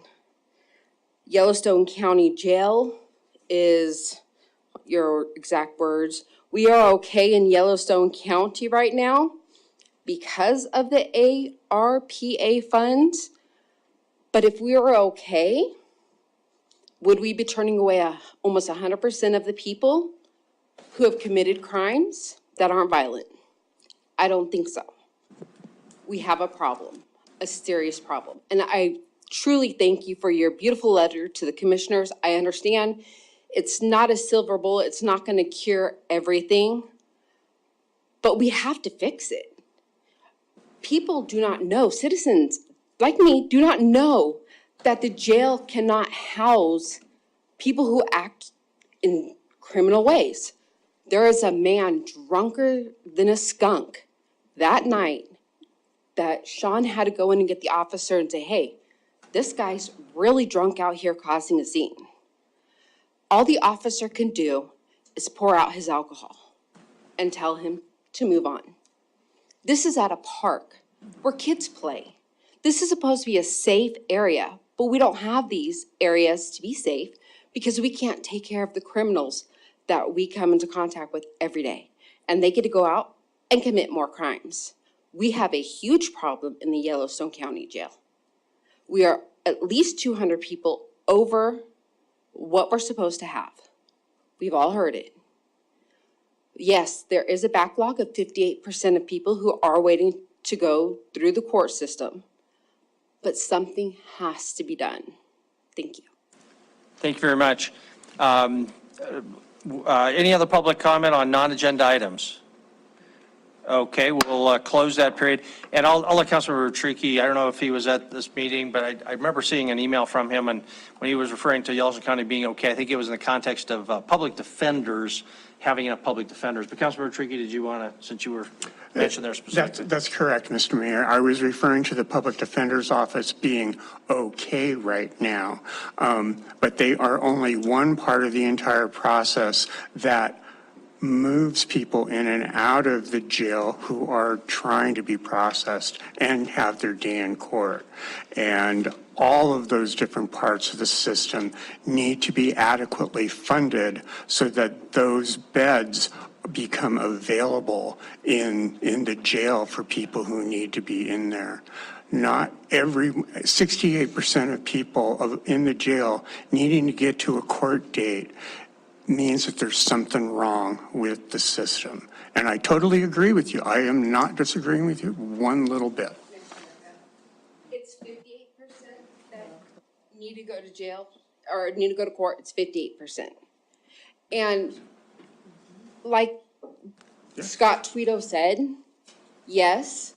Yellowstone County Jail is, your exact words, we are okay in Yellowstone County right now because of the ARPA funds. But if we were okay, would we be turning away almost 100% of the people who have committed crimes that aren't violent? I don't think so. We have a problem, a serious problem. And I truly thank you for your beautiful letter to the commissioners. I understand it's not a silver bullet. It's not going to cure everything, but we have to fix it. People do not know, citizens like me do not know that the jail cannot house people who act in criminal ways. There is a man drunker than a skunk that night that Sean had to go in and get the officer and say, hey, this guy's really drunk out here causing a scene. All the officer can do is pour out his alcohol and tell him to move on. This is at a park where kids play. This is supposed to be a safe area, but we don't have these areas to be safe because we can't take care of the criminals that we come into contact with every day. And they get to go out and commit more crimes. We have a huge problem in the Yellowstone County Jail. We are at least 200 people over what we're supposed to have. We've all heard it. Yes, there is a backlog of 58% of people who are waiting to go through the court system, but something has to be done. Thank you. Thank you very much. Any other public comment on non-agenda items? Okay, we'll close that period. And I'll let Councilmember Trickey, I don't know if he was at this meeting, but I remember seeing an email from him, and when he was referring to Yellowstone County being okay, I think it was in the context of public defenders, having enough public defenders. But Councilmember Trickey, did you want to, since you were mentioned there specifically? That's correct, Mr. Mayor. I was referring to the Public Defender's Office being okay right now, but they are only one part of the entire process that moves people in and out of the jail who are trying to be processed and have their day in court. And all of those different parts of the system need to be adequately funded so that those beds become available in the jail for people who need to be in there. Not 68% of people in the jail needing to get to a court date means that there's something wrong with the system. And I totally agree with you. I am not disagreeing with you one little bit. It's 58% that need to go to jail or need to go to court. It's 58%. And like Scott Tweedo said, yes,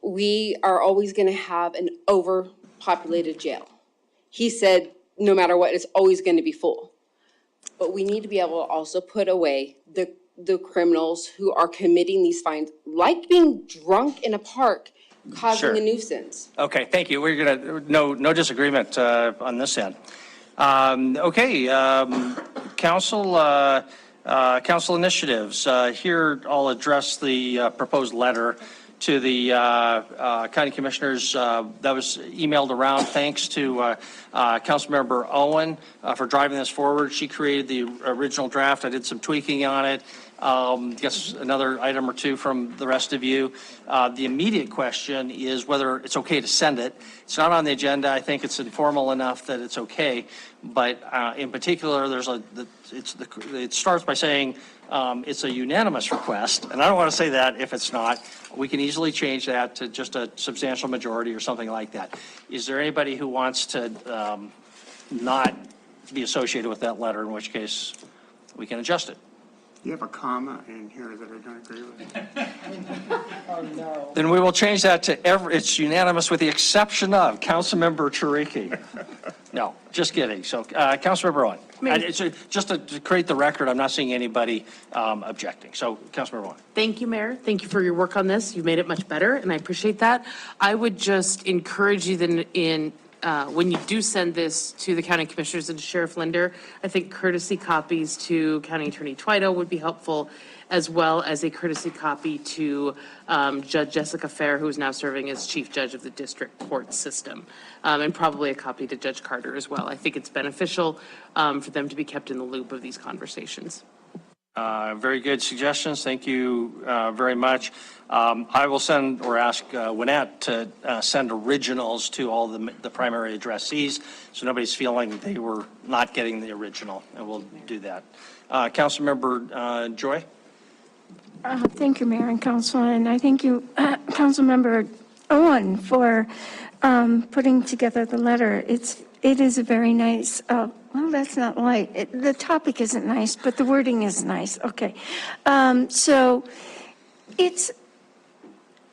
we are always going to have an overpopulated jail. He said, no matter what, it's always going to be full. But we need to be able to also put away the criminals who are committing these fines, like being drunk in a park, causing Sure. a nuisance. Okay, thank you. We're going to, no disagreement on this end. Okay, council initiatives. Here, I'll address the proposed letter to the county commissioners that was emailed around. Thanks to Councilmember Owen for driving this forward. She created the original draft. I did some tweaking on it. Guess another item or two from the rest of you. The immediate question is whether it's okay to send it. It's not on the agenda. I think it's informal enough that it's okay. But in particular, it starts by saying it's a unanimous request, and I don't want to say that if it's not. We can easily change that to just a substantial majority or something like that. Is there anybody who wants to not be associated with that letter, in which case we can adjust it? You have a comma in here that I don't agree with. Oh, no. Then we will change that to it's unanimous with the exception of Councilmember Chiriki. No, just kidding. So Councilmember Owen. Just to create the record, I'm not seeing anybody objecting. So Councilmember Owen. Thank you, Mayor. Thank you for your work on this. You've made it much better, and I appreciate that. I would just encourage you then when you do send this to the county commissioners and to Sheriff Linder, I think courtesy copies to County Attorney Tweedo would be helpful, as well as a courtesy copy to Judge Jessica Fair, who is now serving as Chief Judge of the District Court System, and probably a copy to Judge Carter as well. I think it's beneficial for them to be kept in the loop of these conversations. Very good suggestions. Thank you very much. I will send or ask Winnette to send originals to all the primary addressees, so nobody's feeling they were not getting the original, and we'll do that. Councilmember Joy? Thank you, Mayor and Council, and I thank you, Councilmember Owen, for putting together the letter. It is a very nice, well, that's not light. The topic isn't nice, but the wording is nice. Okay. So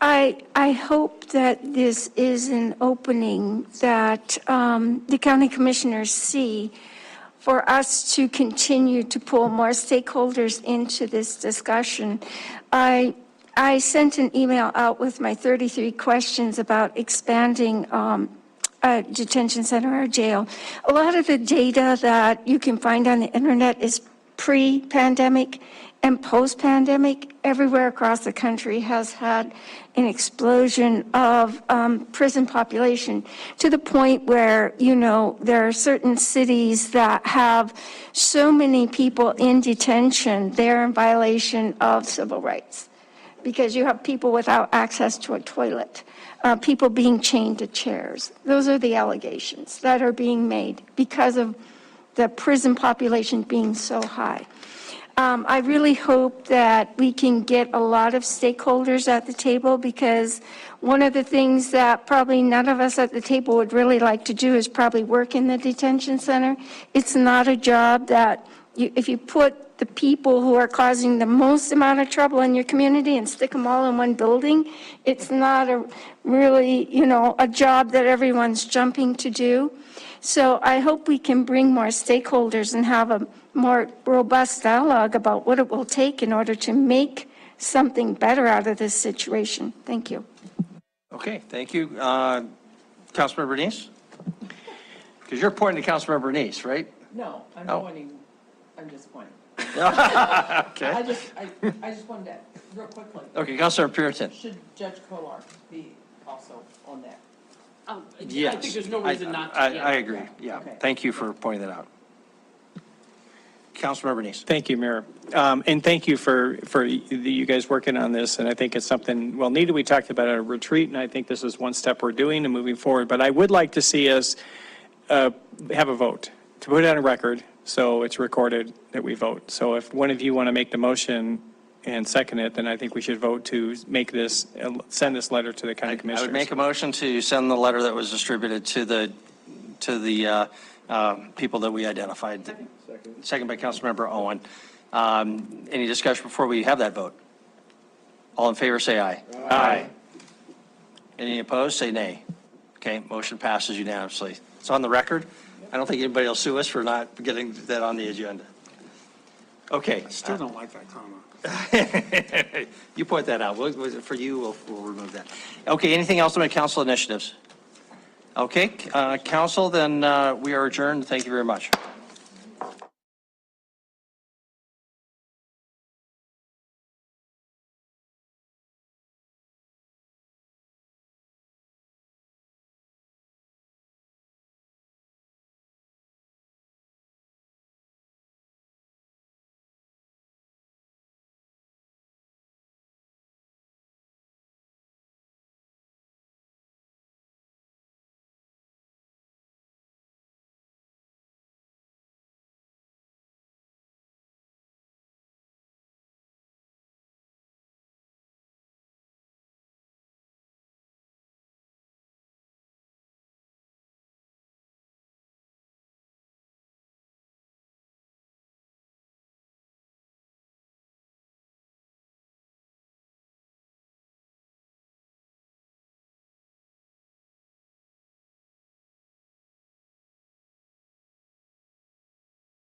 I hope that this is an opening that the county commissioners see for us to continue to pull more stakeholders into this discussion. I sent an email out with my 33 questions about expanding a detention center or jail. A lot of the data that you can find on the internet is pre-pandemic and post-pandemic. Everywhere across the country has had an explosion of prison population, to the point where, there are certain cities that have so many people in detention, they're in violation of civil rights, because you have people without access to a toilet. People being chained to chairs. Those are the allegations that are being made because of the prison population being so high. I really hope that we can get a lot of stakeholders at the table, because one of the things that probably none of us at the table would really like to do is probably work in the detention center. It's not a job that if you put the people who are causing the most amount of trouble in your community and stick them all in one building, it's not a really, a job that everyone's jumping to do. So I hope we can bring more stakeholders and have a more robust dialogue about what it will take in order to make something better out of this situation. Thank you. Okay, thank you. Councilmember Bernice? Because you're pointing to Councilmember Bernice, right? No, I'm pointing, I'm just pointing. Okay. I just wanted to, real quickly. Okay, Councilmember Puritan. Should Judge Kolar be also on that? Yes. I think there's no reason not to. I agree, yeah. Okay. Thank you for pointing that out. Councilmember Neese. Thank you, Mayor. And thank you for you guys working on this, and I think it's something well needed. We talked about a retreat, and I think this is one step we're doing and moving forward. But I would like to see us have a vote, to put it on a record, so it's recorded that we vote. So if one of you want to make the motion and second it, then I think we should vote to make this, send this letter to the county I commissioners. would make a motion to send the letter that was distributed to the people that we identified. Second by Councilmember Owen. Any discussion before we have that vote? All in favor, say aye. Aye. Any opposed, say nay. Okay, motion passes unanimously. It's on the record. I don't think anybody will sue us for not getting that on the agenda. Okay. Still don't like that comma. You point that out. For you, we'll remove that. Okay, anything else on the council initiatives? Okay, council, then we are adjourned. Thank you very much.